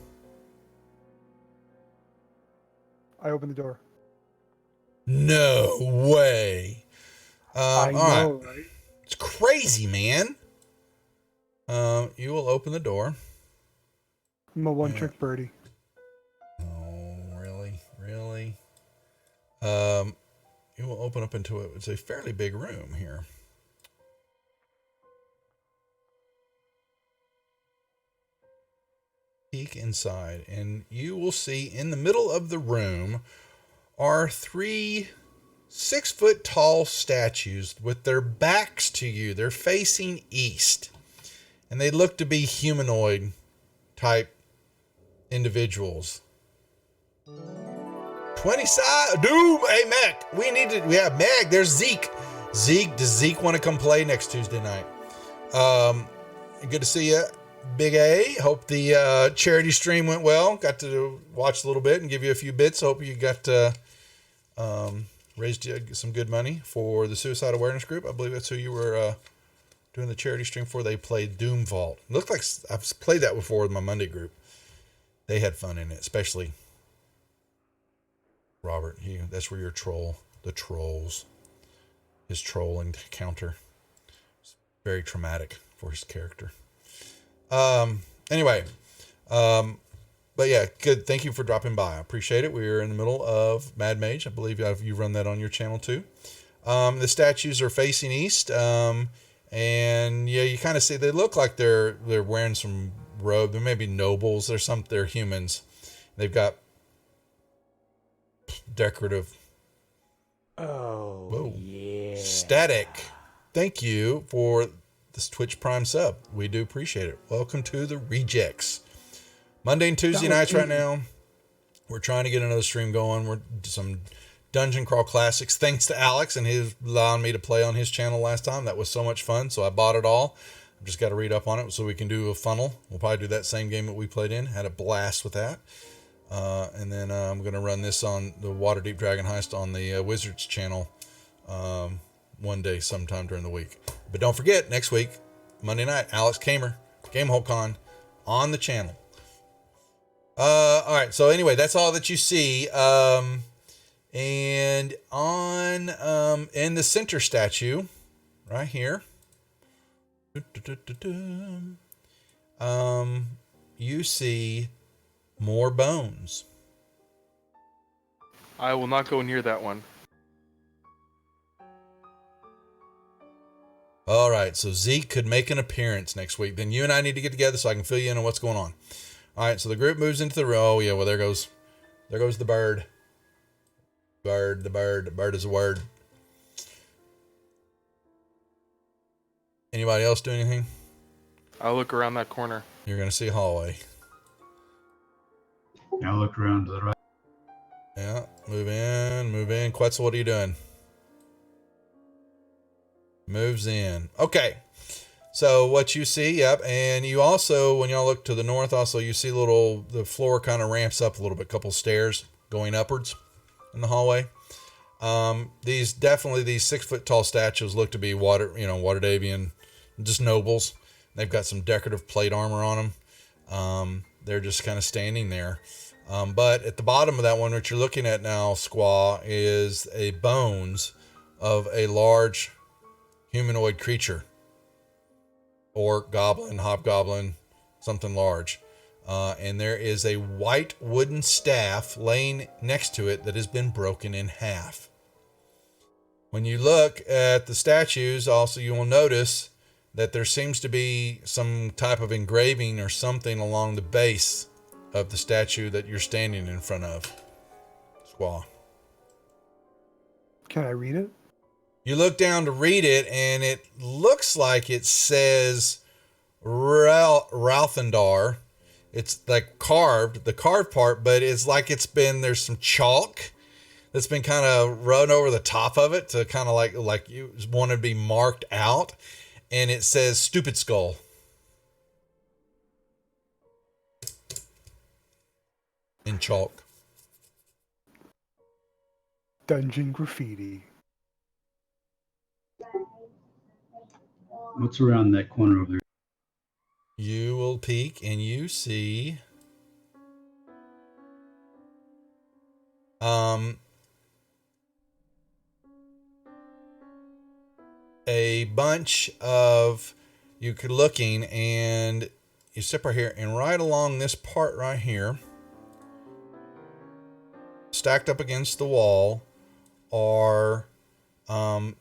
I opened the door. No way. I All know, right. right? It's crazy, man. You will open the door. I'm a one-trick birdie. Oh, really? Really? You will open up into it. It's a fairly big room here. Peek inside, and you will see in the middle of the room are 3 6-foot tall statues with their backs to you. They're facing east, and they look to be humanoid type individuals. 20 side. Doom. Hey, Mac. We have Meg. There's Zeke. Does Zeke want to come play next Tuesday night? Good to see you, Big A. Hope the charity stream went well. Got to watch a little bit and give you a few bits. Hope you got raised some good money for the Suicide Awareness Group. I believe that's who you were doing the charity stream for. They played Doom Vault. Looked like I've played that before with my Monday group. They had fun in it, especially Robert. That's where your the trolls, his troll encounter. It's very traumatic for his character. Anyway, but yeah, good. Thank you for dropping by. I appreciate it. We're in the middle of Mad Mage. I believe you run that on your channel too. The statues are facing east. And yeah, you kind of see they look like they're wearing some robe. They may be nobles. They're humans. They've got decorative. Oh, Whoa. yeah. Static. Thank you for this Twitch Prime sub. We do appreciate it. Welcome to the Rejects. Monday and Tuesday nights right now. We're trying to get another stream going. We're some Dungeon Crawl Classics. Thanks to Alex and his allowing me to play on his channel last time. That was so much fun. So I bought it all. I've just got to read up on it so we can do a funnel. We'll probably do that same game that we played in. Had a blast with that. And then I'm going to run this on the Waterdeep Dragon Heist on the Wizards channel one day sometime during the week. But don't forget, next week, Monday night, Alex Kamer, Gamehole Con on the channel. All right. So anyway, that's all that you see. And on in the center statue, right here, you see more bones. I will not go near that one. All right, so Zeke could make an appearance next week. Then you and I need to get together so I can fill you in on what's going on. All right, so the group moves into the row. Oh, yeah, well, there goes the bird. The bird is a word. Anybody else do anything? I'll look around that corner. You're going to see a hallway. Now look around to the right. Yeah, move in. Quetzal, what are you doing? Moves in. Okay. So what you see, yep, and you also, when y'all look to the north, also you see the floor kind of ramps up a little bit, couple stairs going upwards in the hallway. These 6-foot tall statues look to be Waterdavian, just nobles. They've got some decorative plate armor on them. They're just kind of standing there. But at the bottom of that one, what you're looking at now, Squaw, is a bones of a large humanoid creature. Orc, goblin, hobgoblin, something large. And there is a white wooden staff laying next to it that has been broken in half. When you look at the statues, also you will notice that there seems to be some type of engraving or something along the base of the statue that you're standing in front of. Squaw. Can I read it? You look down to read it, and it looks like it says Ralthandar. It's like the carved part, but it's like there's some chalk that's been kind of run over the top of it to kind of like you want to be marked out. And it says Stupid Skull. In chalk. Dungeon graffiti. What's around that corner over there? You will peek and you see a bunch of you could looking, and you step right here, and right along this part right here, stacked up against the wall, are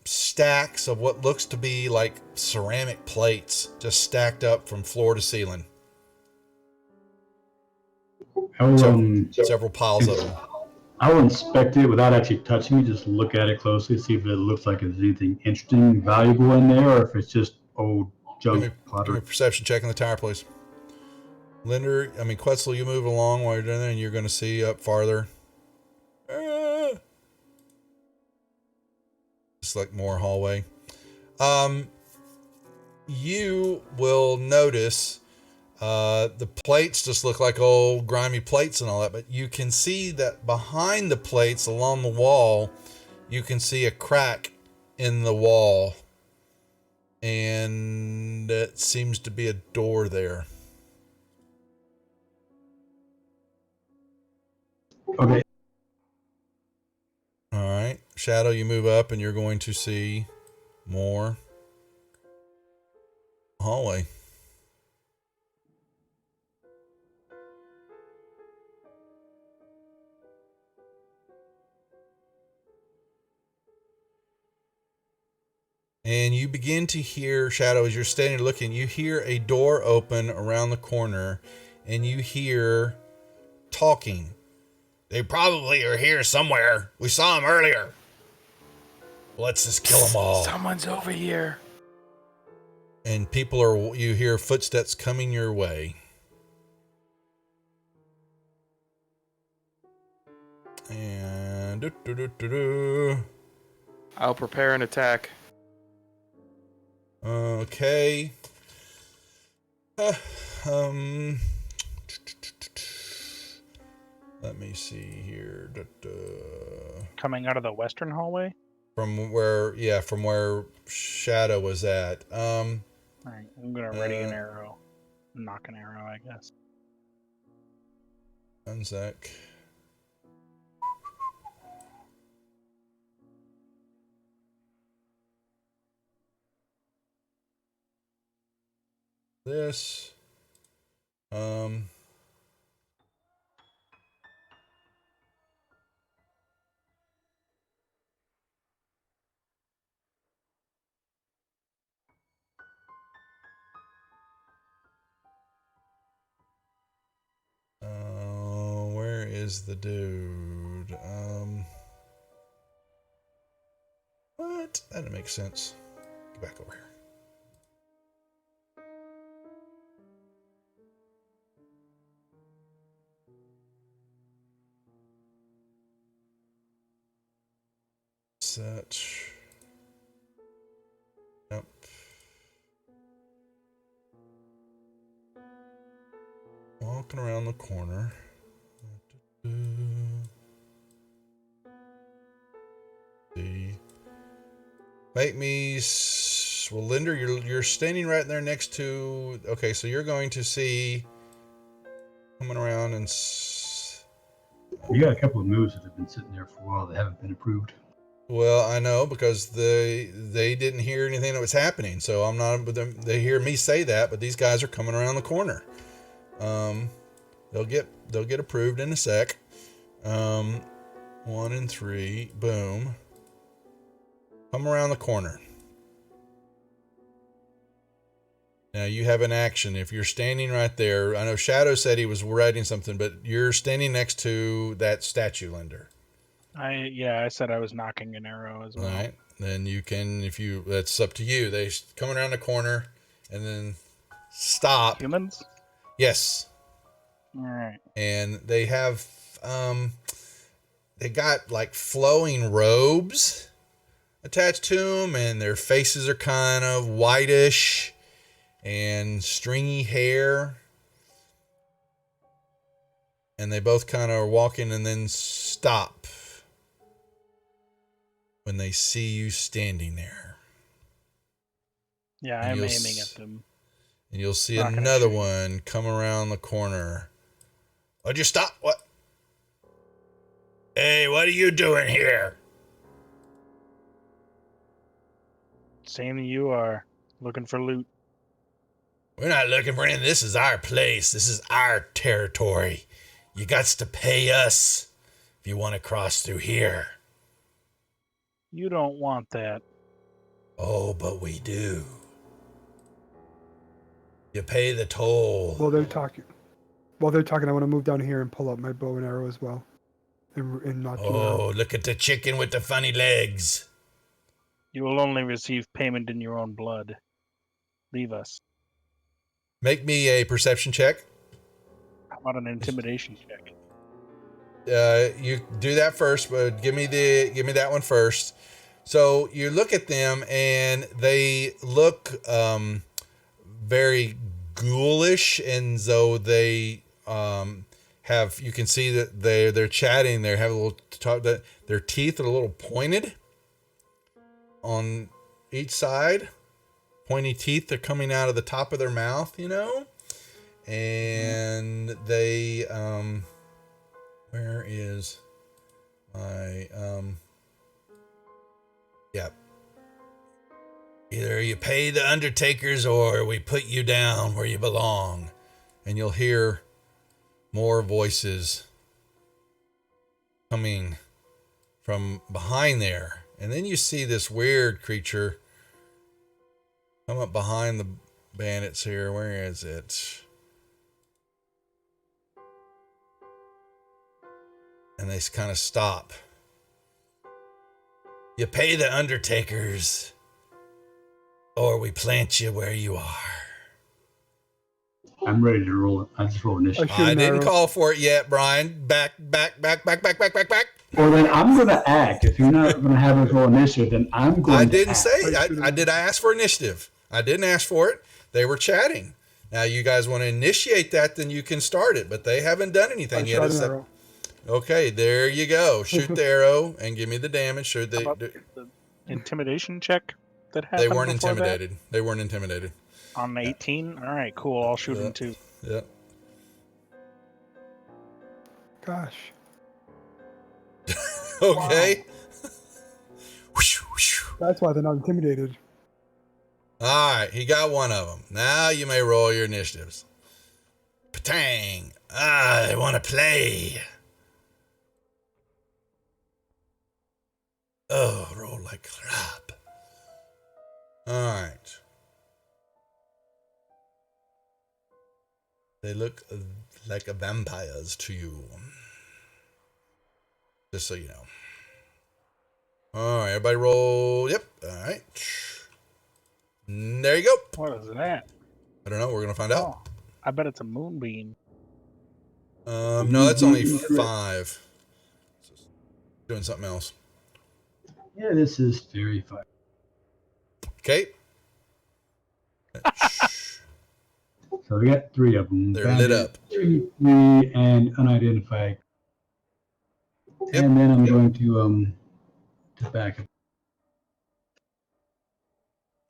stacks of what looks to be like ceramic plates, just stacked up from floor to ceiling. Several piles of them. I'll inspect it without actually touching it, just look at it closely, see if it looks like there's anything interesting, valuable in there, or if it's just old junk Give me pottery. a perception check in the tower, please. Quetzal, you move along while you're doing that, and you're going to see up farther. Just like more hallway. You will notice the plates just look like old grimy plates and all that, but you can see that behind the plates along the wall, you can see a crack in the wall, and it seems to be a door there. Okay. All right, Shadow, you move up, and you're going to see more hallway. And you begin to hear, Shadow, as you're standing looking, you hear a door open around the corner, and you hear talking. They probably are here somewhere. We saw them earlier. Let's just kill them all. Someone's over here. And you hear footsteps coming your way. And I'll prepare an attack. Okay. Let me see here. Coming out of the western hallway? From where Shadow was at. Alright, I'm gonna ready an arrow. Knock an arrow, I guess. One sec. This. Where is the dude? What? That didn't make sense. Get back over here. Search. Yep. Walking around the corner. See. Make me. Well, Linder, you're standing right there next to. Okay, so you're going to see. Coming around and. You got a couple of moves that have been sitting there for a while that haven't been approved. Well, I know because they didn't hear anything that was happening, so I'm not. But they hear me say that, but these guys are coming around the corner. They'll get approved in a sec. 1 and 3, boom. Come around the corner. Now you have an action. If you're standing right there, I know Shadow said he was writing something, but you're standing next to that statue, Linder. I said I was knocking an arrow as well. All right. Then you can, that's up to you. They come around the corner and then stop. Humans? Yes. All right. And they have, they got like flowing robes attached to them, and their faces are kind of whitish and stringy hair. And they both kind of are walking and then stop when they see you standing there. Yeah, I'm aiming at them. And you'll see another one come around the corner. Why'd you stop? What? Hey, what are you doing here? Same as you are. Looking for loot. We're not looking for anything. This is our place. This is our territory. You got to pay us if you want to cross through here. You don't want that. Oh, but we do. You pay the toll. While they're talking, I want to move down here and pull up my bow and arrow as well, and knock you out. Oh, look at the chicken with the funny legs. You will only receive payment in your own blood. Leave us. Make me a perception check. How about an intimidation check? You do that first, but give me that one first. So you look at them and they look very ghoulish, and though they have, you can see that they're chatting. They have a little talk. That their teeth are a little pointed on each side. Pointy teeth are coming out of the top of their mouth, and they where is my yeah. Either you pay the undertakers or we put you down where you belong. And you'll hear more voices coming from behind there. And then you see this weird creature come up behind the bandits here. Where is it? And they kind of stop. You pay the undertakers or we plant you where you are. I'm ready to roll it. I just roll initiative. I didn't call for it yet, Brian. Back. Well, then I'm going to act. If you're not going to have us roll initiative, then I'm going to I didn't act. say. I ask for initiative. I didn't ask for it. They were chatting. Now you guys want to initiate that, then you can start it. But they haven't done anything yet. Okay, there you go. Shoot the arrow and give me the damage. Sure, the intimidation check that happened. They weren't intimidated. They weren't intimidated. On 18? All right, cool. I'll shoot him too. Yeah. Gosh. Okay. Wow. That's why they're not intimidated. All right, he got one of them. Now you may roll your initiatives. Patang. They want to play. Oh, roll like crap. All right. They look like vampires to you. Just so you know. All right, everybody roll. Yep. All right. There you go. What is that? I don't know. We're going to find out. Oh, I bet it's a moonbeam. No, that's only 5. Doing something else. Yeah, this is very fun. Okay. So we got 3 of them. They're lit up. 3, and unidentified. Yep. And then I'm going to back up.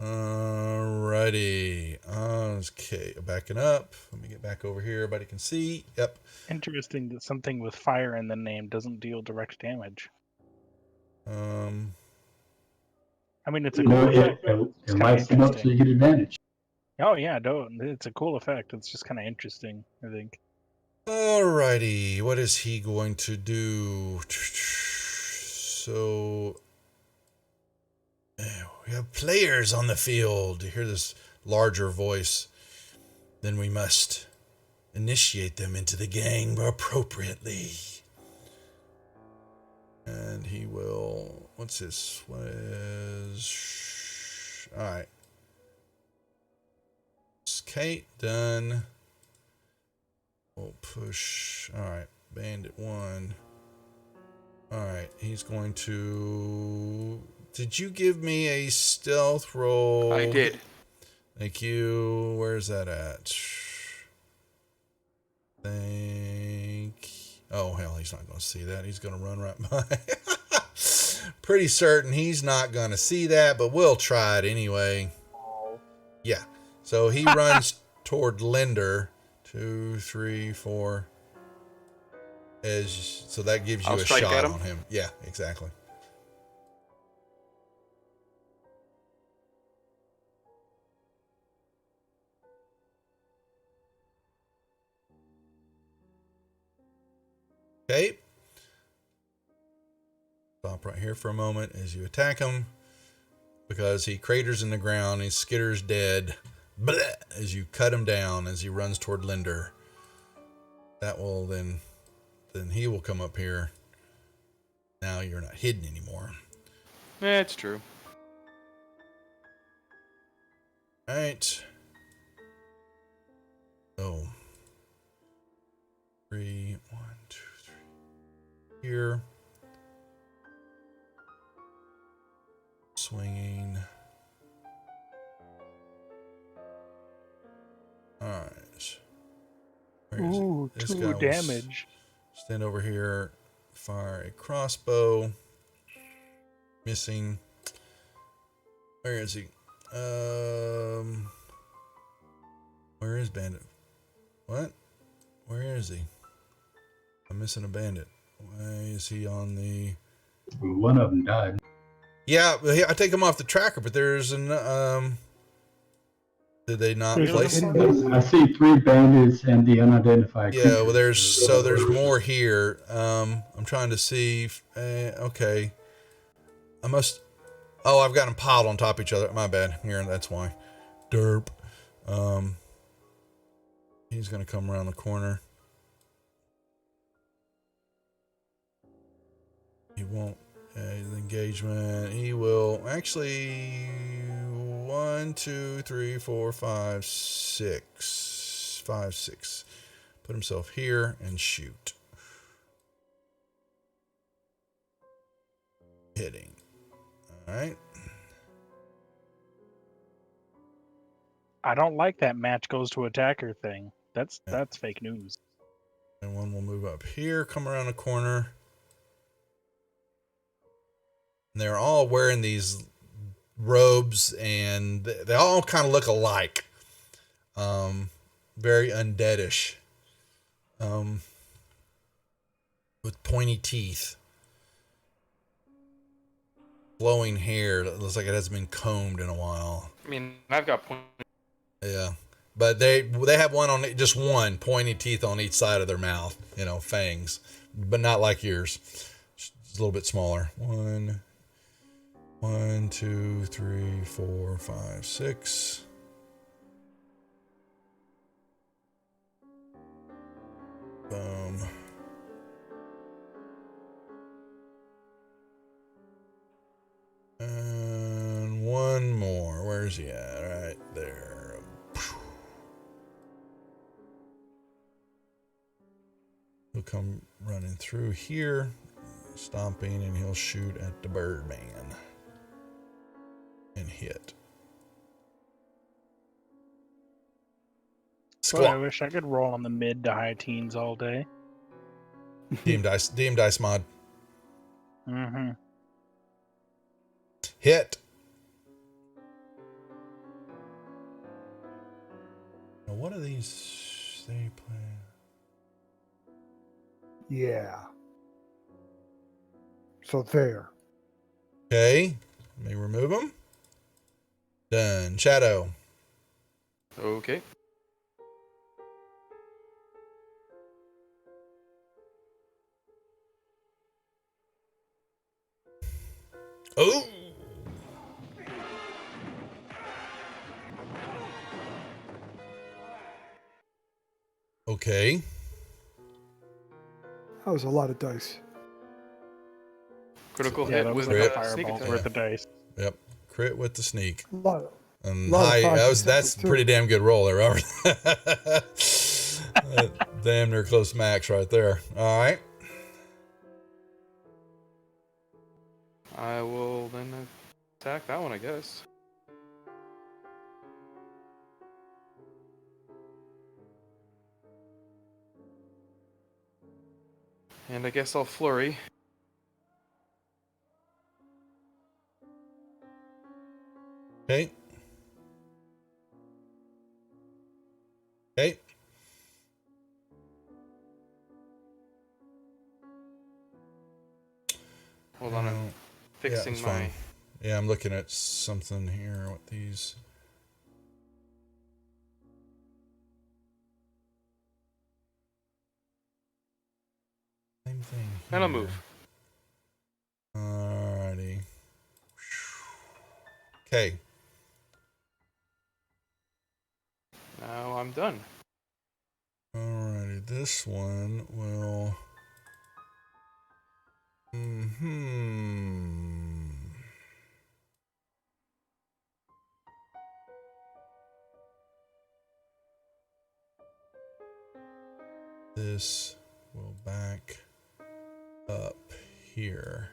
Alrighty. Okay, backing up. Let me get back over here. Everybody can see. Yep. Interesting that something with fire in the name doesn't deal direct damage. I mean, it's a cool effect. It lights them up so you get advantage. Oh yeah, it's a cool effect. It's just kind of interesting, I think. Alrighty, what is he going to do? So we have players on the field. You hear this larger voice. Then we must initiate them into the gang appropriately. And he will. What's this? What is? All right. Kate done. We'll push. All right. Bandit 1. All right. He's going to. Did you give me a stealth roll? I did. Thank you. Where's that at? Oh, hell, he's not going to see that. He's going to run right by. Pretty certain he's not going to see that, but we'll try it anyway. Yeah. So he runs toward Linder. 2, 3, 4. So that gives you I'll a strike shot at him. on him. Yeah, exactly. Okay. Stop right here for a moment as you attack him because he craters in the ground. He skitters dead. Blah, as you cut him down as he runs toward Linder. That will then he will come up here. Now you're not hidden anymore. It's true. All right. Oh. 3, 1, 2, 3. Here. Swinging. All right. Where is Ooh, it? This 2 guy will damage. stand over here. Fire a crossbow. Missing. Where is he? Where is Bandit? What? Where is he? I'm missing a bandit. Why is he on the... One of them died. Yeah, I take him off the tracker, but there's an... Did they not There's place... a hidden- I see 3 bandits and the unidentified Yeah, well, creatures. there's more here. I'm trying to see... okay. I must... Oh, I've got them piled on top of each other. My bad. Here, that's why. Derp. He's going to come around the corner. He won't. The engagement. He will actually 1, 2, 3, 4, 5, 6. 5, 6. Put himself here and shoot. Hitting. All right. I don't like that match goes to attacker thing. That's fake news. And one will move up here, come around the corner. And they're all wearing these robes, and they all kind of look alike. Very undeadish. With pointy teeth. Flowing hair that looks like it hasn't been combed in a while. I mean, I've got point. Yeah. But they have just one pointy teeth on each side of their mouth, fangs, but not like yours. Just a little bit smaller. 1, 2, 3, 4, 5, 6. Boom. And one more. Where's he at? Right there. He'll come running through here, stomping, and he'll shoot at the Birdman and hit. Boy, I Squawk. wish I could roll on the mid to high teens all day. DM dice mod. Mm-hmm. Hit. Now, what are these they play? Yeah. So there. Okay. Let me remove them. Done. Shadow. Okay. Oh. Okay. That was a lot of dice. Critical Yeah, hit that was with like a Crit. sneak fireball attack. worth of dice. Yep. Crit with the sneak. A lot of, And lot of high. fives and That's sixes, a pretty too. damn good roll there, Robert. Damn near close max right there. All right. I will then attack that one, I guess. And I guess I'll flurry. Okay. Okay. Hold on, I'm fixing it's my... fine. Yeah, I'm looking at something here with these. And I'll move. Alrighty. Okay. Now I'm done. Alrighty, this one will. This will back up here.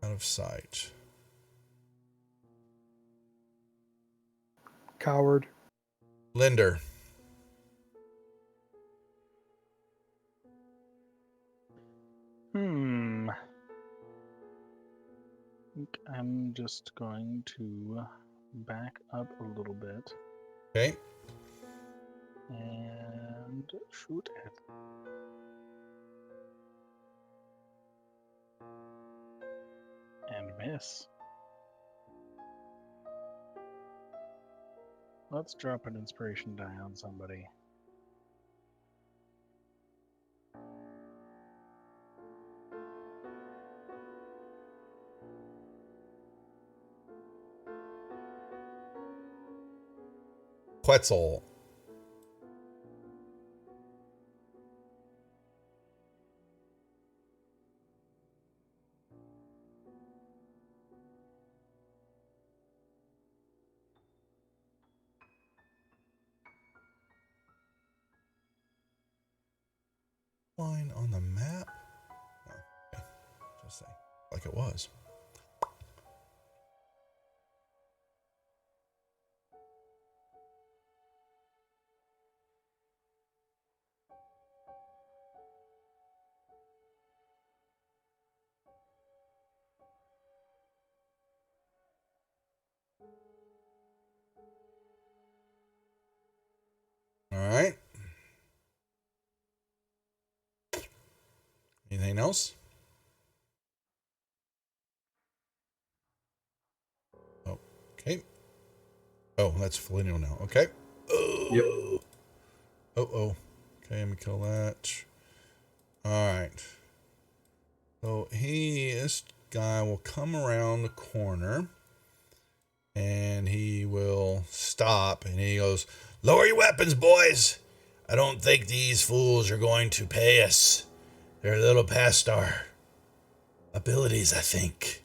Out of sight. Coward. Linder. I'm just going to back up a little bit Okay. and shoot it. And miss. Let's drop an inspiration die on somebody. Quetzal. Line on the map? Oh, okay. Just say, like it was. All right. Anything else? Oh, okay. Oh, that's Felino now. Okay. Oh. Yep. Oh. Okay, let me kill that. All right. So this guy will come around the corner and he will stop and he goes, "Lower your weapons, boys. I don't think these fools are going to pay us. They're a little past our abilities, I think.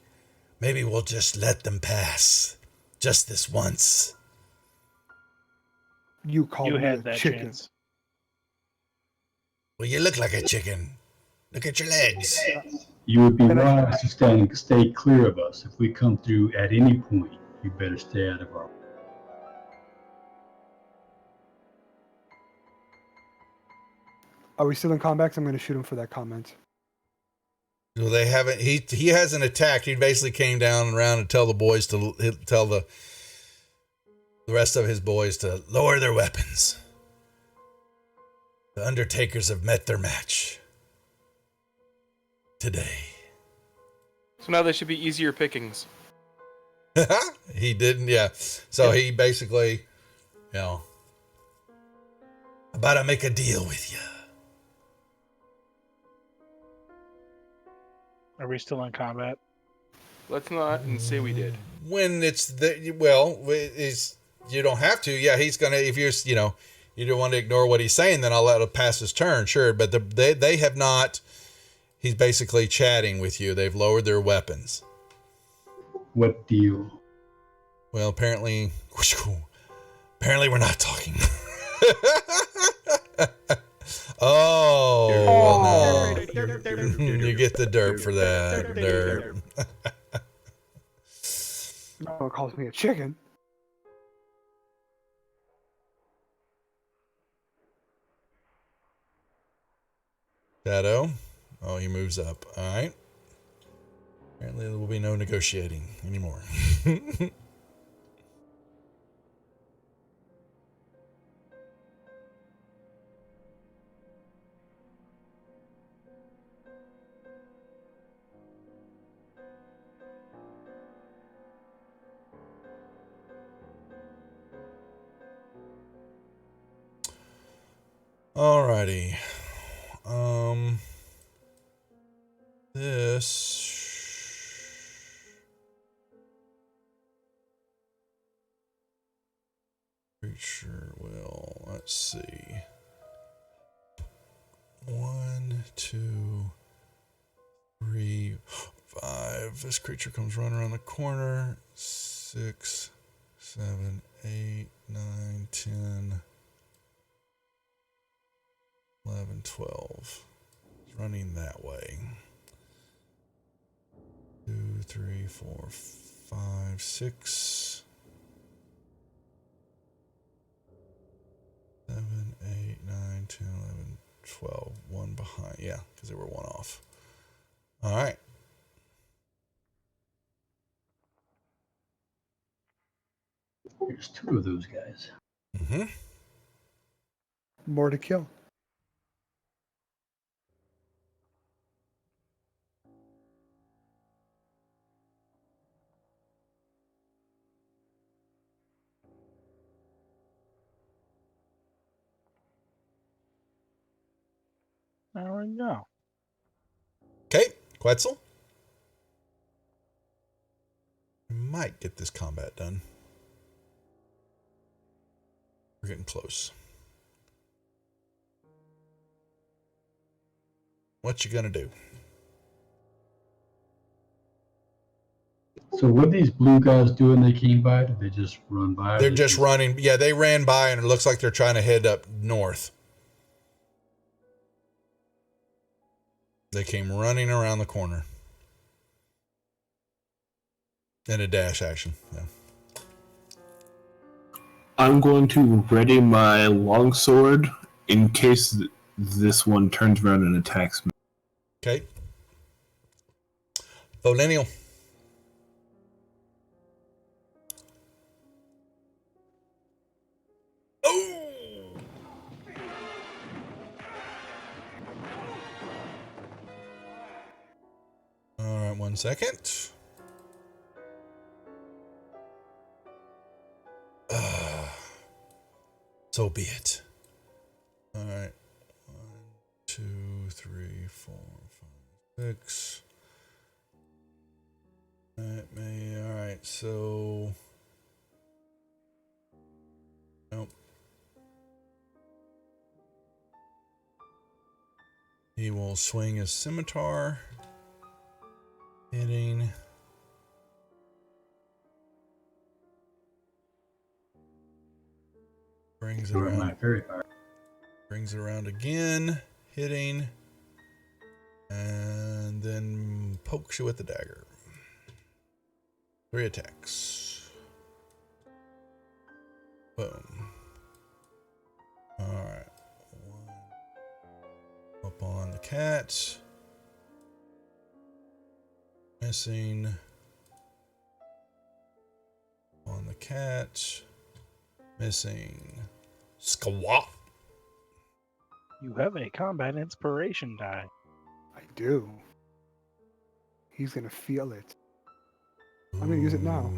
Maybe we'll just let them pass. Just this once." You called You me had a that chicken. chance. Well, you look like a chicken. Look at your legs. You would be And I- wise to stay clear of us. If we come through at any point, you better stay out of our. Are we still in combat? 'Cause I'm going to shoot him for that comment. Well, they haven't. He hasn't attacked. He basically came down around and tell the boys to tell the rest of his boys to lower their weapons. The Undertakers have met their match today. So now they should be easier pickings. He didn't. Yeah. So he basically, about to make a deal with you. Are we still in combat? Let's not and say we did. When it's you don't have to. Yeah, he's gonna. If you don't want to ignore what he's saying, then I'll let him pass his turn. Sure, but they have not. He's basically chatting with you. They've lowered their weapons. What deal? Well, apparently we're not talking. Oh, well, no. You get the dirt for that. Dirt. No one calls me a chicken. Shadow. Oh, he moves up. All right. Apparently there will be no negotiating anymore. Alrighty. creature will, let's see. 1, 2, 3, 5. This creature comes running around the corner. 6, 7, 8, 9, 10, 11, 12. It's running that way. 2, 3, 4, 5, 6, 7, 8, 9, 10, 11, 12. One behind. Yeah, because they were one off. All right. There's 2 of those guys. Mm-hmm. More to kill. There we go. Okay, Quetzal. We might get this combat done. We're getting close. What you gonna do? So what these blue guys doing? They came by? Did they just run by? They're just running. Yeah, they ran by, and it looks like they're trying to head up north. They came running around the corner. In a dash action. Yeah. I'm going to ready my longsword in case this one turns around and attacks me. Okay. Volenial. Oh! All right, 1 second. So be it. All right. 1, 2, 3, 4, 5, 6. All right, so. Nope. He will swing his scimitar, hitting. Brings it around. Brings it around again, hitting, and then pokes you with the dagger. 3 attacks. Boom. All right. 1 up on the cat. Missing. On the cat. Missing. Squat. You have a combat inspiration die. I do. He's gonna feel it. I'm gonna use it now.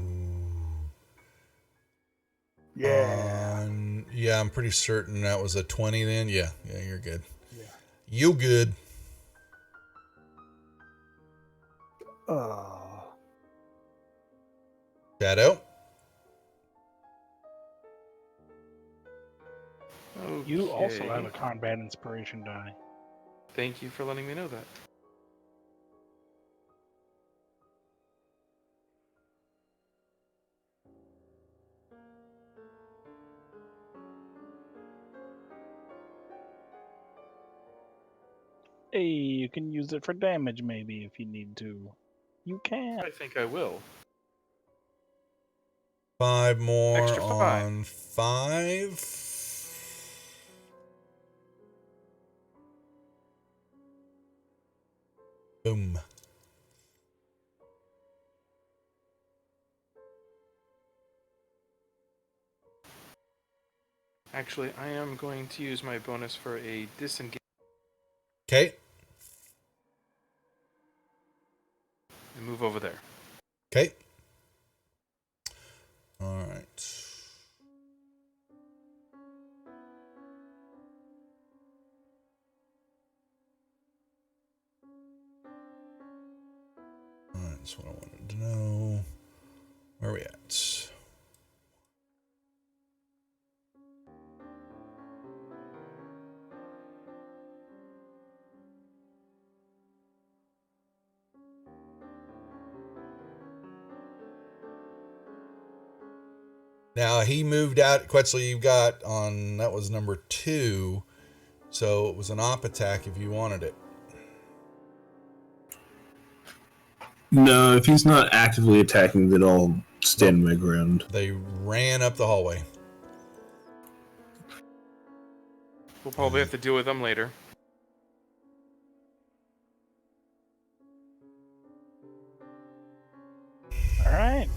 Yeah. Yeah, I'm pretty certain that was a 20 then. Yeah, you're good. Yeah. You good. Shadow. You also Okay. have a combat inspiration die. Thank you for letting me know that. Hey, you can use it for damage maybe if you need to. You can. I think I will. 5 more Extra 5. on 5. Boom. Actually, I am going to use my bonus for a disengage Okay. and move over there. Okay. All right. That's what I wanted to know. Where are we at? Now he moved out. Quetzal, you got on, that was number 2. So it was an op attack if you wanted it. No, if he's not actively attacking, then I'll stand my ground. They ran up the hallway. We'll probably have to deal with them later. All right.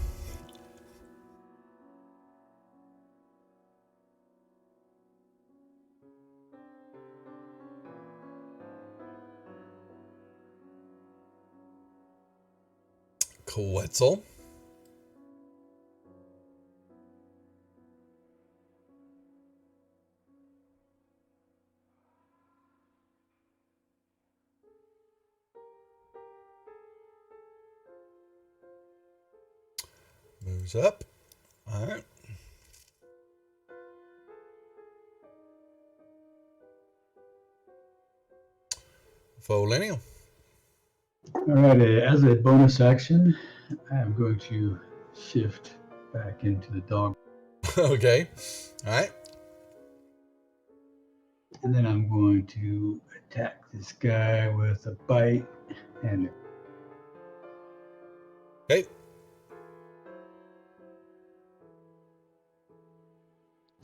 Quetzal. Moves up. All right. Lineal. Alrighty, as a bonus action, I'm going to shift back into the dog. Okay. All right. And then I'm going to attack this guy with a bite and Okay.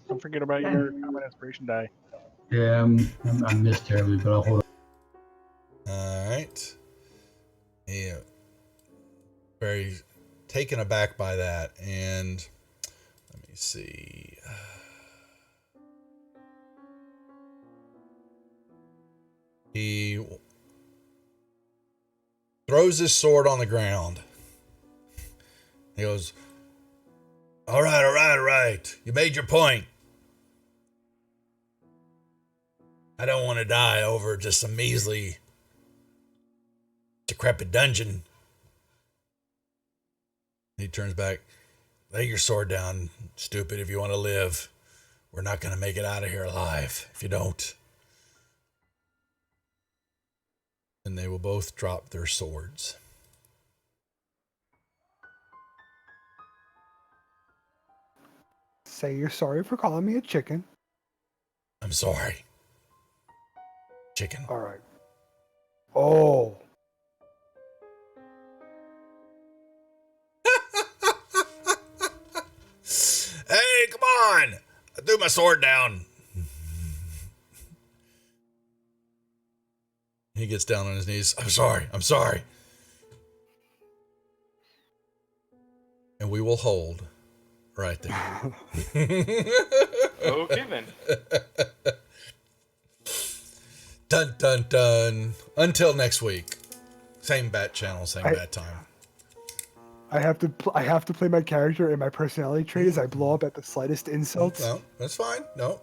Don't forget about your common inspiration die. yeah, I missed terribly, but I'll hold on. All right. Yeah. Very taken aback by that. And let me see. He throws his sword on the ground. He goes, all right. You made your point. I don't want to die over just some measly, decrepit dungeon. He turns back. Lay your sword down, stupid, if you want to live. We're not going to make it out of here alive if you don't. And they will both drop their swords. Say you're sorry for calling me a chicken. I'm sorry. Chicken. All right. Oh. Hey, come on! I threw my sword down. He gets down on his knees. I'm sorry. And we will hold right there. Okay then. Dun, dun, dun. Until next week. Same bat channel, same bat time. I have to play my character, and my personality trait is I blow up at the slightest insults. No, that's fine. No,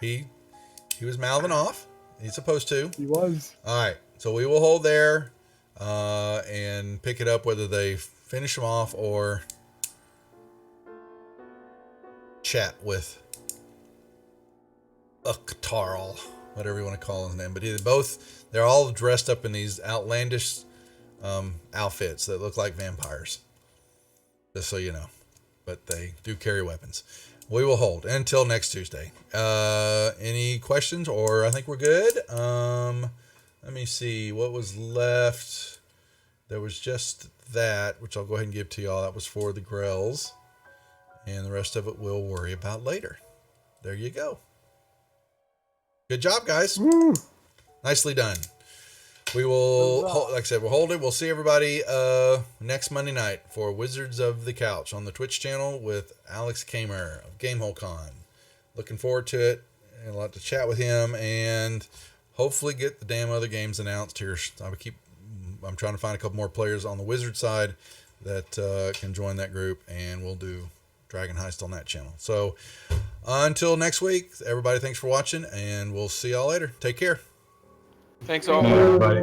he was mouthing off. He's supposed to. He was. All right, so we will hold there and pick it up whether they finish him off or chat with Uktarl, whatever you want to call his name. But they're all dressed up in these outlandish outfits that look like vampires. Just so you know. But they do carry weapons. We will hold until next Tuesday. Any questions? Or I think we're good. Let me see what was left. There was just that, which I'll go ahead and give to y'all. That was for the Grells. And the rest of it we'll worry about later. There you go. Good job, guys. Woo. Nicely done. We will, like I said, we'll hold it. We'll see everybody next Monday night for Wizards of the Couch on the Twitch channel with Alex Kamer of Gamehole Con. Looking forward to it. And a lot to chat with him and hopefully get the damn other games announced here. I'm trying to find a couple more players on the Wizard side that can join that group, and we'll do Dragon Heist on that channel. So until next week, everybody, thanks for watching, and we'll see y'all later. Take care. Thanks all. Everybody.